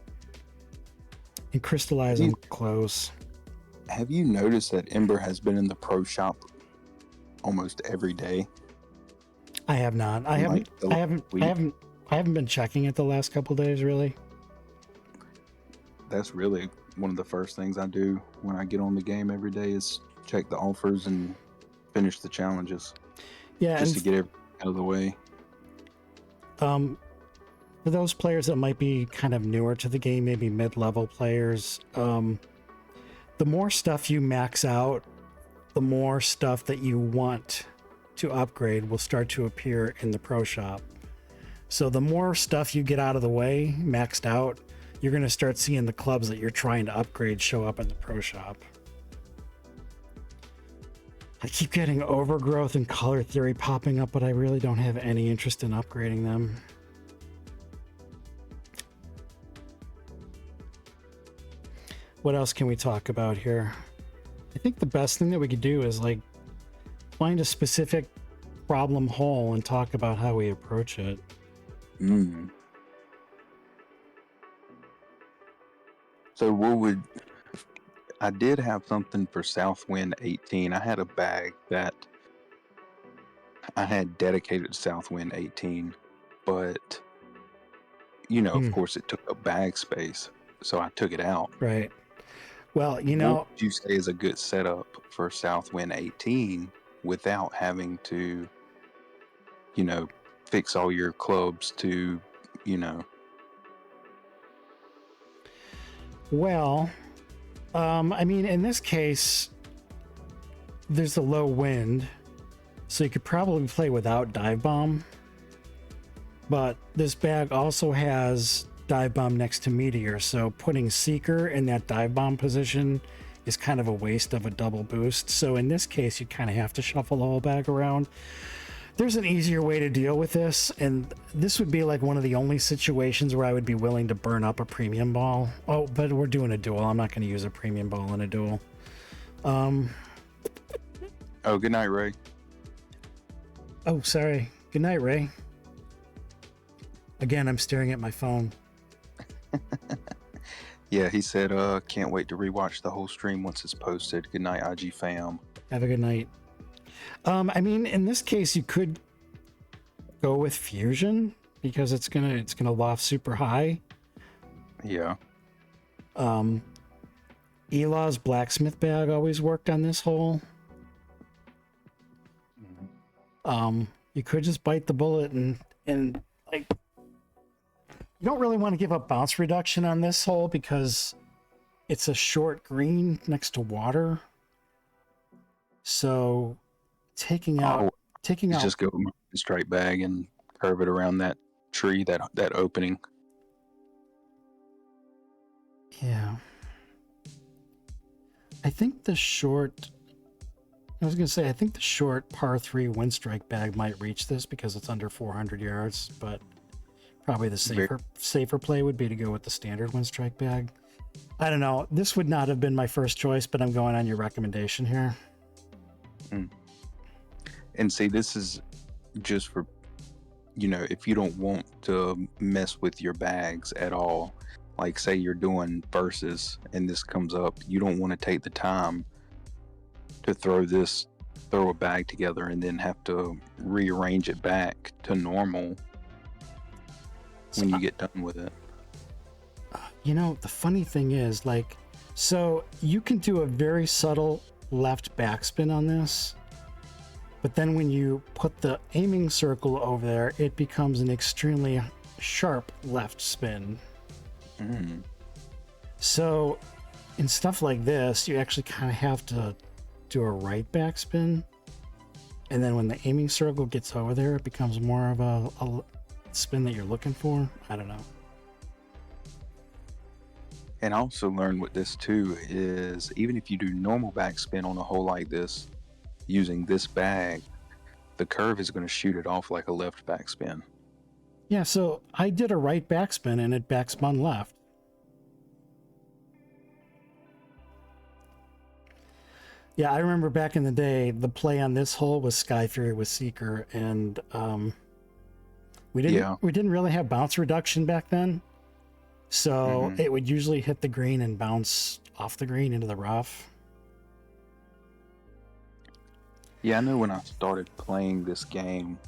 in Crystallize, I'm close. Have you noticed that Ember has been in the pro shop almost every day? I have not. I haven't been checking it the last couple days, really. That's really one of the first things I do when I get on the game every day is check the offers and finish the challenges. Yeah, just to get it out of the way. For those players that might be kind of newer to the game, maybe mid-level players, the more stuff you max out, the more stuff that you want to upgrade will start to appear in the pro shop. So the more stuff you get out of the way, maxed out, you're going to start seeing the clubs that you're trying to upgrade show up in the pro shop. I keep getting Overgrowth and Color Theory popping up, but I really don't have any interest in upgrading them. What else can we talk about here? I think the best thing that we could do is like find a specific problem hole and talk about how we approach it. So I did have something for Southwind 18. I had a bag that I had dedicated to Southwind 18, but of course it took up bag space, so I took it out. Right. Well, What would you say is a good setup for Southwind 18 without having to, fix all your clubs to, Well, I mean, in this case, there's a low wind, so you could probably play without dive bomb. But this bag also has dive bomb next to meteor, so putting seeker in that dive bomb position is kind of a waste of a double boost. So in this case, you kind of have to shuffle the whole bag around. There's an easier way to deal with this, and this would be like one of the only situations where I would be willing to burn up a premium ball. Oh, but we're doing a duel. I'm not going to use a premium ball in a duel. Oh, good night, Ray. Oh, sorry. Good night, Ray. Again, I'm staring at my phone. Yeah, he said, can't wait to rewatch the whole stream once it's posted. Good night, IG fam. Have a good night. I mean, in this case, you could go with fusion because it's gonna loft super high. Yeah. Elaw's blacksmith bag always worked on this hole. You could just bite the bullet and like, you don't really want to give up bounce reduction on this hole because it's a short green next to water. So taking out just go straight bag and curve it around that tree, that opening. Yeah. I think the short par 3 Windstrike bag might reach this because it's under 400 yards, but probably the safer play would be to go with the standard Windstrike bag. I don't know. This would not have been my first choice, but I'm going on your recommendation here. And see, this is just for, if you don't want to mess with your bags at all, like say you're doing versus and this comes up, you don't want to take the time to throw a bag together and then have to rearrange it back to normal when you get done with it. The funny thing is, so you can do a very subtle left backspin on this, but then when you put the aiming circle over there, it becomes an extremely sharp left spin. So in stuff like this, you actually kind of have to do a right backspin, and then when the aiming circle gets over there, it becomes more of a spin that you're looking for. I don't know. And I also learned with this too is even if you do normal backspin on a hole like this using this bag, the curve is going to shoot it off like a left backspin. Yeah, so I did a right backspin and it backspun left. Yeah, I remember back in the day, the play on this hole was Sky Fury with Seeker, and we didn't really have bounce reduction back then, so it would usually hit the green and bounce off the green into the rough. Yeah, I know when I started playing this game,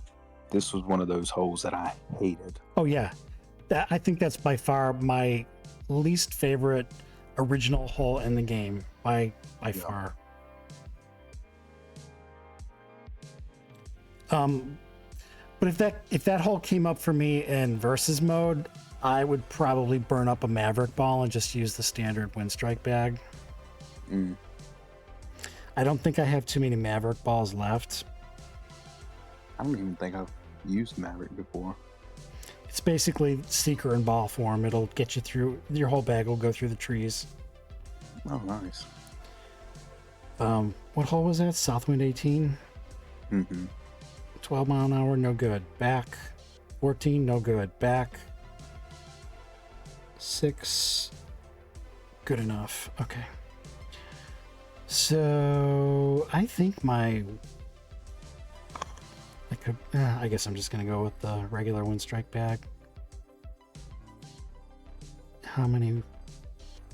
this was one of those holes that I hated. Oh yeah, I think that's by far my least favorite original hole in the game by far. But if that hole came up for me in versus mode, I would probably burn up a Maverick ball and just use the standard Windstrike bag. I don't think I have too many Maverick balls left. I don't even think I've used Maverick before. It's basically Seeker in ball form. It'll get you through, your whole bag will go through the trees. Oh, nice. What hole was that? Southwind 18? 12 mile an hour, no good. Back. 14, no good. Back. 6. Good enough. Okay. So I think I guess I'm just gonna go with the regular Windstrike bag. How many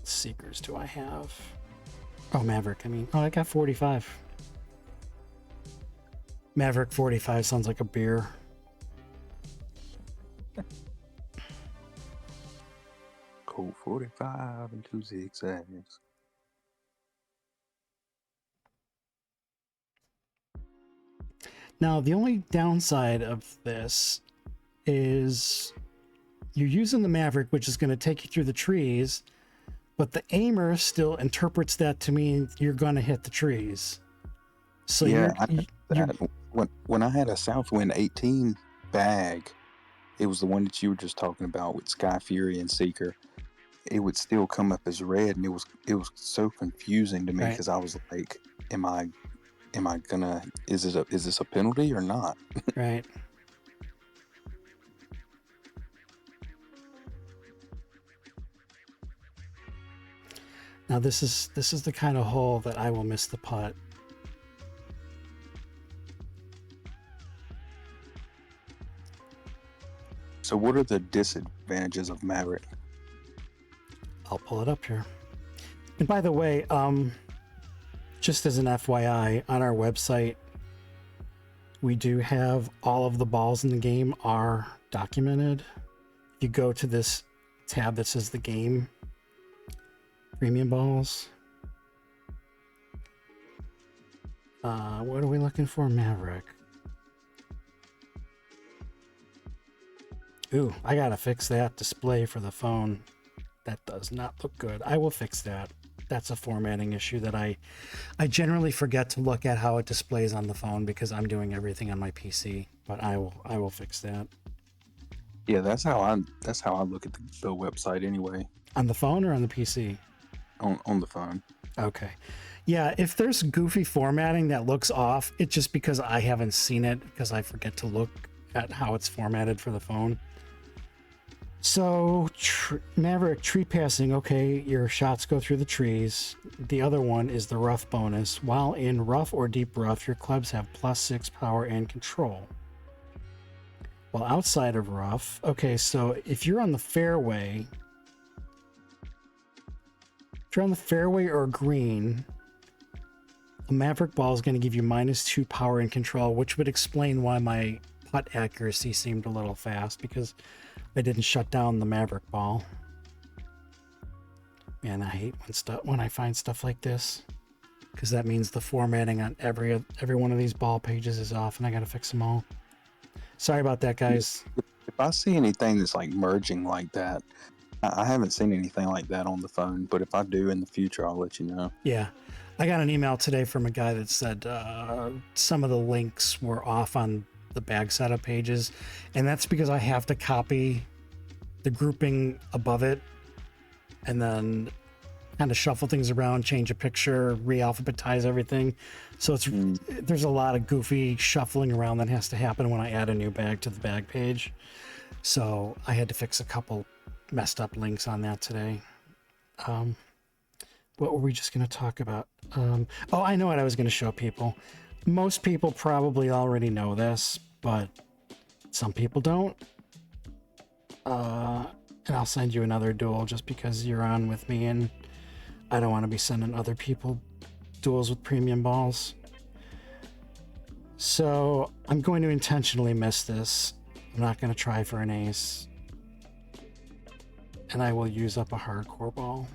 Seekers do I have? Oh, Maverick. I got 45. Maverick 45 sounds like a beer. Cool 45 and 2 zigzags. Now, the only downside of this is you're using the Maverick, which is going to take you through the trees, but the aimer still interprets that to mean you're going to hit the trees. So yeah, when I had a Southwind 18 bag, it was the one that you were just talking about with Sky Fury and Seeker. It would still come up as red, and it was so confusing to me because I was like, am I gonna, is this a penalty or not? Right. Now this is the kind of hole that I will miss the putt. So what are the disadvantages of Maverick? I'll pull it up here. And by the way, just as an FYI, on our website, we do have all of the balls in the game are documented. If you go to this tab that says the game, premium balls. What are we looking for? Maverick. Ooh, I gotta fix that display for the phone. That does not look good. I will fix that. That's a formatting issue that I generally forget to look at how it displays on the phone because I'm doing everything on my PC. But I will fix that. Yeah, that's how I look at the website anyway. On the phone or on the PC? On the phone. Okay. Yeah, if there's goofy formatting that looks off, it's just because I haven't seen it because I forget to look at how it's formatted for the phone. So, Maverick tree passing, okay, your shots go through the trees. The other one is the rough bonus. While in rough or deep rough, your clubs have +6 power and control. While outside of rough, okay, so if you're on the fairway, or green, a Maverick ball is going to give you -2 power and control, which would explain why my putt accuracy seemed a little fast because I didn't shut down the Maverick ball. Man, I hate when I find stuff like this because that means the formatting on every one of these ball pages is off and I got to fix them all. Sorry about that, guys. If I see anything that's like merging like that, I haven't seen anything like that on the phone, but if I do in the future, I'll let you know. Yeah. I got an email today from a guy that said some of the links were off on the bag setup pages, and that's because I have to copy the grouping above it and then kind of shuffle things around, change a picture, re-alphabetize everything. So there's a lot of goofy shuffling around that has to happen when I add a new bag to the bag page. So I had to fix a couple messed up links on that today. What were we just going to talk about? Oh, I know what I was going to show people. Most people probably already know this, but some people don't. And I'll send you another duel just because you're on with me and I don't want to be sending other people duels with premium balls. So I'm going to intentionally miss this. I'm not going to try for an ace. And I will use up a hardcore ball.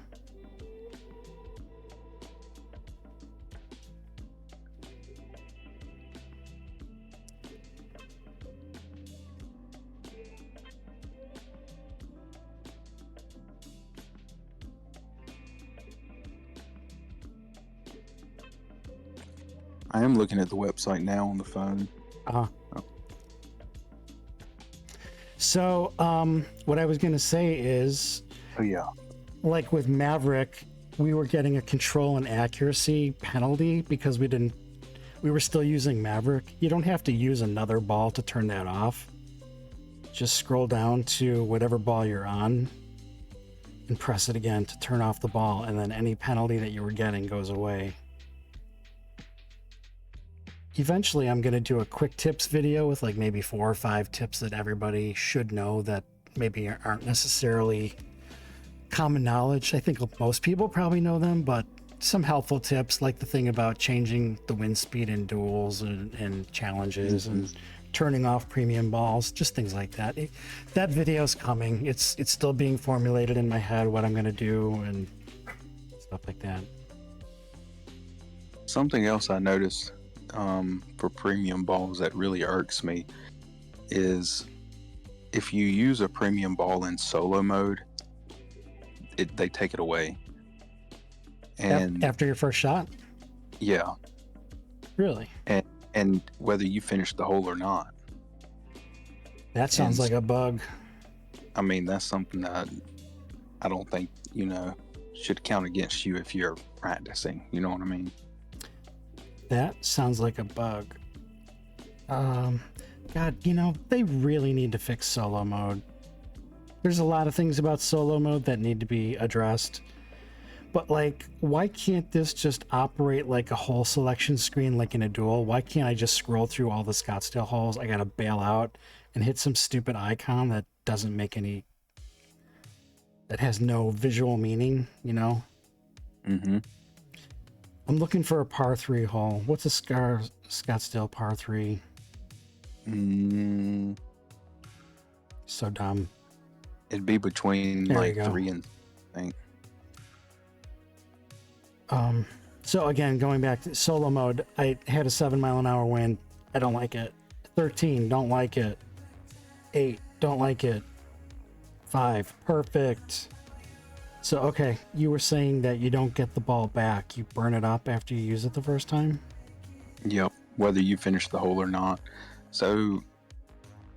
I am looking at the website now on the phone. So, what I was going to say is, like with Maverick, we were getting a control and accuracy penalty because we were still using Maverick. You don't have to use another ball to turn that off. Just scroll down to whatever ball you're on and press it again to turn off the ball, and then any penalty that you were getting goes away. Eventually, I'm going to do a quick tips video with like maybe 4 or 5 tips that everybody should know that maybe aren't necessarily common knowledge. I think most people probably know them, but some helpful tips like the thing about changing the wind speed in duels and challenges and turning off premium balls, just things like that. That video's coming. It's still being formulated in my head what I'm going to do and stuff like that. Something else I noticed for premium balls that really irks me is if you use a premium ball in solo mode, they take it away. And after your first shot? Yeah. Really? And whether you finish the hole or not. That sounds like a bug. I mean, that's something that I don't think, should count against you if you're practicing. You know what I mean? That sounds like a bug. God, they really need to fix solo mode. There's a lot of things about solo mode that need to be addressed. But like, why can't this just operate like a hole selection screen like in a duel? Why can't I just scroll through all the Scottsdale holes? I gotta bail out and hit some stupid icon that doesn't make any... that has no visual meaning, Mm-hmm. I'm looking for a par 3 hole. What's a Scottsdale par 3? So dumb. It'd be between There like you go. 3 and I think. So again, going back to solo mode, I had a 7-mile-an-hour wind. I don't like it. 13, don't like it. 8, don't like it. 5, perfect. So, okay, you were saying that you don't get the ball back. You burn it up after you use it the first time? Yep, whether you finish the hole or not. So,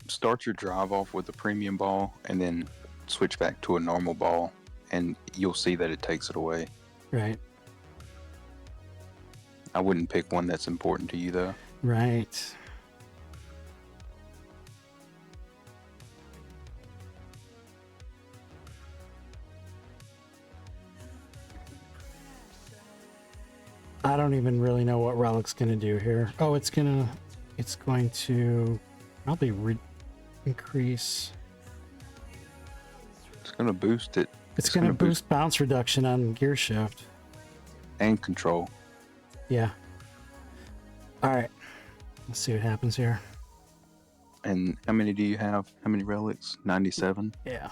start your drive off with a premium ball and then switch back to a normal ball, and you'll see that it takes it away. Right. I wouldn't pick one that's important to you, though. Right. I don't even really know what Relic's going to do here. Oh, it's going to probably increase. It's going to boost it. It's going to boost bounce reduction on gear shift. And control. Yeah. All right. Let's see what happens here. And how many do you have? How many relics? 97? Yeah.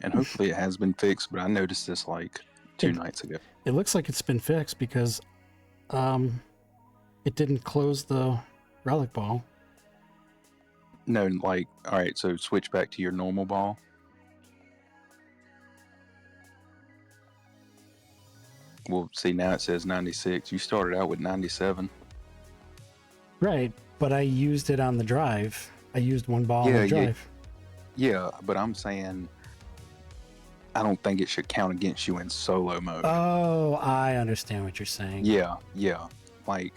And hopefully it has been fixed, but I noticed this like 2 nights ago. It looks like it's been fixed because it didn't close the relic ball. No, like, all right, so switch back to your normal ball. Well, see, now it says 96. You started out with 97. Right, but I used it on the drive. I used one ball on the drive. Yeah, but I'm saying I don't think it should count against you in solo mode. Oh, I understand what you're saying. Yeah. Like,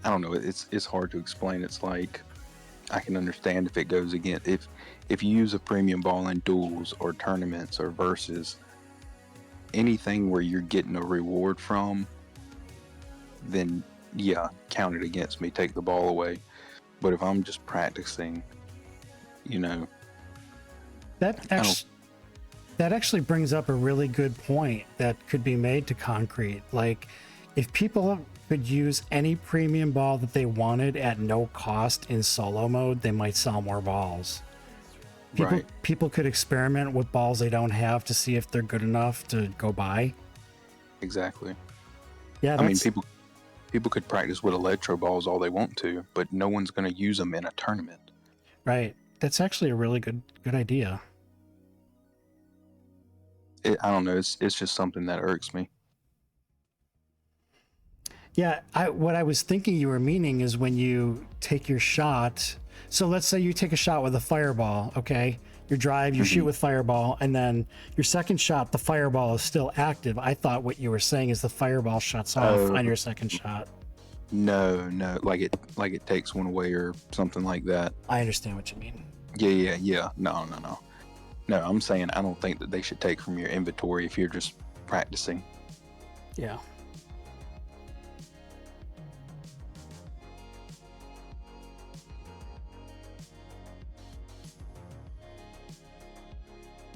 I don't know. It's hard to explain. It's like I can understand if it goes against if you use a premium ball in duels or tournaments or versus anything where you're getting a reward from, then yeah, count it against me. Take the ball away. But if I'm just practicing, That actually brings up a really good point that could be made to Concrete. Like, if people could use any premium ball that they wanted at no cost in solo mode, they might sell more balls. People could experiment with balls they don't have to see if they're good enough to go buy. Exactly. Yeah, I mean, people could practice with electro balls all they want to, but no one's going to use them in a tournament. Right. That's actually a really good idea. I don't know. It's just something that irks me. Yeah, what I was thinking you were meaning is when you take your shot, So let's say you take a shot with a fireball, okay? Your drive, you shoot with fireball, and then your second shot, the fireball is still active. I thought what you were saying is the fireball shuts off on your second shot. No, like it takes one away or something like that. I understand what you mean. Yeah. No. No, I'm saying I don't think that they should take from your inventory if you're just practicing. Yeah.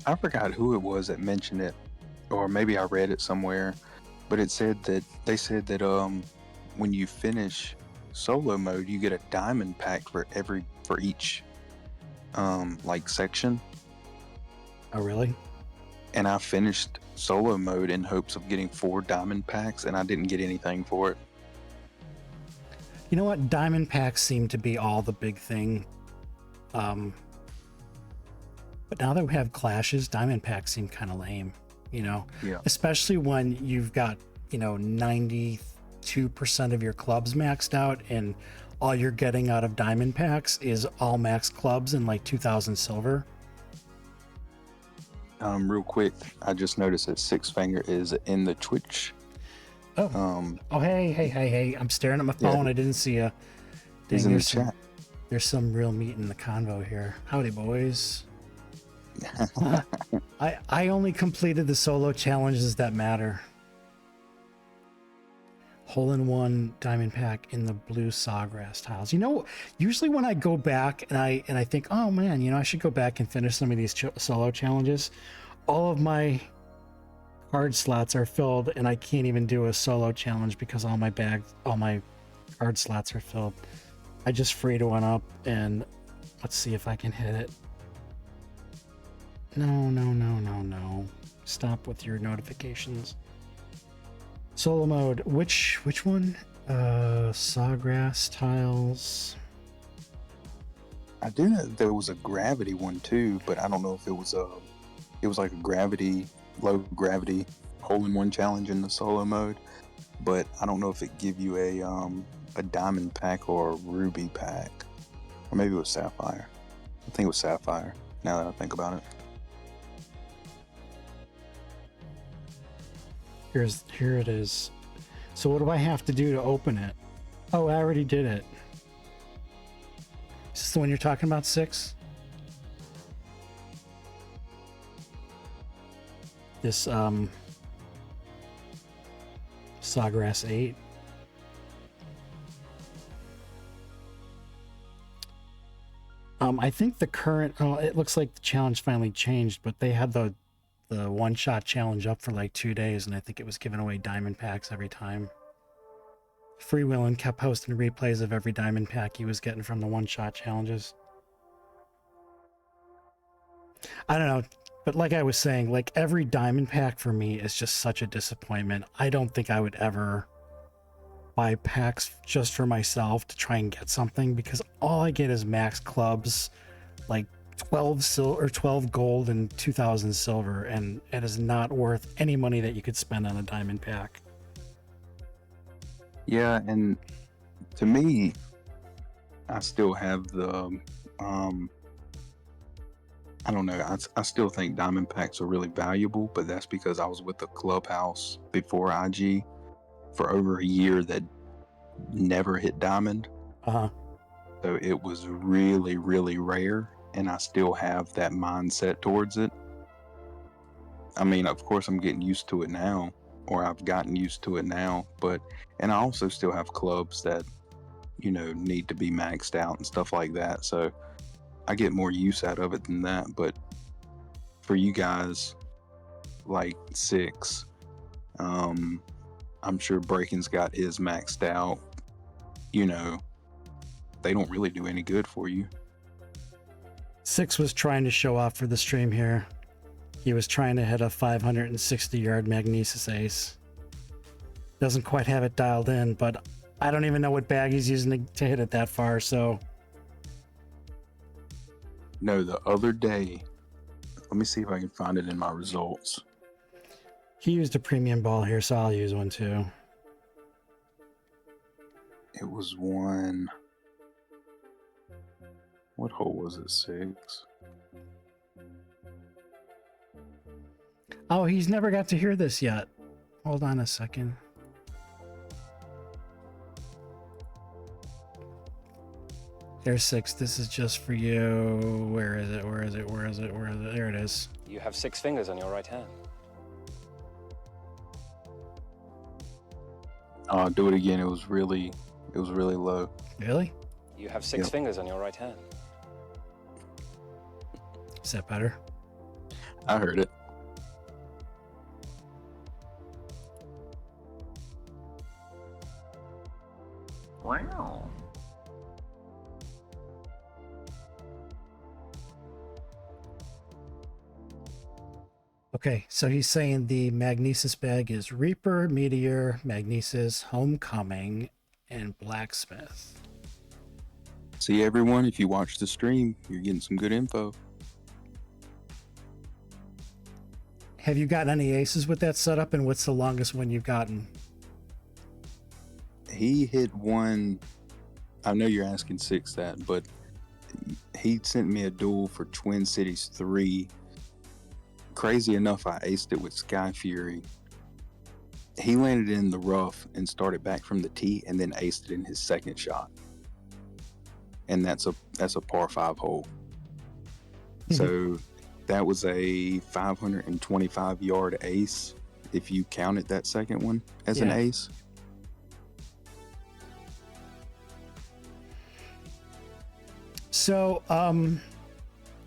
I forgot who it was that mentioned it, or maybe I read it somewhere, but they said that when you finish solo mode, you get a diamond pack for each like section. Oh, really? And I finished solo mode in hopes of getting 4 diamond packs, and I didn't get anything for it. You know what? Diamond packs seem to be all the big thing. But now that we have clashes, diamond packs seem kind of lame, you know? Yeah. Especially when you've got, 92% of your clubs maxed out and all you're getting out of diamond packs is all max clubs and like 2,000 silver. Real quick, I just noticed that Six Finger is in the Twitch. Oh. Hey. I'm staring at my phone. Yeah. I didn't see you. He's in the chat. There's some real meat in the convo here. Howdy, boys. I only completed the solo challenges that matter. Hole-in-one diamond pack in the blue sawgrass tiles. Usually when I go back and I think, oh man, I should go back and finish some of these solo challenges, all of my card slots are filled and I can't even do a solo challenge because all my card slots are filled. I just freed one up and let's see if I can hit it. No. Stop with your notifications. Solo mode. Which one? Sawgrass tiles. I do know there was a gravity one too, but I don't know if it was like a low gravity hole-in-one challenge in the solo mode. But I don't know if it give you a diamond pack or a ruby pack, or maybe it was sapphire. I think it was sapphire. Now that I think about it. Here it is. So what do I have to do to open it? Oh, I already did it. Is this the one you're talking about, 6? This Sawgrass 8. I think the current, it looks like the challenge finally changed, but they had the one-shot challenge up for like 2 days, and I think it was giving away diamond packs every time. Freewheeling kept posting replays of every diamond pack he was getting from the one-shot challenges. I don't know, but like I was saying, like every diamond pack for me is just such a disappointment. I don't think I would ever buy packs just for myself to try and get something, because all I get is max clubs, like 12 gold and 2,000 silver, and it is not worth any money that you could spend on a diamond pack. Yeah, and to me, I still have the I don't know. I still think diamond packs are really valuable, but that's because I was with the clubhouse before IG for over a year that never hit diamond. Uh-huh. So it was really, really rare, and I still have that mindset towards it. I mean, of course, I'm getting used to it now, or I've gotten used to it now, and I also still have clubs that, need to be maxed out and stuff like that. So I get more use out of it than that. But for you guys, like 6, I'm sure Breakin's got his maxed out. They don't really do any good for you. 6 was trying to show off for the stream here. He was trying to hit a 560-yard Magnesis ace. Doesn't quite have it dialed in, but I don't even know what bag he's using to hit it that far, so... No, the other day, let me see if I can find it in my results. He used a premium ball here, so I'll use one too. It was one... What hole was it? 6. Oh, he's never got to hear this yet. Hold on a second. There's 6. This is just for you. Where is it? Where is it? Where is it? Where is it? There it is. You have 6 fingers on your right hand. Do it again. It was really low. Really? You have 6 fingers on your right hand. Is that better? I heard it. Wow. Okay, so he's saying the Magnesis bag is Reaper, Meteor, Magnesis, Homecoming, and Blacksmith. See, everyone, if you watch the stream, you're getting some good info. Have you gotten any aces with that setup, and what's the longest one you've gotten? He hit one. I know you're asking 6 that, but he sent me a duel for Twin Cities 3. Crazy enough, I aced it with Sky Fury. He landed in the rough and started back from the tee, and then aced it in his second shot. And that's a par 5 hole. So that was a 525 yard ace if you counted that second one as an ace. So,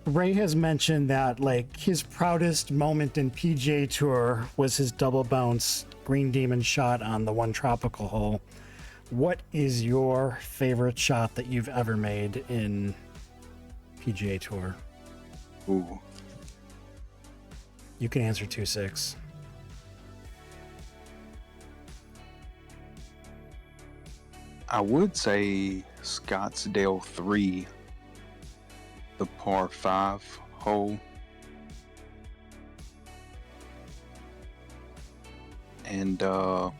Ray has mentioned that like his proudest moment in PGA Tour was his double bounce Green Demon shot on the one tropical hole. What is your favorite shot that you've ever made in PGA Tour? Ooh. You can answer 2-6. I would say Scottsdale 3, the par 5 hole. And hold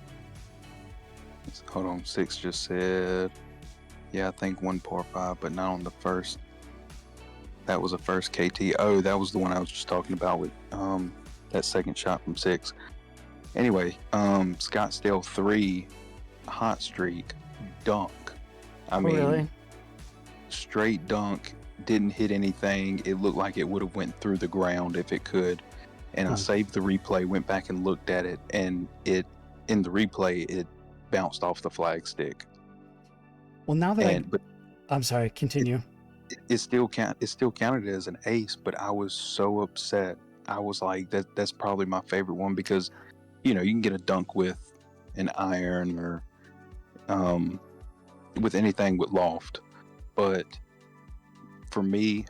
on, 6 just said, yeah, I think 1 par 5, but not on the first. That was the first KT. Oh, that was the one I was just talking about with that second shot from 6. Anyway, Scottsdale 3, hot streak, dunk. I mean, really? Straight dunk, didn't hit anything. It looked like it would have went through the ground if it could. And I saved the replay, went back and looked at it, and in the replay, it bounced off the flag stick. Well, now that I'm sorry, continue. It still counted as an ace, but I was so upset. I was like, that's probably my favorite one because, you know, you can get a dunk with an iron or with anything with loft, but for me,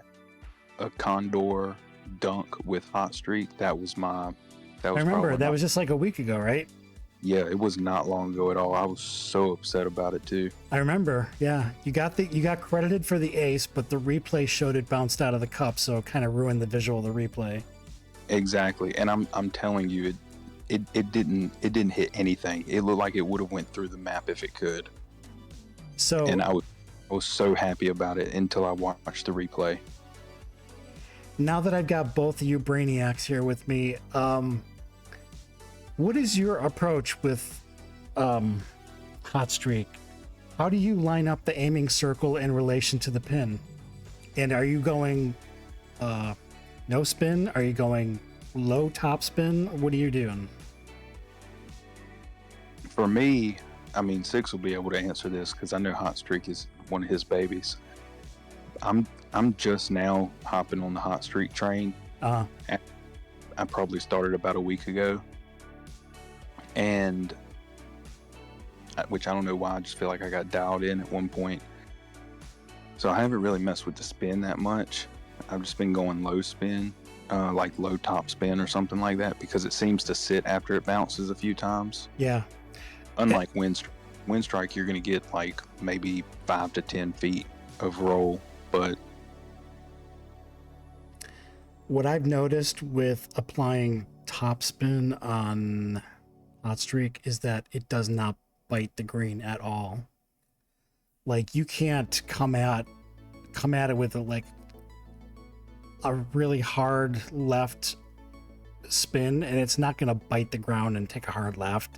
a Condor dunk with hot streak, that was I remember that was just like a week ago, right? Yeah, it was not long ago at all. I was so upset about it too. I remember. Yeah, you got credited for the ace, but the replay showed it bounced out of the cup, so it kind of ruined the visual of the replay. Exactly, and I'm telling you, it didn't hit anything. It looked like it would have went through the map if it could. So, and I was so happy about it until I watched the replay. Now that I've got both of you brainiacs here with me, what is your approach with hot streak? How do you line up the aiming circle in relation to the pin? And are you going no spin? Are you going low top spin? What are you doing? For me, I mean, 6 will be able to answer this because I know hot streak is one of his babies. I'm just now hopping on the hot streak train. I probably started about a week ago, and which I don't know why. I just feel like I got dialed in at one point, so I haven't really messed with the spin that much. I've just been going low spin, like low top spin or something like that, because it seems to sit after it bounces a few times. Yeah. Unlike Windstrike, you're going to get like maybe 5 to 10 feet of roll, but what I've noticed with applying topspin on hot streak is that it does not bite the green at all. Like, you can't come at come at it with a really hard left spin, and it's not going to bite the ground and take a hard left.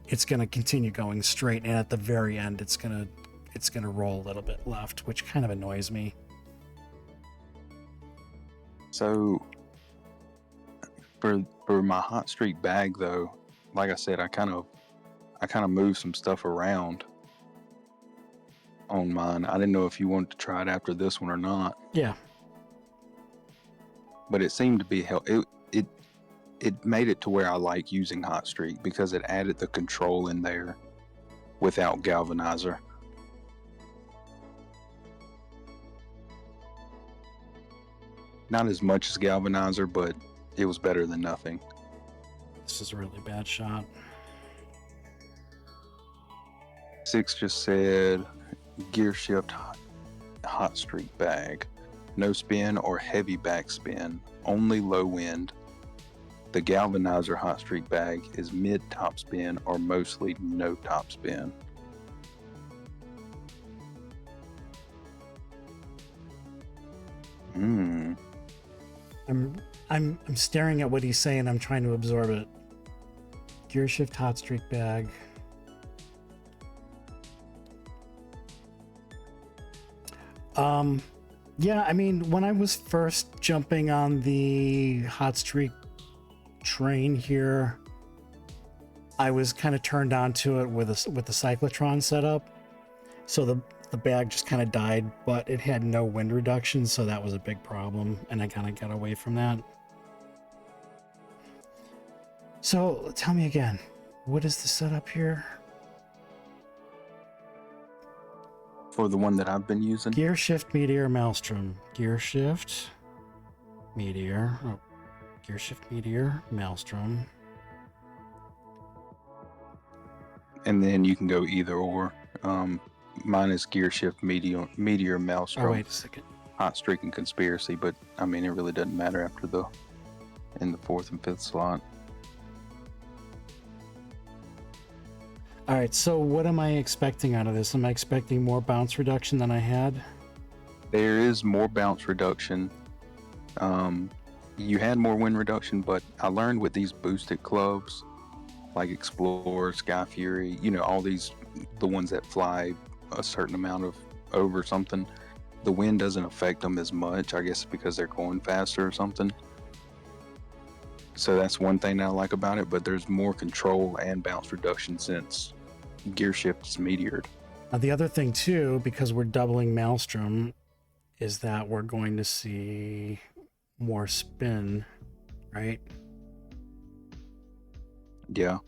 It's going to continue going straight, and at the very end it's going to roll a little bit left, which kind of annoys me. So for my hot streak bag though, like I said, I kind of moved some stuff around on mine. I didn't know if you wanted to try it after this one or not. Yeah. But it seemed to be it made it to where I like using hot streak because it added the control in there without galvanizer. Not as much as galvanizer, but it was better than nothing. This is a really bad shot. 6 just said gear shift hot streak bag. No spin or heavy backspin, only low wind. The galvanizer hot streak bag is mid top spin or mostly no top spin. I'm staring at what he's saying. I'm trying to absorb it. Gear shift hot streak bag. Yeah, I mean, when I was first jumping on the hot streak train here, I was kind of turned on to it with the cyclotron setup. So the bag just kind of died, but it had no wind reduction, so that was a big problem, and I kind of got away from that. So tell me again, what is the setup here? For the one that I've been using? Gear shift, meteor, maelstrom. Gear shift, meteor. Oh, gear shift, meteor, maelstrom. And then you can go either or. Mine is gear shift, meteor, maelstrom. Oh, wait a second. Hot streak and conspiracy, but I mean, it really doesn't matter after in the 4th and 5th slot. All right, so what am I expecting out of this? Am I expecting more bounce reduction than I had? There is more bounce reduction. You had more wind reduction, but I learned with these boosted clubs, like Explorer, Sky Fury, all these, the ones that fly a certain amount of over something, the wind doesn't affect them as much, I guess because they're going faster or something. So that's one thing I like about it, but there's more control and bounce reduction since gear shift is meteored. Now, the other thing too, because we're doubling maelstrom, is that we're going to see more spin, right? Yeah.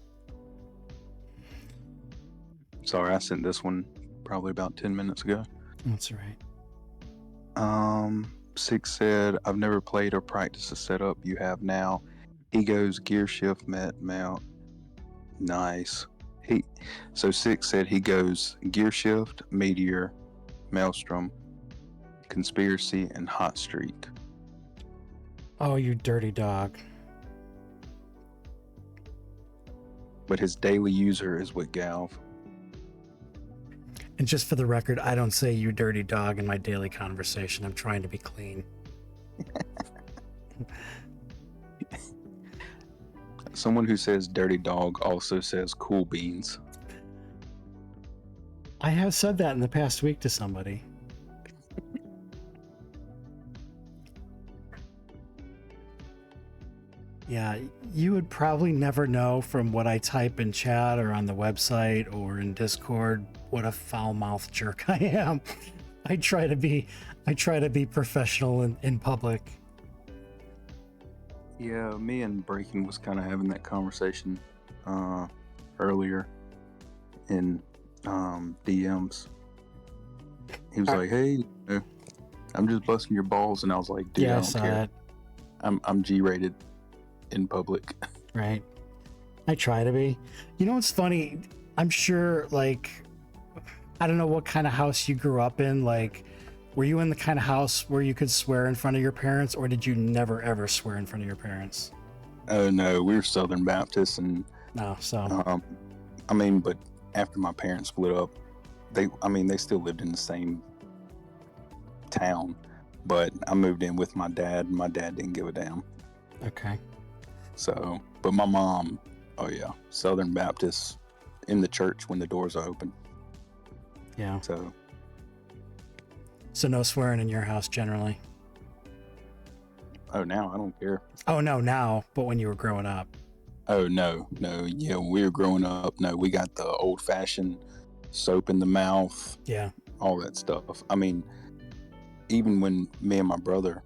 Sorry, I sent this one probably about 10 minutes ago. That's all right. 6 said, I've never played or practiced the setup you have now. He goes gear shift, mount. Nice. So 6 said he goes gear shift, meteor, maelstrom, conspiracy, and hot streak. Oh, you dirty dog. But his daily user is with Galv. And just for the record, I don't say you dirty dog in my daily conversation. I'm trying to be clean. Someone who says dirty dog also says cool beans. I have said that in the past week to somebody. Yeah, you would probably never know from what I type in chat or on the website or in Discord what a foul-mouthed jerk I am. I try to be professional in public. Yeah, me and Breaking was kind of having that conversation earlier in DMs. He was like, "Hey, I'm just busting your balls," and I was like, "Dude, Yeah, I don't care. that. I'm G-rated in public." Right. I try to be. You know what's funny? I'm sure, like, I don't know what kind of house you grew up in. Like, were you in the kind of house where you could swear in front of your parents, or did you never ever swear in front of your parents? Oh no, we were Southern Baptists, and No, so I mean, but after my parents split up, they still lived in the same town, but I moved in with my dad. My dad didn't give a damn. Okay. So, but my mom, oh yeah, Southern Baptist in the church when the doors are open. Yeah. So no swearing in your house generally. Oh, now I don't care. Oh no, now, but when you were growing up. Oh no. Yeah, when we were growing up, no, we got the old-fashioned soap in the mouth. Yeah. All that stuff. I mean, even when me and my brother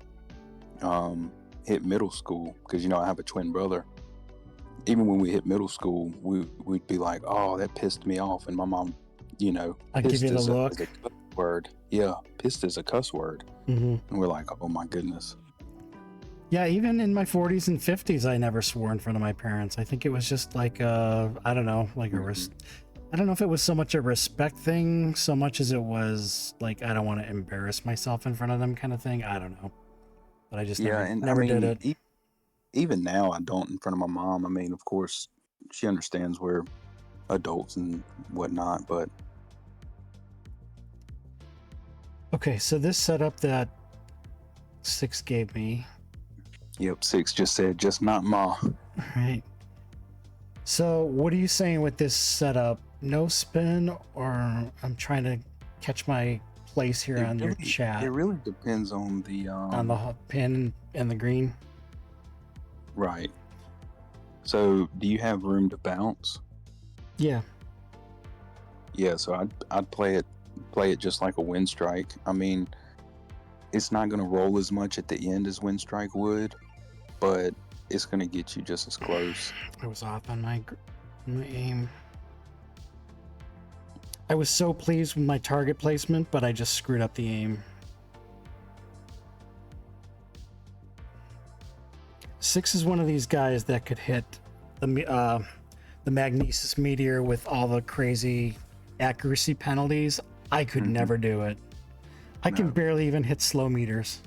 hit middle school, because I have a twin brother. Even when we hit middle school, we'd be like, "Oh, that pissed me off," and my mom, I give you the look. Is a cuss word. Yeah, pissed is a cuss word, Mm-hmm. and we're like, "Oh my goodness." Yeah, even in my 40s and 50s, I never swore in front of my parents. I think it was just like I don't know, like I don't know if it was so much a respect thing, so much as it was like I don't want to embarrass myself in front of them kind of thing. I don't know, but I just never did it. Even now, I don't in front of my mom. I mean, of course, she understands we're adults and whatnot, but Okay, so this setup that Six gave me. yep, Six just said, "Just not ma." All right. So what are you saying with this setup? No spin, or I'm trying to catch my place here on your chat. It really depends on the On the pin and the green. Right. So, do you have room to bounce? Yeah. Yeah. So I'd play it just like a Windstrike. I mean, it's not going to roll as much at the end as Windstrike would, but it's going to get you just as close. I was off on my aim. I was so pleased with my target placement, but I just screwed up the aim. Six is one of these guys that could hit the Magnesis Meteor with all the crazy accuracy penalties. I could never do it. I can barely even hit slow meters.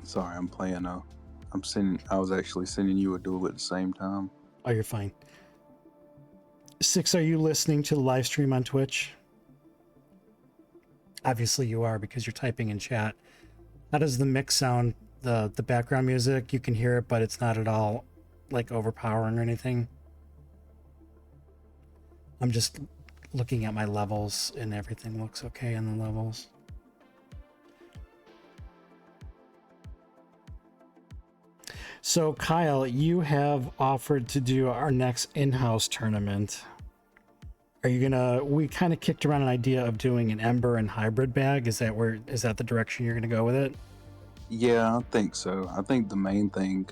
Sorry, I'm playing I was actually sending you a duel at the same time. Oh, you're fine. Six, are you listening to the live stream on Twitch? Obviously you are, because you're typing in chat. How does the mix sound? The background music, you can hear it, but it's not at all like overpowering or anything. I'm just looking at my levels and everything looks okay on the levels. So Kyle, you have offered to do our next in-house tournament. Are you gonna? We kind of kicked around an idea of doing an Ember and hybrid bag. Is that the direction you're gonna go with it? Yeah, I think so. I think the main thing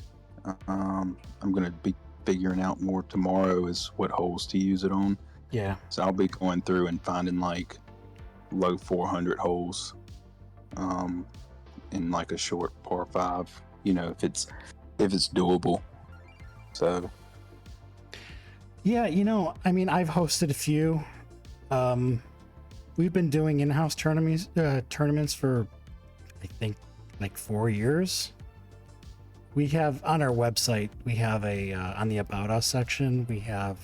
I'm gonna be figuring out more tomorrow is what holes to use it on. Yeah. So I'll be going through and finding like low 400 holes in like a short par 5, if it's doable. So yeah, I mean, I've hosted a few. We've been doing in-house tournaments for I think like 4 years. We have on our website, we have on the About Us section, we have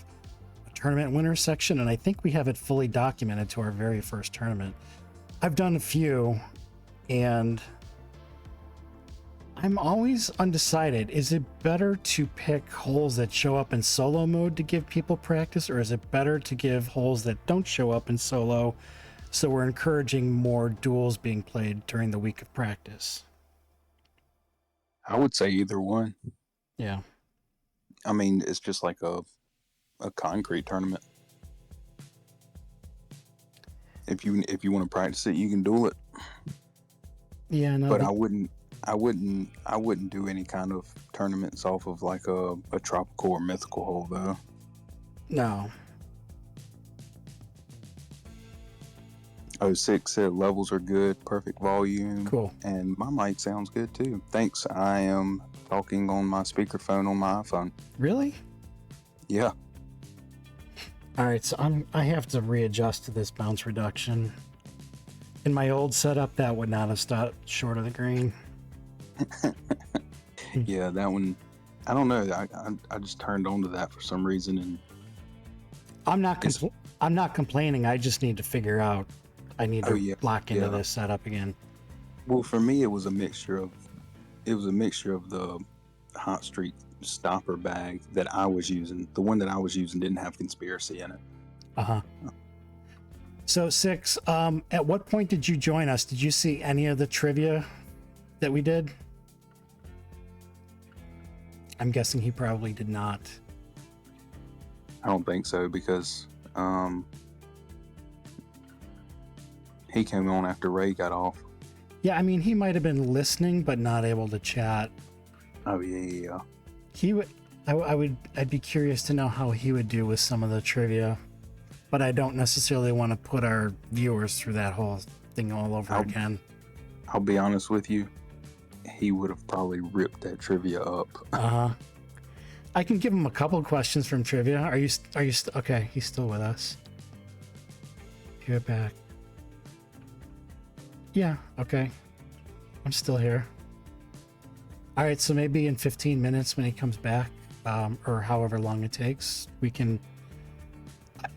a tournament winner section, and I think we have it fully documented to our very first tournament. I've done a few, and I'm always undecided. Is it better to pick holes that show up in solo mode to give people practice, or is it better to give holes that don't show up in solo, so we're encouraging more duels being played during the week of practice? I would say either one. Yeah. I mean, it's just like a concrete tournament. If you want to practice it, you can duel it. Yeah, no. But I wouldn't do any kind of tournaments off of like a tropical or mythical hole though. No. 06 said levels are good, perfect volume. Cool. And my mic sounds good too. Thanks. I am talking on my speakerphone on my iPhone. Really? Yeah. All right, so I have to readjust to this bounce reduction. In my old setup, that would not have stopped short of the green. Yeah, that one. I don't know. I just turned on to that for some reason, and I'm not complaining. I just need to figure out. I need to lock into this setup again. Well, for me, it was a mixture of the Hot Streak stopper bag that I was using. The one that I was using didn't have conspiracy in it. So Six, at what point did you join us? Did you see any of the trivia that we did? I'm guessing he probably did not. I don't think so, because he came on after Ray got off. Yeah, I mean, he might have been listening but not able to chat. Oh yeah. He would. I'd be curious to know how he would do with some of the trivia, but I don't necessarily want to put our viewers through that whole thing all over again. I'll be honest with you. He would have probably ripped that trivia up. I can give him a couple of questions from trivia. Are you okay? He's still with us. You're back. Yeah. Okay. I'm still here. All right. So maybe in 15 minutes when he comes back, or however long it takes, we can.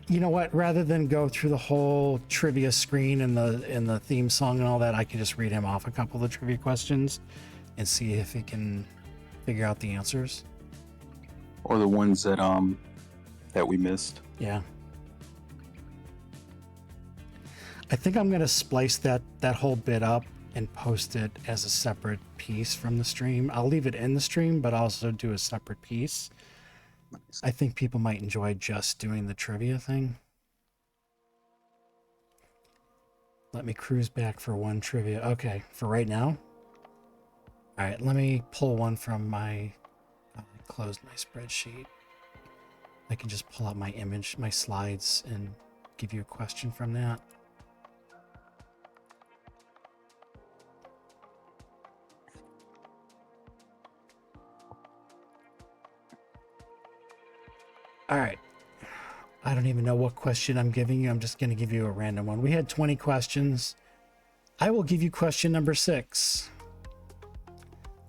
You know what? Rather than go through the whole trivia screen and the theme song and all that, I can just read him off a couple of the trivia questions and see if he can figure out the answers. Or the ones that we missed. Yeah. I think I'm gonna splice that whole bit up and post it as a separate piece from the stream. I'll leave it in the stream, but also do a separate piece. I think people might enjoy just doing the trivia thing. Let me cruise back for one trivia. Okay, for right now. All right, let me pull one from my closed my spreadsheet. I can just pull out my image, my slides, and give you a question from that. All right. I don't even know what question I'm giving you. I'm just going to give you a random one. We had 20 questions. I will give you question number 6.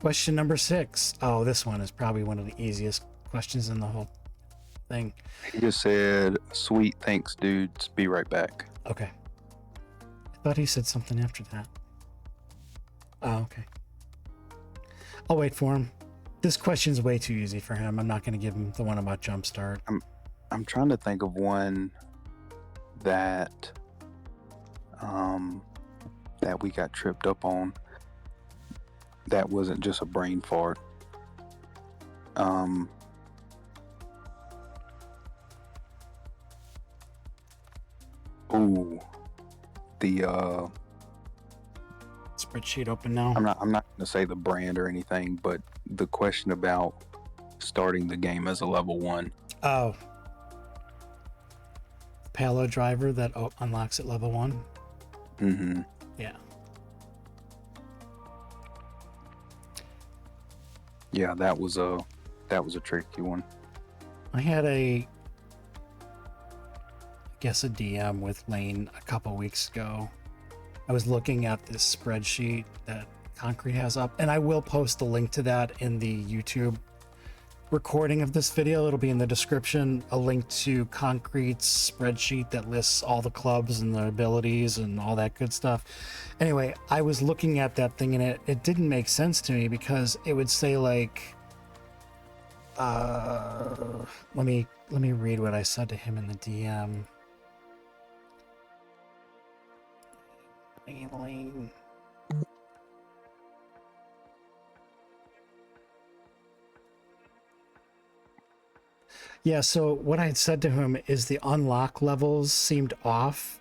Question number 6. Oh, this one is probably one of the easiest questions in the whole thing. He just said, "Sweet, thanks, dudes. Be right back." Okay. I thought he said something after that. Oh, okay. I'll wait for him. This question's way too easy for him. I'm not going to give him the one about Jumpstart. I'm trying to think of one that that we got tripped up on. That wasn't just a brain fart. The spreadsheet open now. I'm not going to say the brand or anything, but the question about starting the game as a level 1. Oh. Palo driver that unlocks at level 1. Mm-hmm. Yeah. Yeah, that was a tricky one. I had a DM with Lane a couple weeks ago. I was looking at this spreadsheet that Concrete has up, and I will post the link to that in the YouTube recording of this video. It'll be in the description, a link to Concrete's spreadsheet that lists all the clubs and the abilities and all that good stuff. Anyway, I was looking at that thing, and it didn't make sense to me, because it would say like let me read what I said to him in the DM. Lane. Yeah, so what I had said to him is the unlock levels seemed off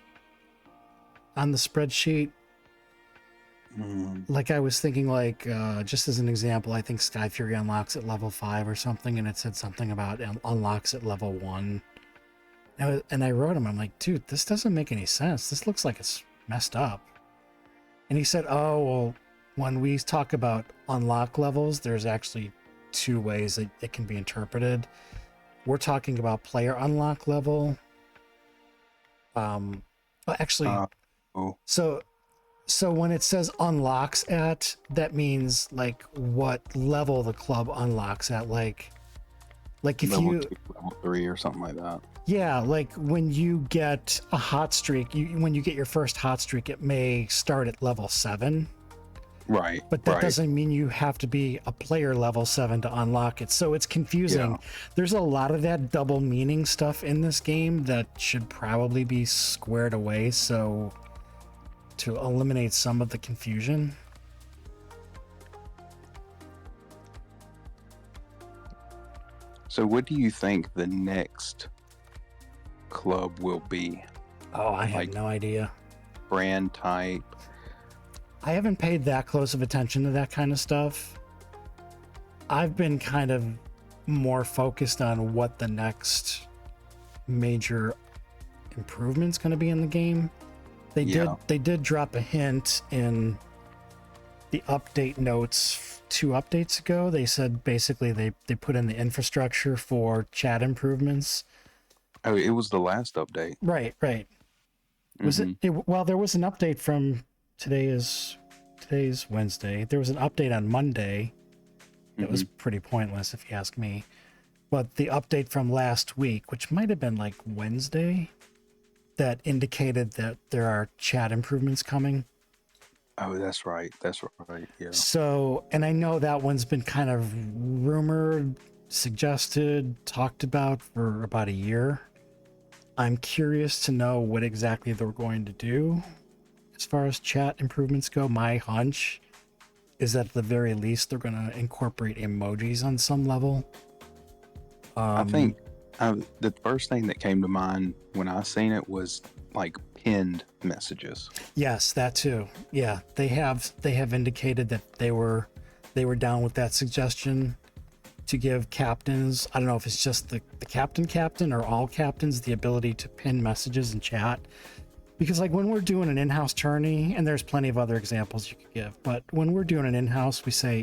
on the spreadsheet. Like I was thinking, like, just as an example, I think Sky Fury unlocks at level 5 or something, and it said something about unlocks at level 1. And I wrote him, I'm like, dude, this doesn't make any sense. This looks like it's messed up. And he said, oh, well, when we talk about unlock levels, there's actually 2 ways that it can be interpreted. We're talking about player unlock level. So So when it says unlocks at, that means like what level the club unlocks at. Like if level you 2, level 3 or something like that. Yeah, like when you get a hot streak, when you get your first hot streak, it may start at level 7. Right. But that right. doesn't mean you have to be a player level 7 to unlock it. So it's confusing. Yeah. There's a lot of that double meaning stuff in this game that should probably be squared away. So to eliminate some of the confusion. So what do you think the next club will be? Oh, I have Like- no idea. Brand type? I haven't paid that close of attention to that kind of stuff. I've been kind of more focused on what the next major improvement's going to be in the game. They did drop a hint in the update notes 2 updates ago. They said basically they put in the infrastructure for chat improvements. Oh, it was the last update. Right. Was it? Well, there was an update from today's Wednesday. There was an update on Monday. It was pretty pointless if you ask me. But the update from last week, which might have been like Wednesday, that indicated that there are chat improvements coming. Oh, that's right. Yeah. So, and I know that one's been kind of rumored, suggested, talked about for about a year. I'm curious to know what exactly they're going to do as far as chat improvements go. My hunch is that at the very least they're going to incorporate emojis on some level. I think the first thing that came to mind when I seen it was like pinned messages. Yes, that too. Yeah, they have indicated that they were down with that suggestion to give captains, I don't know if it's just the captain or all captains, the ability to pin messages in chat. Because like when we're doing an in-house tourney, and there's plenty of other examples you could give, but when we're doing an in-house, we say,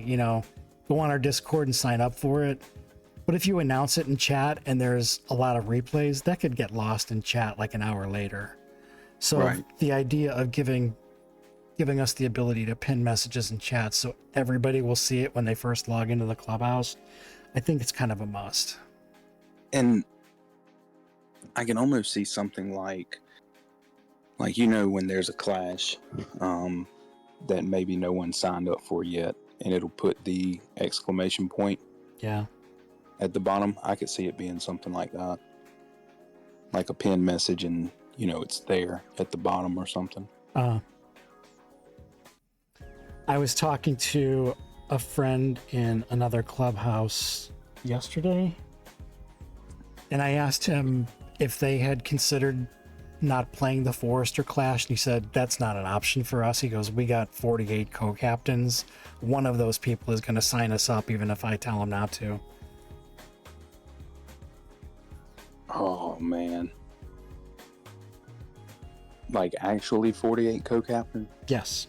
go on our Discord and sign up for it. But if you announce it in chat and there's a lot of replays, that could get lost in chat like an hour later. So the idea of giving us the ability to pin messages in chat so everybody will see it when they first log into the clubhouse, I think it's kind of a must. And I can almost see something like when there's a clash that maybe no one signed up for yet, and it'll put the exclamation point at the bottom. I could see it being something like that, like a pinned message, and it's there at the bottom or something. I was talking to a friend in another clubhouse yesterday, and I asked him if they had considered not playing the Forester Clash, and he said that's not an option for us. He goes, we got 48 co-captains. One of those people is going to sign us up even if I tell him not to. Oh man, like actually 48 co-captain? Yes.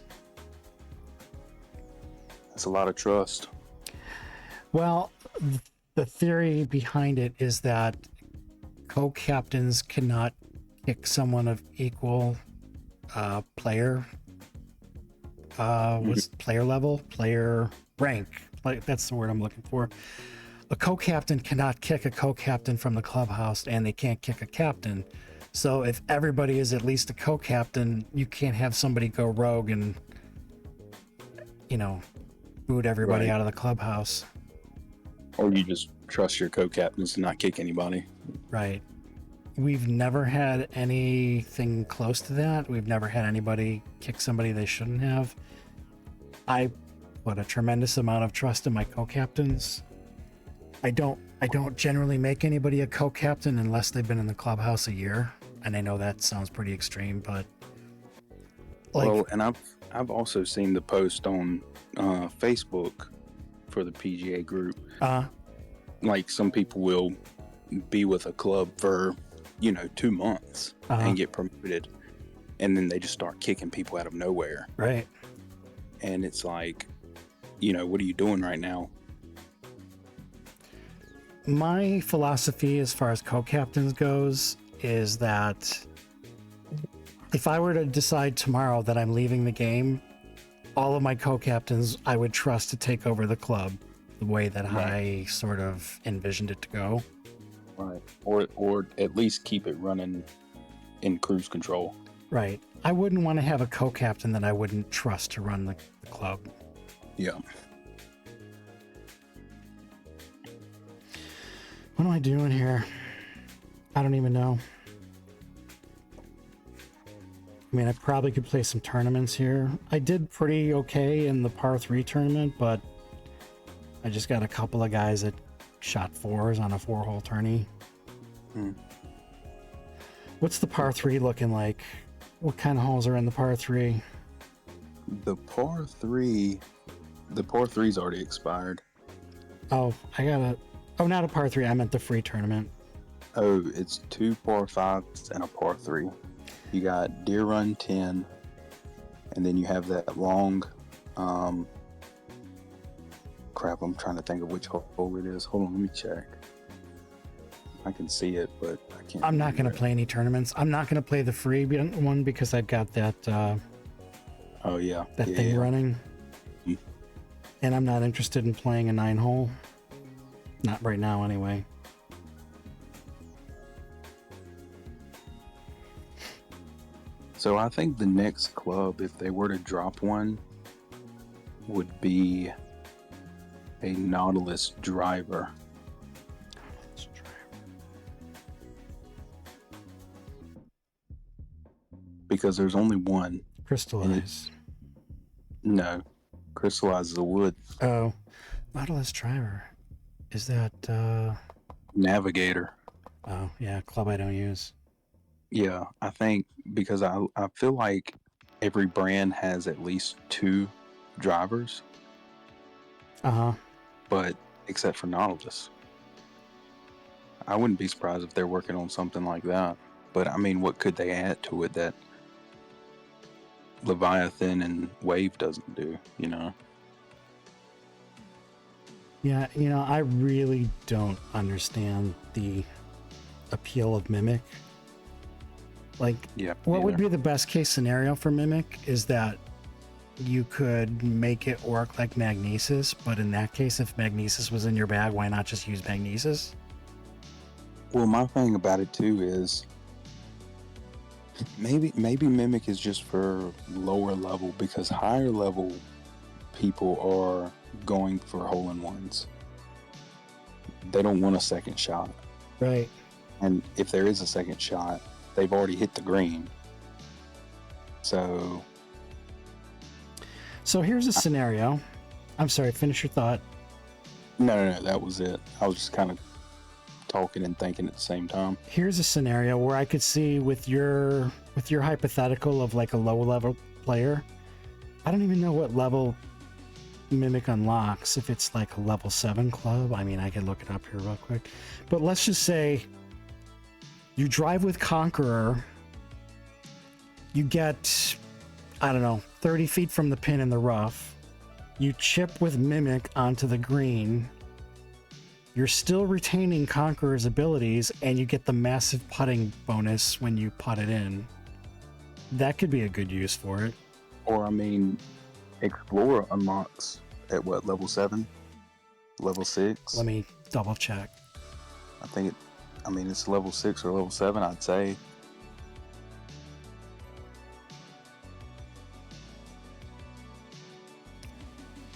That's a lot of trust. Well, the theory behind it is that co-captains cannot kick someone of equal player rank. Like that's the word I'm looking for. A co-captain cannot kick a co-captain from the clubhouse, and they can't kick a captain. So if everybody is at least a co-captain, you can't have somebody go rogue and boot everybody out of the clubhouse. Or you just trust your co-captains to not kick anybody. Right. We've never had anything close to that. We've never had anybody kick somebody they shouldn't have. I put a tremendous amount of trust in my co-captains. I don't generally make anybody a co-captain unless they've been in the clubhouse a year. And I know that sounds pretty extreme, but and I've also seen the post on Facebook for the PGA group. Like some people will be with a club for 2 months and get promoted, and then they just start kicking people out of nowhere. Right. And it's like, what are you doing right now? My philosophy as far as co-captains goes is that If I were to decide tomorrow that I'm leaving the game, all of my co-captains I would trust to take over the club the way that I sort of envisioned it to go. Right. Or at least keep it running in cruise control. Right. I wouldn't want to have a co-captain that I wouldn't trust to run the club. Yeah. What am I doing here? I don't even know. I mean, I probably could play some tournaments here. I did pretty okay in the par 3 tournament, but I just got a couple of guys that shot 4s on a 4-hole tourney. What's the par 3 looking like? What kind of holes are in the par 3? The par 3's already expired. Oh, not a par 3. I meant the free tournament. Oh, it's 2 par 5s and a par 3. You got Deer Run 10, and then you have that long, crap, I'm trying to think of which hole it is. Hold on, let me check. I can see it, but I can't. I'm not going to play any tournaments. I'm not going to play the free one because I've got that thing running. Mm-hmm. And I'm not interested in playing a 9-hole. Not right now, anyway. So I think the next club, if they were to drop one, would be a Nautilus driver. Because there's only one. Crystallize. No. Crystallize is a wood. Oh. Nautilus driver. Is that Navigator. Oh, yeah, club I don't use. Yeah, I think because I feel like every brand has at least 2 drivers. But except for Nautilus. I wouldn't be surprised if they're working on something like that. But I mean, what could they add to it that Leviathan and Wave doesn't do, you know? Yeah, I really don't understand the appeal of Mimic. Like, what would be the best case scenario for Mimic is that you could make it work like Magnesis, but in that case, if Magnesis was in your bag, why not just use Magnesis? Well, my thing about it too is maybe Mimic is just for lower level, because higher level people are going for hole-in-ones. They don't want a second shot. Right. And if there is a second shot, they've already hit the green. So here's a scenario. I'm sorry, finish your thought. No, that was it. I was just kind of talking and thinking at the same time. Here's a scenario where I could see with your hypothetical of like a low level player. I don't even know what level Mimic unlocks, if it's like a level 7 club. I mean, I can look it up here real quick. But let's just say you drive with Conqueror, you get, I don't know, 30 feet from the pin in the rough, you chip with Mimic onto the green, you're still retaining Conqueror's abilities, and you get the massive putting bonus when you putt it in. That could be a good use for it. Or, I mean, Explorer unlocks at what, level 7? Level 6? Let me double check. I think it's level 6 or level 7, I'd say.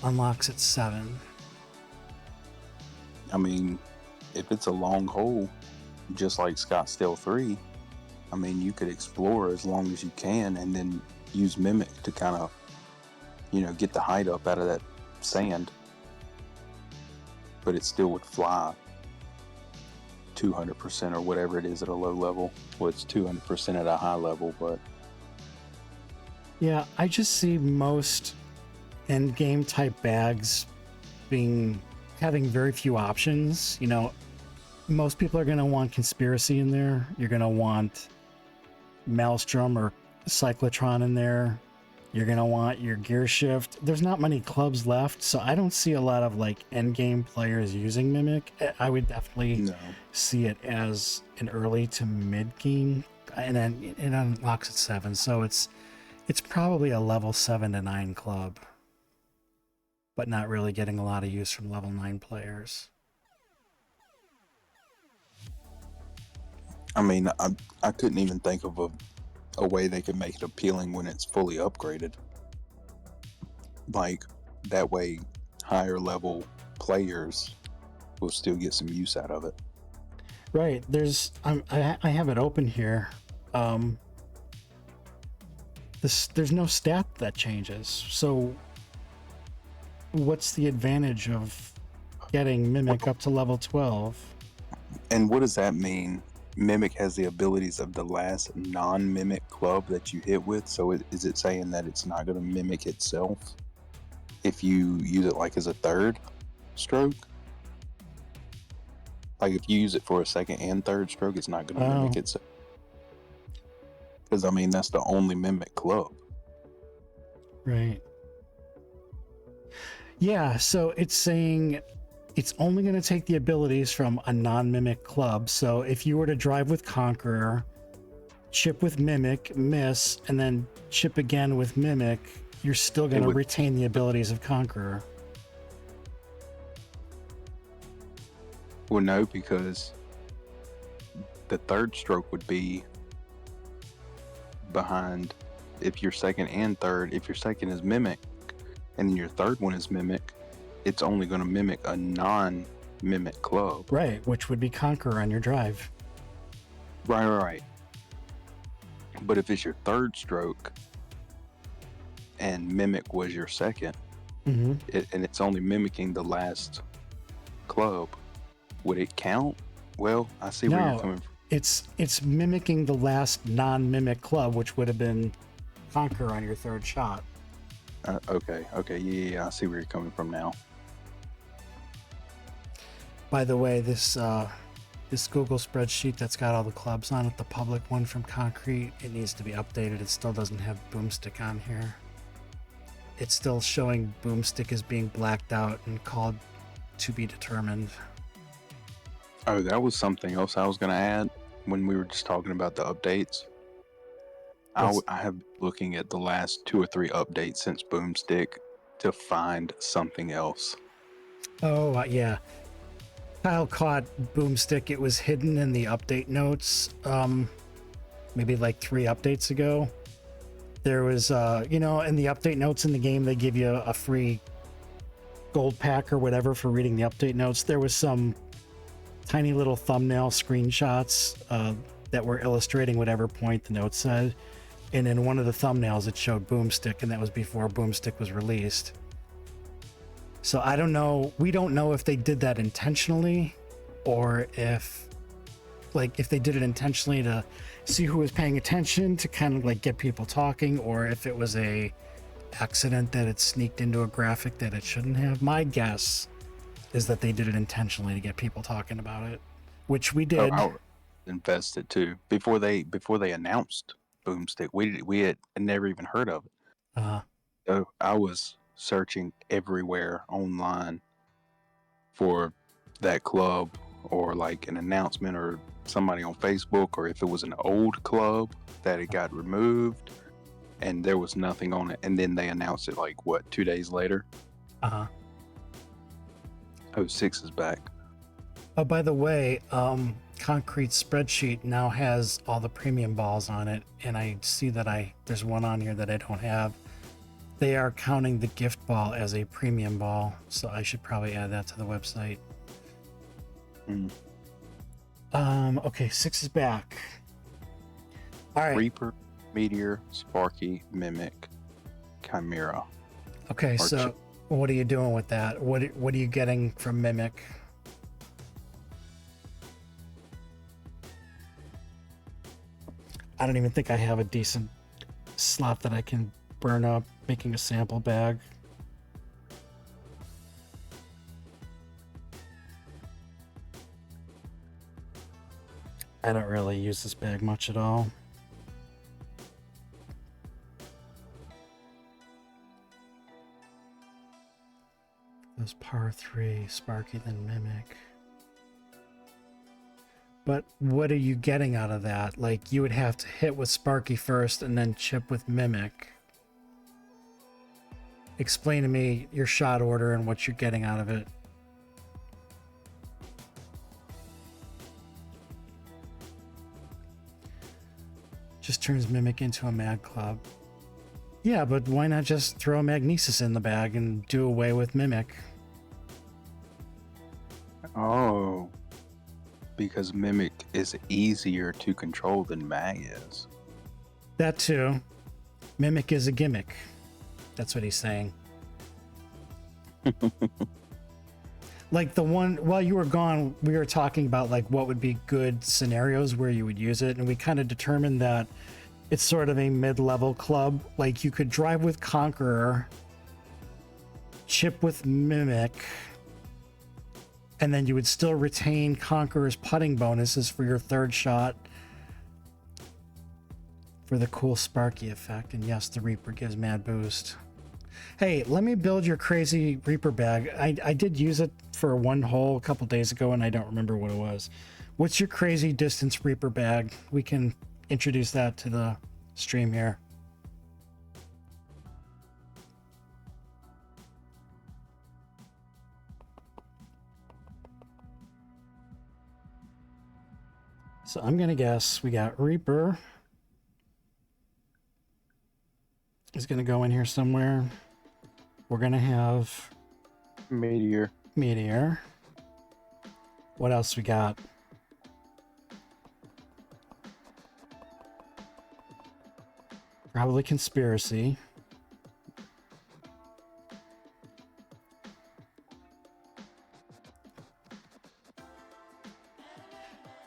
Unlocks at 7. I mean, if it's a long hole, just like Scottsdale 3, I mean, you could explore as long as you can and then use Mimic to kind of, get the height up out of that sand. But it still would fly 200% or whatever it is at a low level. Well, it's 200% at a high level, but... Yeah, I just see most endgame type bags having very few options. Most people are going to want Conspiracy in there. You're going to want Maelstrom or Cyclotron in there. You're going to want your gear shift. There's not many clubs left, so I don't see a lot of like end game players using Mimic. I would definitely see it as an early to mid game, and then it unlocks at 7. So it's probably a level 7 to 9 club, but not really getting a lot of use from level 9 players. I mean, I couldn't even think of a way they could make it appealing when it's fully upgraded. Like, that way higher level players will still get some use out of it. Right. There's I have it open here. There's no stat that changes. So what's the advantage of getting Mimic up to level 12? And what does that mean? Mimic has the abilities of the last non-mimic club that you hit with, so is it saying that it's not going to mimic itself if you use it like as a third stroke? Like if you use it for a second and third stroke, it's not going to mimic itself? Because I mean, that's the only mimic club. Right. Yeah, so it's saying it's only going to take the abilities from a non-mimic club. So if you were to drive with Conqueror, chip with Mimic, miss, and then chip again with Mimic, you're still going to retain the abilities of Conqueror. Well, no, because the third stroke would be behind if your second and third. If your second is Mimic and your third one is Mimic, it's only going to mimic a non-mimic club. Right, which would be Conqueror on your drive. Right. But if it's your third stroke and Mimic was your second, and it's only mimicking the last club, would it count? Well, I see where you're coming from. It's mimicking the last non-mimic club, which would have been Conqueror on your third shot. Okay, yeah, I see where you're coming from now. By the way, this Google spreadsheet that's got all the clubs on it, the public one from Concrete, it needs to be updated. It still doesn't have Boomstick on here. It's still showing Boomstick as being blacked out and called to be determined. Oh, that was something else I was going to add when we were just talking about the updates. I have been looking at the last 2 or 3 updates since Boomstick to find something else. Oh, yeah. Kyle caught Boomstick. It was hidden in the update notes maybe like 3 updates ago. There was, in the update notes in the game, they give you a free gold pack or whatever for reading the update notes. There was some tiny little thumbnail screenshots that were illustrating whatever point the note said. And in one of the thumbnails, it showed Boomstick, and that was before Boomstick was released. So I don't know. We don't know if they did that intentionally, or if they did it intentionally to see who was paying attention to kind of like get people talking, or if it was a accident that it sneaked into a graphic that it shouldn't have. My guess is that they did it intentionally to get people talking about it, which we did. I invested too before they announced Boomstick. We had never even heard of it. So I was searching everywhere online for that club, or like an announcement, or somebody on Facebook, or if it was an old club that it got removed, and there was nothing on it. And then they announced it like 2 days later. 06 is back. Oh, by the way, Concrete spreadsheet now has all the premium balls on it, and I see that there's one on here that I don't have. They are counting the gift ball as a premium ball, so I should probably add that to the website. Okay, 6 is back. All right. Reaper, Meteor, Sparky, Mimic, Chimera. Okay, so what are you doing with that? What are you getting from Mimic? I don't even think I have a decent slot that I can burn up making a sample bag. I don't really use this bag much at all. was par 3, Sparky, then Mimic. But what are you getting out of that? Like, you would have to hit with Sparky first and then chip with Mimic. Explain to me your shot order and what you're getting out of it. Just turns Mimic into a Mag Club. Yeah, but why not just throw a Magnesis in the bag and do away with Mimic? Oh, because Mimic is easier to control than Mag is. That too. Mimic is a gimmick. That's what he's saying. Like the one, while you were gone, we were talking about like what would be good scenarios where you would use it, and we kind of determined that it's sort of a mid-level club. Like you could drive with Conqueror, chip with Mimic, and then you would still retain Conqueror's putting bonuses for your third shot for the cool Sparky effect. And yes, the Reaper gives mad boost. Hey, let me build your crazy Reaper bag. I did use it for one hole a couple days ago, and I don't remember what it was. What's your crazy distance Reaper bag? We can introduce that to the stream here. So I'm going to guess we got Reaper. Is going to go in here somewhere. We're going to have Meteor. Meteor. What else we got? Probably Conspiracy.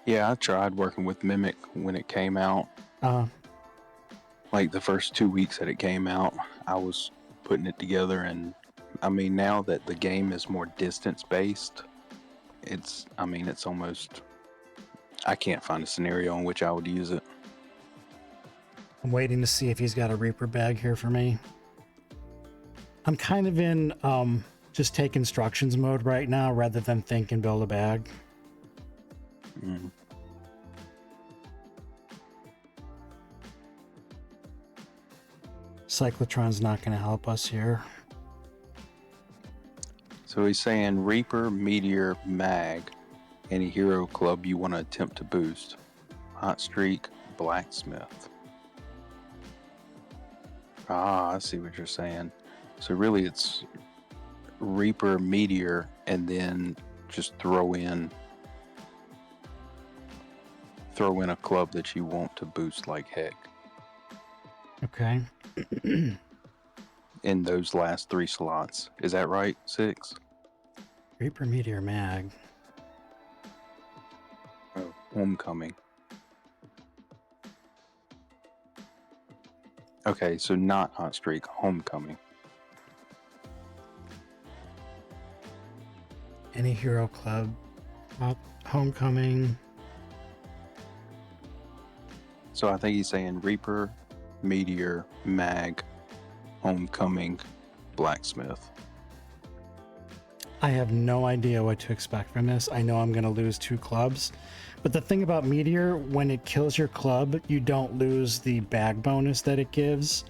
Yeah, I tried working with Mimic when it came out. Like the first 2 weeks that it came out, I was putting it together, and I mean, now that the game is more distance based, it's almost, I can't find a scenario in which I would use it. I'm waiting to see if he's got a Reaper bag here for me. I'm kind of in just take instructions mode right now rather than think and build a bag. Mm. Cyclotron's not going to help us here. So he's saying Reaper, Meteor, Mag, any hero club you want to attempt to boost. Hot Streak, Blacksmith. Ah, I see what you're saying. So really it's Reaper, Meteor, and then just throw in a club that you want to boost like heck. Okay. In those last 3 slots. Is that right? 6? Reaper, Meteor, Mag. Oh, Homecoming. Okay, so not Hot Streak, Homecoming. Any hero club. Homecoming. So I think he's saying Reaper, Meteor, Mag, Homecoming, Blacksmith. I have no idea what to expect from this. I know I'm going to lose 2 clubs. But the thing about Meteor, when it kills your club, you don't lose the bag bonus that it gives.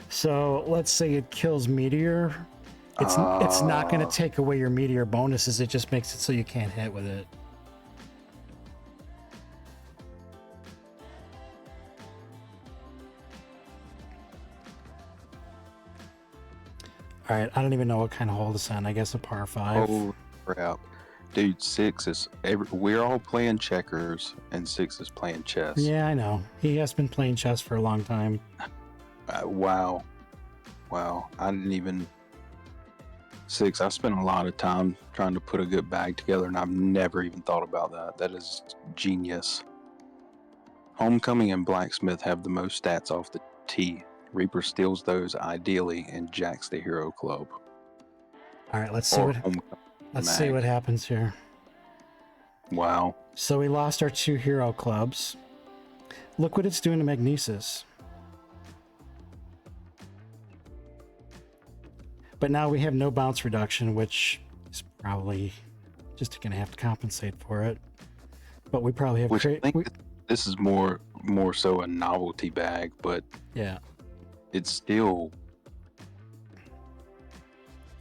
So let's say it kills Meteor. It's not going to take away your Meteor bonuses. It just makes it so you can't hit with it. All right, I don't even know what kind of hole to send. I guess a par 5. Oh crap, dude! 6 is we're all playing checkers, and 6 is playing chess. Yeah, I know. He has been playing chess for a long time. Wow. I didn't even 6. I spent a lot of time trying to put a good bag together, and I've never even thought about that. That is genius. Homecoming and Blacksmith have the most stats off the tee. Reaper steals those ideally and jacks the hero club. All right, let's see what happens here. Wow. So we lost our 2 hero clubs. Look what it's doing to Magnesis. But now we have no bounce reduction, which probably just gonna have to compensate for it. But we probably have Which I think this is more so a novelty bag, but yeah, it's still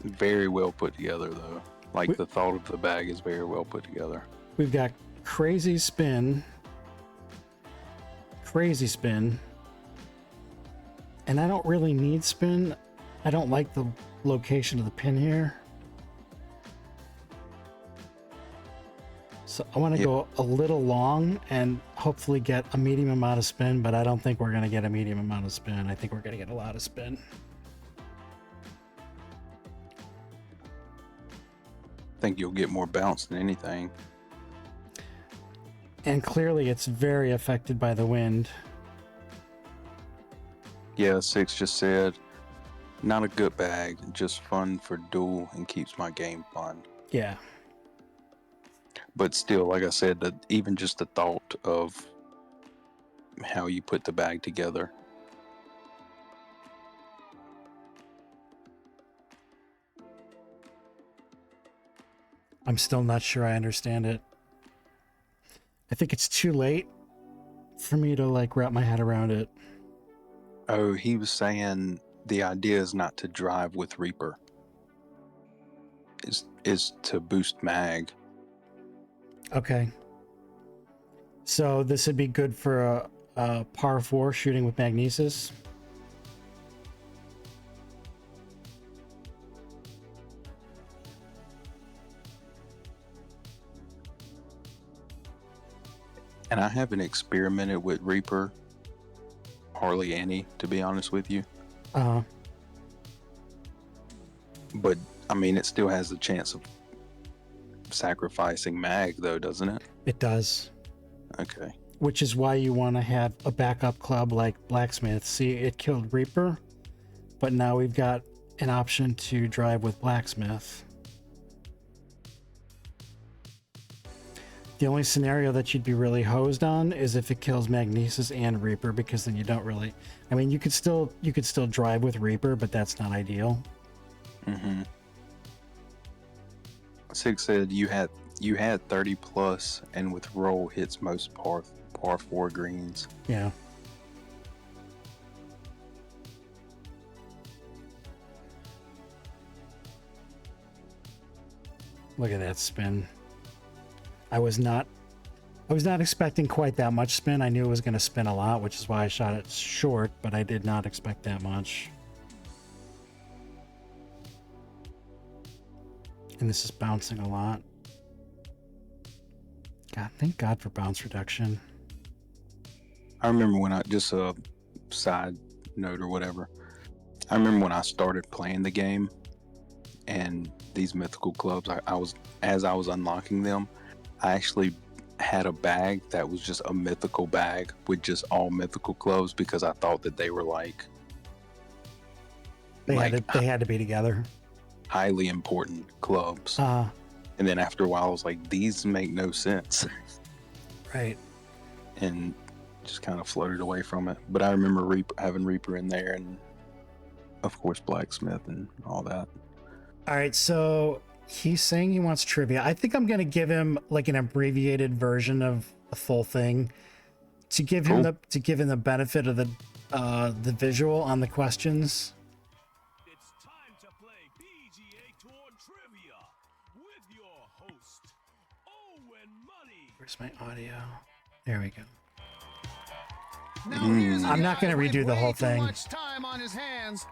very well put together, though. Like, the thought of the bag is very well put together. we've got crazy spin, and I don't really need spin. I don't like the location of the pin here. So I want to go a little long and hopefully get a medium amount of spin, but I don't think we're going to get a medium amount of spin. I think we're going to get a lot of spin. I think you'll get more bounce than anything. And clearly it's very affected by the wind. Yeah, 6 just said, not a good bag, just fun for duel and keeps my game fun. Yeah. But still, like I said, even just the thought of how you put the bag together. I'm still not sure I understand it. I think it's too late for me to like wrap my head around it. Oh, he was saying the idea is not to drive with Reaper. Is to boost mag. Okay. So this would be good for a par 4 shooting with magnesis. And I haven't experimented with Reaper hardly any, to be honest with you. But I mean, it still has the chance of sacrificing mag, though, doesn't it? It does. Okay. Which is why you want to have a backup club like Blacksmith. See, it killed Reaper, but now we've got an option to drive with Blacksmith. The only scenario that you'd be really hosed on is if it kills Magnesis and Reaper, because then you don't really. I mean, you could still drive with Reaper, but that's not ideal. Mm-hmm. 6 said you had 30 plus, and with roll hits most par 4 greens. Yeah. Look at that spin. I was not expecting quite that much spin. I knew it was going to spin a lot, which is why I shot it short, but I did not expect that much. And this is bouncing a lot. God, thank God for bounce reduction. I remember when just a side note or whatever. I remember when I started playing the game, and these mythical clubs, as I was unlocking them, I actually had a bag that was just a mythical bag with just all mythical clubs, because I thought that they were like They had to be together. Highly important clubs. And then after a while, I was like, these make no sense. Right. And just kind of floated away from it. But I remember having Reaper in there, and of course Blacksmith and all that. All right, so he's saying he wants trivia. I think I'm going to give him like an abbreviated version of the full thing to give him the benefit of the visual on the questions. It's time to play PGA Tour Trivia with your host, Owen Money. Where's my audio? There we go. Now here's a I'm not guy going to redo with the way whole too thing. much time on his hands.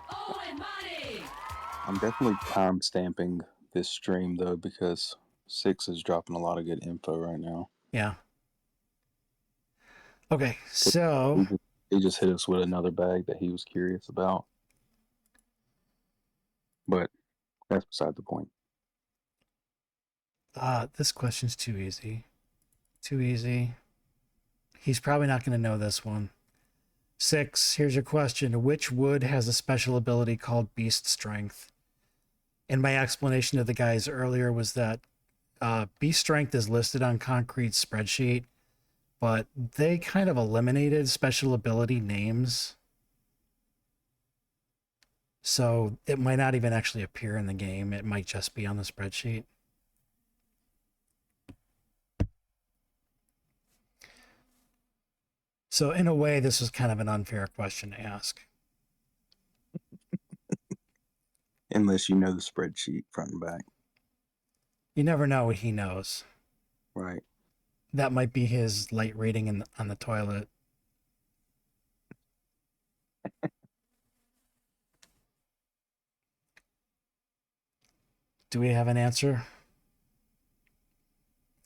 I'm definitely time stamping this stream though, because 6 is dropping a lot of good info right now. Yeah. Okay, so he just hit us with another bag that he was curious about. But that's beside the point. this question's too easy. Too easy. He's probably not going to know this one. 6, here's your question. Which wood has a special ability called Beast Strength? And my explanation to the guys earlier was that Beast Strength is listed on Concrete's spreadsheet, but they kind of eliminated special ability names. So it might not even actually appear in the game. It might just be on the spreadsheet. So in a way, this was kind of an unfair question to ask. Unless you know the spreadsheet front and back. You never know what he knows. Right. That might be his light rating on the toilet. Do we have an answer?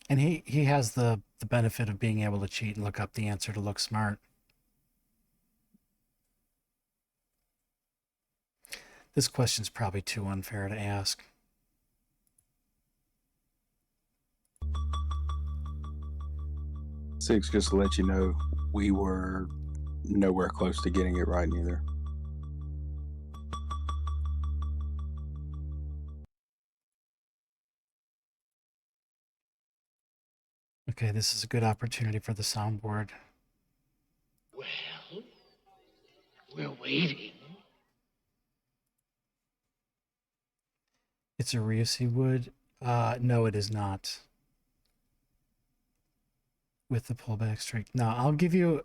And he has the benefit of being able to cheat and look up the answer to look smart. This question's probably too unfair to ask. Six, just to let you know, we were nowhere close to getting it right neither. Okay, this is a good opportunity for the soundboard. Well, we're waiting. It's a Ryusi wood. No, it is not. With the pullback strike. No, I'll give you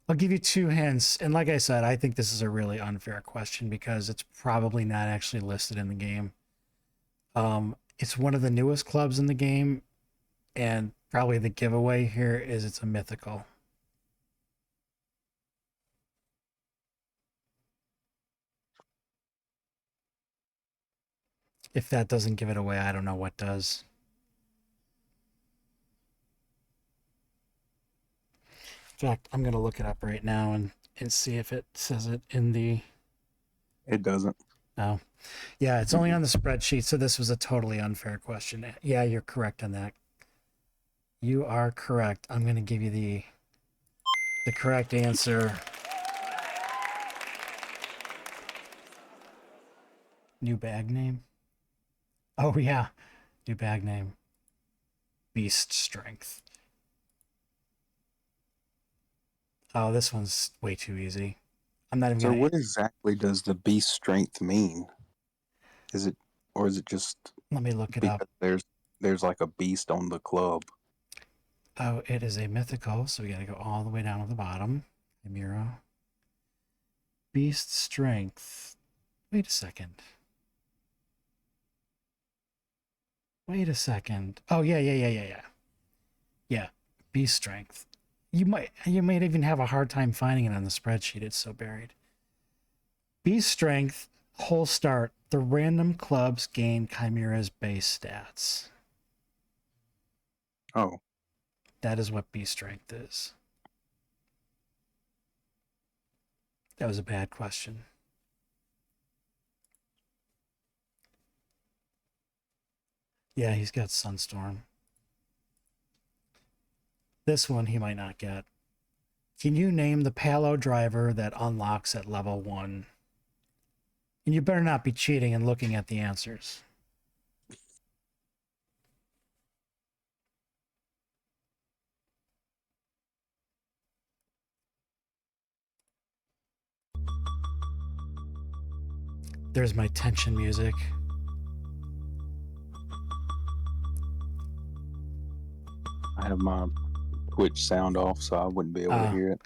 2 hints. And like I said, I think this is a really unfair question because it's probably not actually listed in the game. It's one of the newest clubs in the game, and probably the giveaway here is it's a mythical. If that doesn't give it away, I don't know what does. In fact, I'm going to look it up right now and see if it says it in the... It doesn't. Oh. Yeah, it's only on the spreadsheet, so this was a totally unfair question. Yeah, you're correct on that. You are correct. I'm going to give you the correct answer. New bag name? Oh, yeah. New bag name. Beast Strength. Oh, this one's way too easy. I'm not even So gonna... what exactly does the beast strength mean? Is it just... Let me look it up. There's like a beast on the club. Oh, it is a mythical, so we gotta go all the way down to the bottom. Chimera. Beast Strength. Wait a second. Wait a second. Oh, yeah. Yeah, Beast Strength. You might even have a hard time finding it on the spreadsheet. It's so buried. Beast Strength, whole start. The random clubs gain Chimera's base stats. Oh. That is what Beast Strength is. That was a bad question. Yeah, he's got Sunstorm. This one he might not get. Can you name the Palo driver that unlocks at level 1? And you better not be cheating and looking at the answers. There's my tension music. I have my Twitch sound off, so I wouldn't be able to hear it.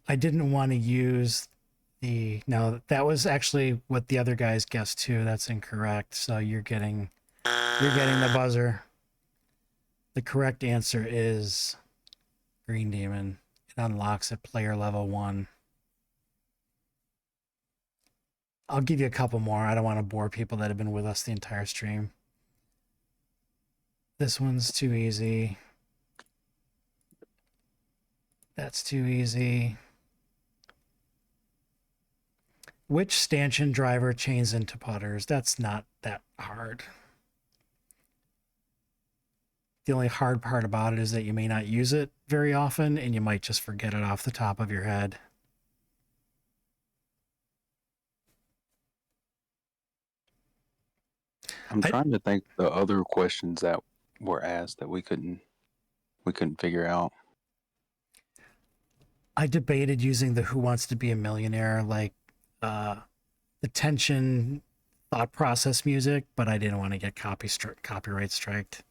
I didn't want to use the... No, that was actually what the other guys guessed too. That's incorrect. So you're getting the buzzer. The correct answer is Green Demon. It unlocks at player level 1. I'll give you a couple more. I don't want to bore people that have been with us the entire stream. This one's too easy. That's too easy. Which stanchion driver chains into putters? That's not that hard. The only hard part about it is that you may not use it very often and you might just forget it off the top of your head. I'm trying to think the other questions that were asked that we couldn't figure out. I debated using the Who Wants to Be a Millionaire, like the tension thought process music, but I didn't want to get copyright striked.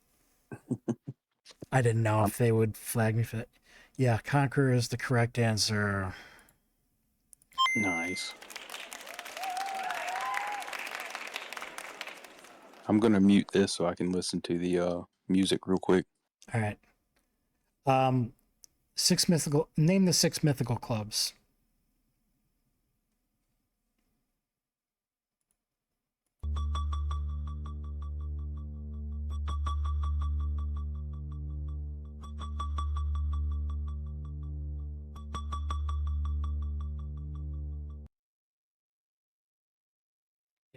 I didn't know if they would flag me for that. Yeah, Conqueror is the correct answer. Nice. I'm gonna mute this so I can listen to the music real quick. All right. Name the 6 mythical clubs.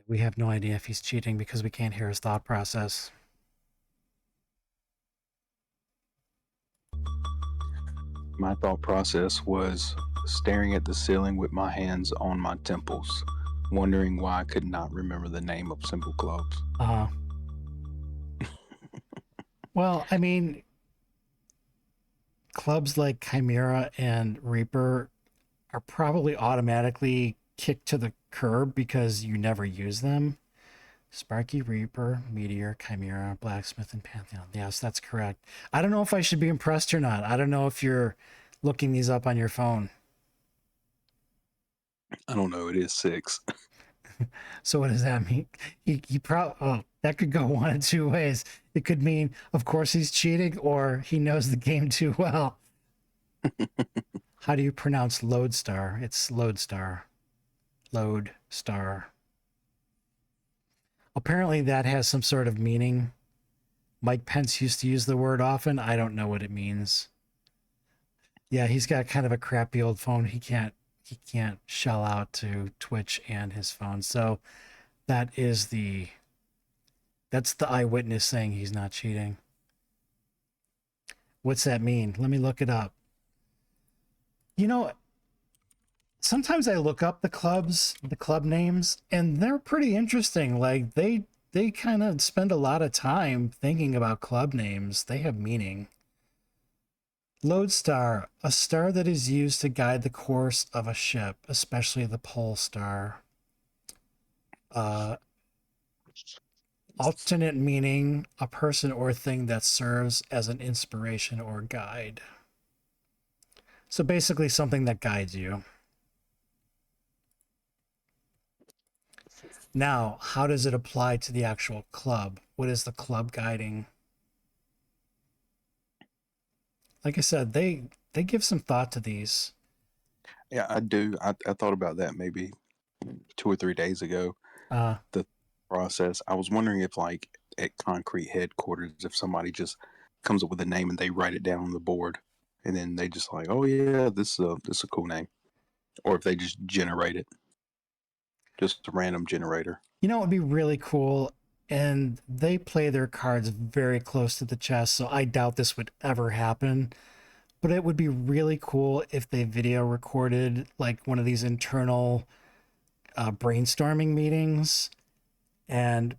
We have no idea if he's cheating because we can't hear his thought process. My thought process was staring at the ceiling with my hands on my temples, wondering why I could not remember the name of simple clubs. Well, I mean, clubs like Chimera and Reaper are probably automatically kicked to the curb because you never use them. Sparky, Reaper, Meteor, Chimera, Blacksmith, and Pantheon. Yes, that's correct. I don't know if I should be impressed or not. I don't know if you're looking these up on your phone. I don't know. It is 6. So what does that mean? He probably that could go one of two ways. It could mean, of course, he's cheating, or he knows the game too well. How do you pronounce Lodestar? It's Lodestar. Lodestar. Apparently, that has some sort of meaning. Mike Pence used to use the word often. I don't know what it means. Yeah, he's got kind of a crappy old phone. He can't shell out to Twitch and his phone. So that's the eyewitness saying he's not cheating. What's that mean? Let me look it up. You know, sometimes I look up the club names, and they're pretty interesting. Like they kind of spend a lot of time thinking about club names. They have meaning. Lodestar, a star that is used to guide the course of a ship, especially the pole star. Alternate meaning, a person or thing that serves as an inspiration or guide. So basically something that guides you. Now, how does it apply to the actual club? What is the club guiding? Like I said, they give some thought to these. Yeah, I do. I thought about that maybe 2 or 3 days ago. The process. I was wondering if, like, at Concrete headquarters, if somebody just comes up with a name and they write it down on the board, and then they just like, oh yeah, this is a cool name, or if they just generate it, just a random generator. You know, it would be really cool, and they play their cards very close to the chest, so I doubt this would ever happen. But it would be really cool if they video recorded like one of these internal brainstorming meetings and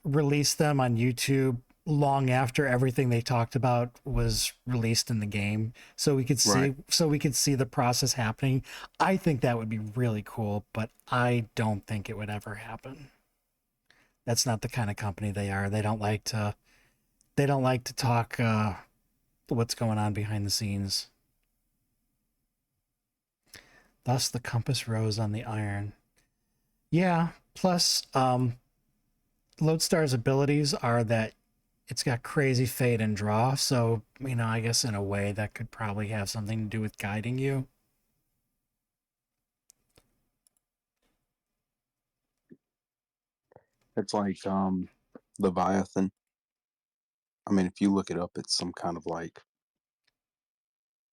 release them on YouTube long after everything they talked about was released in the game, so we could see the process happening. I think that would be really cool, but I don't think it would ever happen. That's not the kind of company they are. They don't like to talk what's going on behind the scenes. Thus the compass rose on the iron. Yeah, plus Lodestar's abilities are that it's got crazy fade and draw, so, you know, I guess in a way that could probably have something to do with guiding you. It's like Leviathan. I mean, if you look it up, it's some kind of like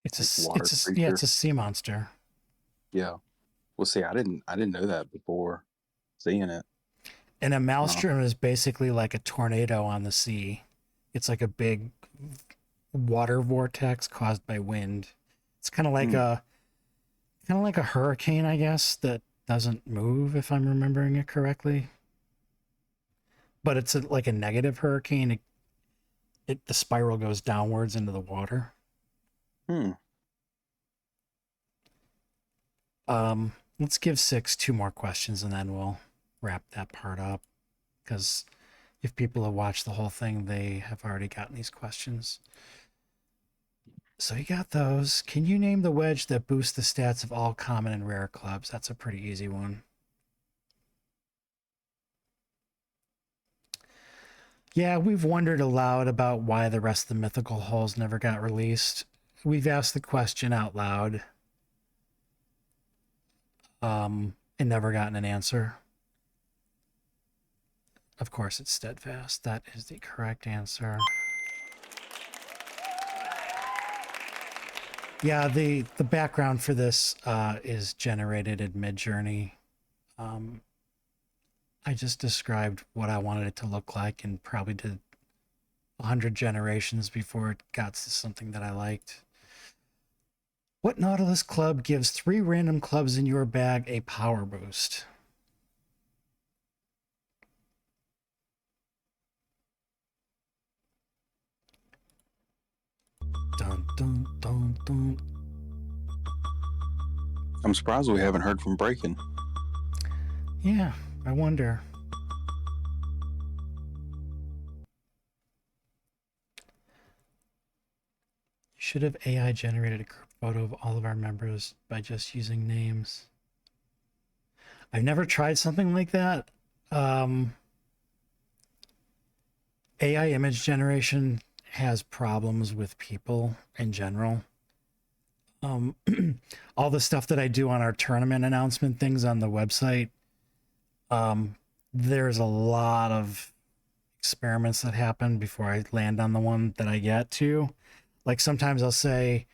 It's creature. it's a sea monster. Yeah. Well, see, I didn't know that before seeing it. And a maelstrom is basically like a tornado on the sea. It's like a big water vortex caused by wind. It's kind of like a hurricane, I guess, that doesn't move, if I'm remembering it correctly. But it's like a negative hurricane. The spiral goes downwards into the water. Let's give 6 2 more questions, and then we'll wrap that part up. Because if people have watched the whole thing, they have already gotten these questions. So you got those. Can you name the wedge that boosts the stats of all common and rare clubs? That's a pretty easy one. Yeah, we've wondered aloud about why the rest of the mythical holes never got released. We've asked the question out loud. And never gotten an answer. Of course, it's Steadfast. That is the correct answer. Yeah, the background for this is generated in Midjourney. I just described what I wanted it to look like and probably did 100 generations before it got to something that I liked. What Nautilus club gives 3 random clubs in your bag a power boost? Dun, dun, dun, dun. I'm surprised we haven't heard from Breaking. Yeah, I wonder. You should have AI generated a group photo of all of our members by just using names. I've never tried something like that. AI image generation has problems with people in general. All the stuff that I do on our tournament announcement things on the website, there's a lot of experiments that happen before I land on the one that I get to. Like sometimes I'll say,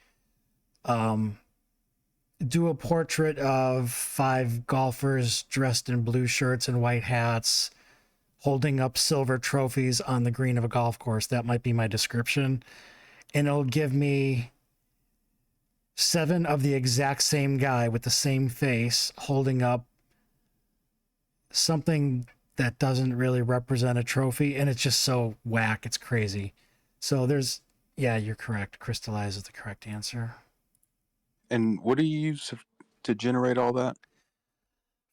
do a portrait of 5 golfers dressed in blue shirts and white hats holding up silver trophies on the green of a golf course. That might be my description. And it'll give me 7 of the exact same guy with the same face holding up something that doesn't really represent a trophy. And it's just so whack. It's crazy. So there's, yeah, you're correct. Crystallize is the correct answer. And what do you use to generate all that?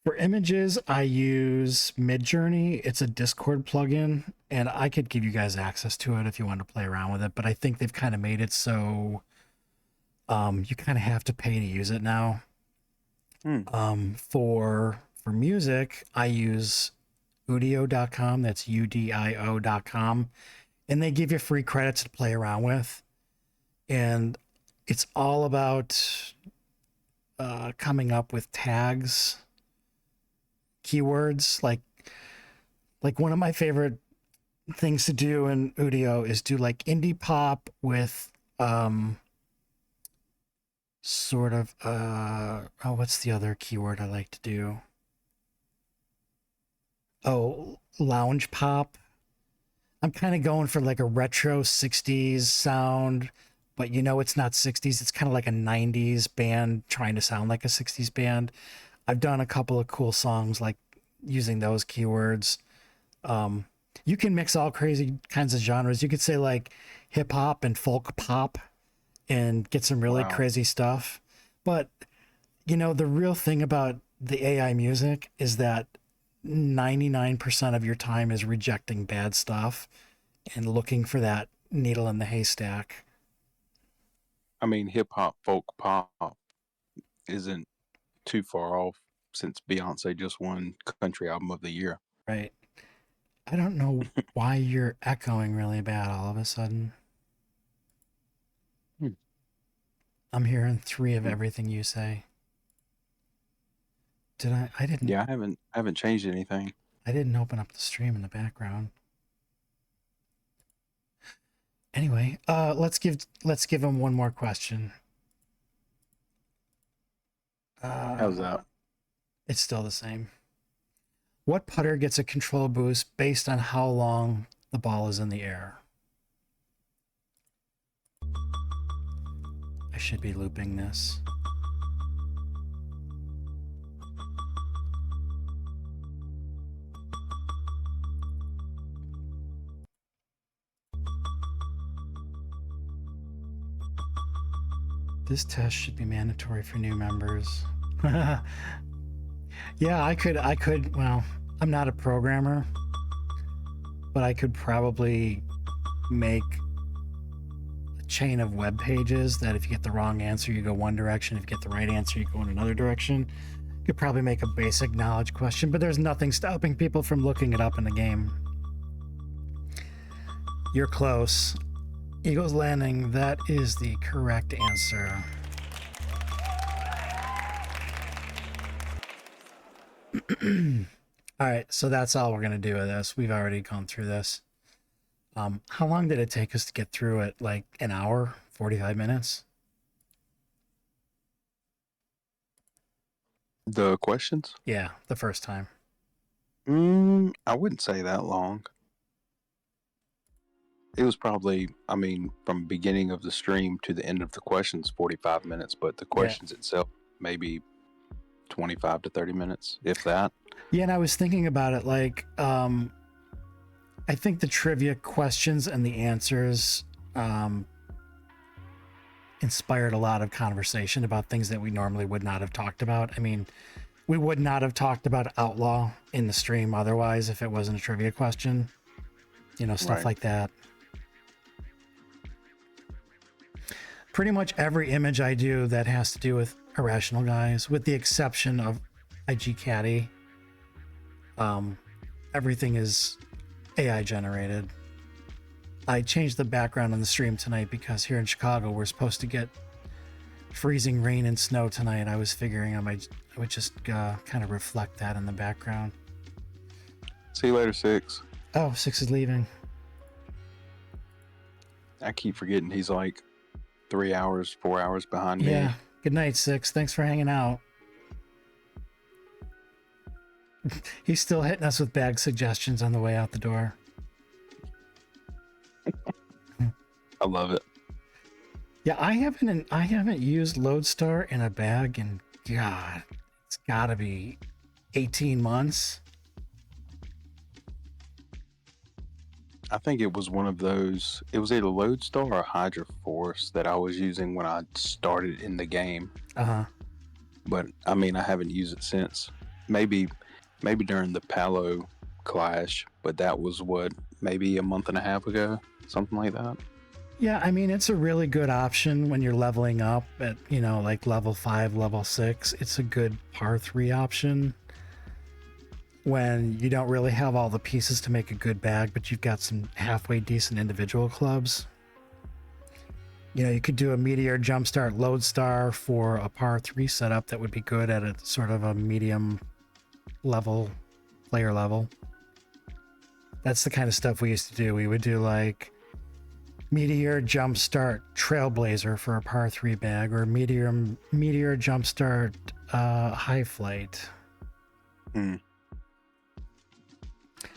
For images, I use Midjourney. It's a Discord plugin, and I could give you guys access to it if you want to play around with it, but I think they've kind of made it so you kind of have to pay to use it now. For music, I use udio.com. That's udio.com, and they give you free credits to play around with, and it's all about coming up with tags, keywords. Like one of my favorite things to do in Udio is do like indie pop with sort of what's the other keyword I like to do? Oh, lounge pop. I'm kind of going for like a retro 60s sound, but you know it's not 60s. It's kind of like a 90s band trying to sound like a 60s band. I've done a couple of cool songs like using those keywords. You can mix all crazy kinds of genres. You could say like hip hop and folk pop and get some really crazy stuff. But, you know, the real thing about the AI music is that 99% of your time is rejecting bad stuff and looking for that needle in the haystack. I mean, hip hop, folk pop isn't too far off since Beyonce just won Country Album of the Year. Right. I don't know why you're echoing really bad all of a sudden. I'm hearing 3 of everything you say. Did I didn't. Yeah, I haven't changed anything. I didn't open up the stream in the background. Anyway, let's give him one more question. How's that? It's still the same. What putter gets a control boost based on how long the ball is in the air? I should be looping this. This test should be mandatory for new members. Yeah, I could, well, I'm not a programmer, but I could probably make a chain of web pages that if you get the wrong answer, you go one direction. If you get the right answer, you go in another direction. You could probably make a basic knowledge question, but there's nothing stopping people from looking it up in the game. You're close. Eagles Landing, that is the correct answer. All right, so that's all we're going to do with this. We've already gone through this. How long did it take us to get through it? Like an hour, 45 minutes? The questions? Yeah, the first time. I wouldn't say that long. It was probably, I mean, from beginning of the stream to the end of the questions, 45 minutes, but the questions itself, maybe 25 to 30 minutes, if that. Yeah, and I was thinking about it, like, I think the trivia questions and the answers inspired a lot of conversation about things that we normally would not have talked about. I mean, we would not have talked about Outlaw in the stream otherwise if it wasn't a trivia question. You know, stuff like that. Pretty much every image I do that has to do with Irrational guys, with the exception of IG Caddy, everything is AI generated. I changed the background on the stream tonight because here in Chicago we're supposed to get freezing rain and snow tonight. I was figuring I would just kind of reflect that in the background. See you later, Six. Oh, Six is leaving. I keep forgetting he's like 3 hours, 4 hours behind me. Yeah. Good night, Six. Thanks for hanging out. He's still hitting us with bag suggestions on the way out the door. I love it. Yeah, I haven't used Lodestar in a bag in, God, it's gotta be 18 months. I think it was one of those, it was either Lodestar or Hydra Force that I was using when I started in the game. Uh-huh. But I mean, I haven't used it since. Maybe during the Palo clash, but that was what, maybe a month and a half ago, something like that. Yeah, I mean, it's a really good option when you're leveling up at, you know, like level 5, level 6. It's a good par 3 option when you don't really have all the pieces to make a good bag, but you've got some halfway decent individual clubs. You know, you could do a Meteor Jumpstart Lodestar for a par 3 setup that would be good at a sort of a medium level, player level. That's the kind of stuff we used to do. We would do like Meteor Jumpstart Trailblazer for a par 3 bag, or Meteor Jumpstart High Flight.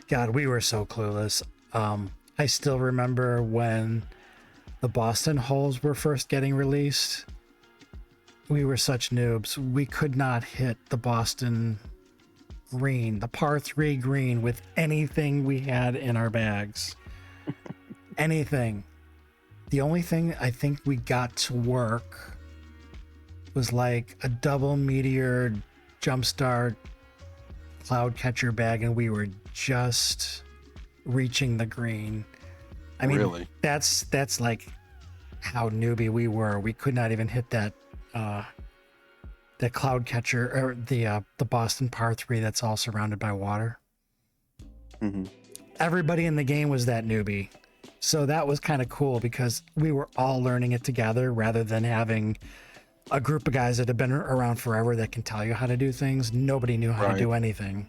God, we were so clueless. I still remember when the Boston holes were first getting released. We were such noobs. We could not hit the Boston green, the par 3 green, with anything we had in our bags. Anything. The only thing I think we got to work was like a double Meteor Jumpstart Cloudcatcher bag, and we were just reaching the green. I mean, really? That's like how newbie we were. We could not even hit that Cloudcatcher, or the Boston par 3 that's all surrounded by water. Mm-hmm. Everybody in the game was that newbie. So that was kind of cool because we were all learning it together rather than having a group of guys that have been around forever that can tell you how to do things. Nobody knew how to do anything.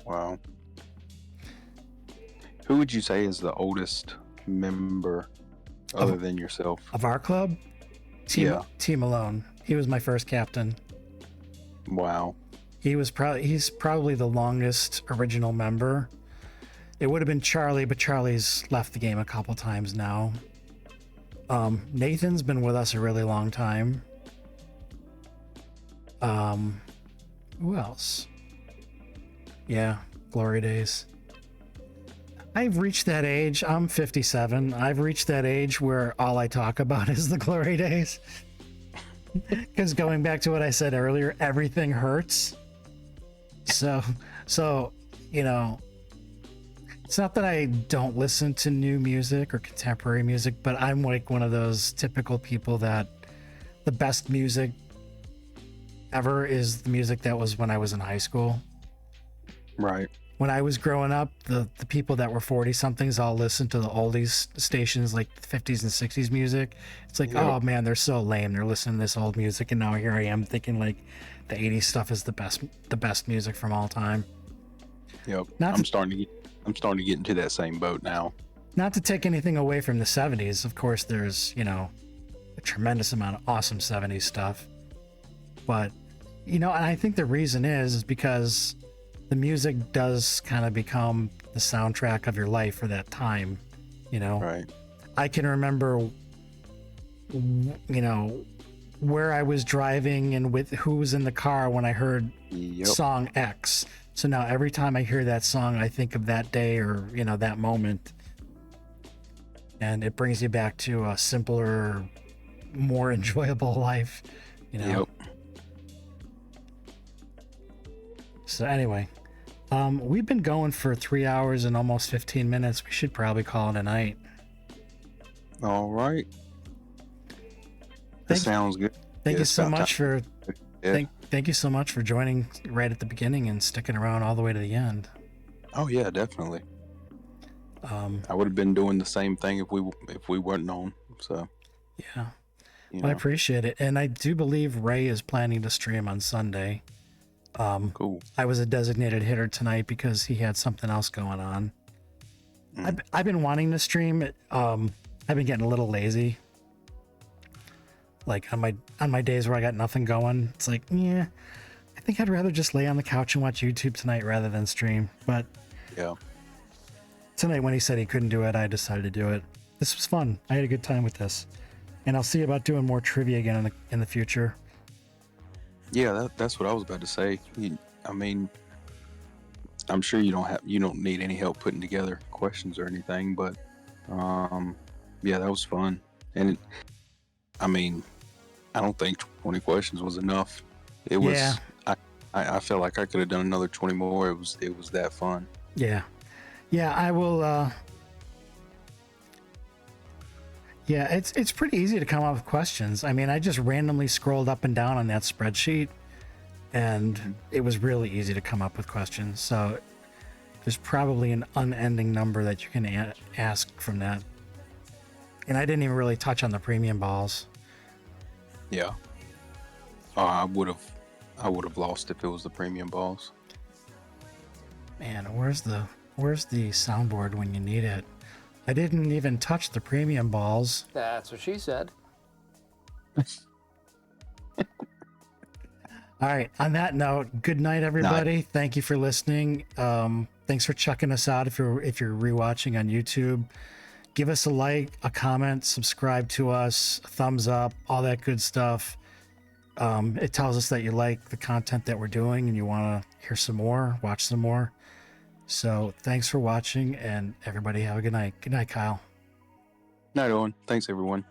Wow. Who would you say is the oldest member other than yourself? Of our club? T Malone. He was my first captain. Wow. He's probably the longest original member. It would have been Charlie, but Charlie's left the game a couple times now. Nathan's been with us a really long time. Who else? Yeah, glory days. I've reached that age. I'm 57. I've reached that age where all I talk about is the glory days. Because going back to what I said earlier, everything hurts. So, you know, It's not that I don't listen to new music or contemporary music, but I'm like one of those typical people that the best music ever is the music that was when I was in high school. Right. When I was growing up, the people that were 40-somethings all listened to the oldies stations, like the 50s and 60s music. It's like, oh man, they're so lame. They're listening to this old music, and now here I am thinking like the 80s stuff is the best music from all time. Yep. I'm starting to get into that same boat now. Not to take anything away from the 70s. Of course, there's, a tremendous amount of awesome 70s stuff. But, and I think the reason is because the music does kind of become the soundtrack of your life for that time, Right. I can remember, where I was driving and with who was in the car when I heard song X. So now every time I hear that song, I think of that day or, that moment. And it brings you back to a simpler, more enjoyable life, Yep. So anyway, we've been going for 3 hours and almost 15 minutes. We should probably call it a night. All right. That sounds good. Thank you so much for thank you so much for joining right at the beginning and sticking around all the way to the end. Oh yeah, definitely. I would have been doing the same thing if we weren't on. So yeah, I appreciate it, and I do believe Ray is planning to stream on Sunday. Cool. I was a designated hitter tonight because he had something else going on. I've been wanting to stream it. I've been getting a little lazy. Like on my days where I got nothing going, it's like, yeah, I think I'd rather just lay on the couch and watch YouTube tonight rather than stream. But yeah, tonight when he said he couldn't do it, I decided to do it. This was fun. I had a good time with this, and I'll see about doing more trivia again in the future. Yeah, that's what I was about to say. I mean, I'm sure you don't need any help putting together questions or anything, but yeah, that was fun. And I don't think 20 questions was enough. It was. Yeah. I felt like I could have done another 20 more. It was that fun. Yeah, I will. Yeah, it's pretty easy to come up with questions. I mean, I just randomly scrolled up and down on that spreadsheet, and it was really easy to come up with questions. So there's probably an unending number that you can ask from that. And I didn't even really touch on the premium balls. Yeah. I would have lost if it was the premium balls. Man, where's the soundboard when you need it? I didn't even touch the premium balls. That's what she said. All right. On that note, good night, everybody. Night. Thank you for listening. Thanks for checking us out. If you're rewatching on YouTube, give us a like, a comment, subscribe to us, a thumbs up, all that good stuff. It tells us that you like the content that we're doing and you want to hear some more, watch some more. So thanks for watching, and everybody have a good night. Good night, Kyle. Night, Owen. Thanks, everyone.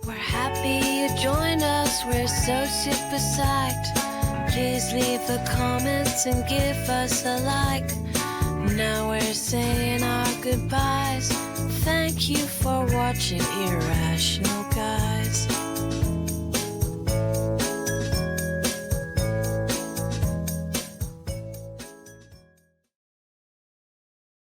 We're happy you joined us. We're so super psyched. Please leave a comment and give us a like. Now we're saying our goodbyes. Thank you for watching Irrational, guys.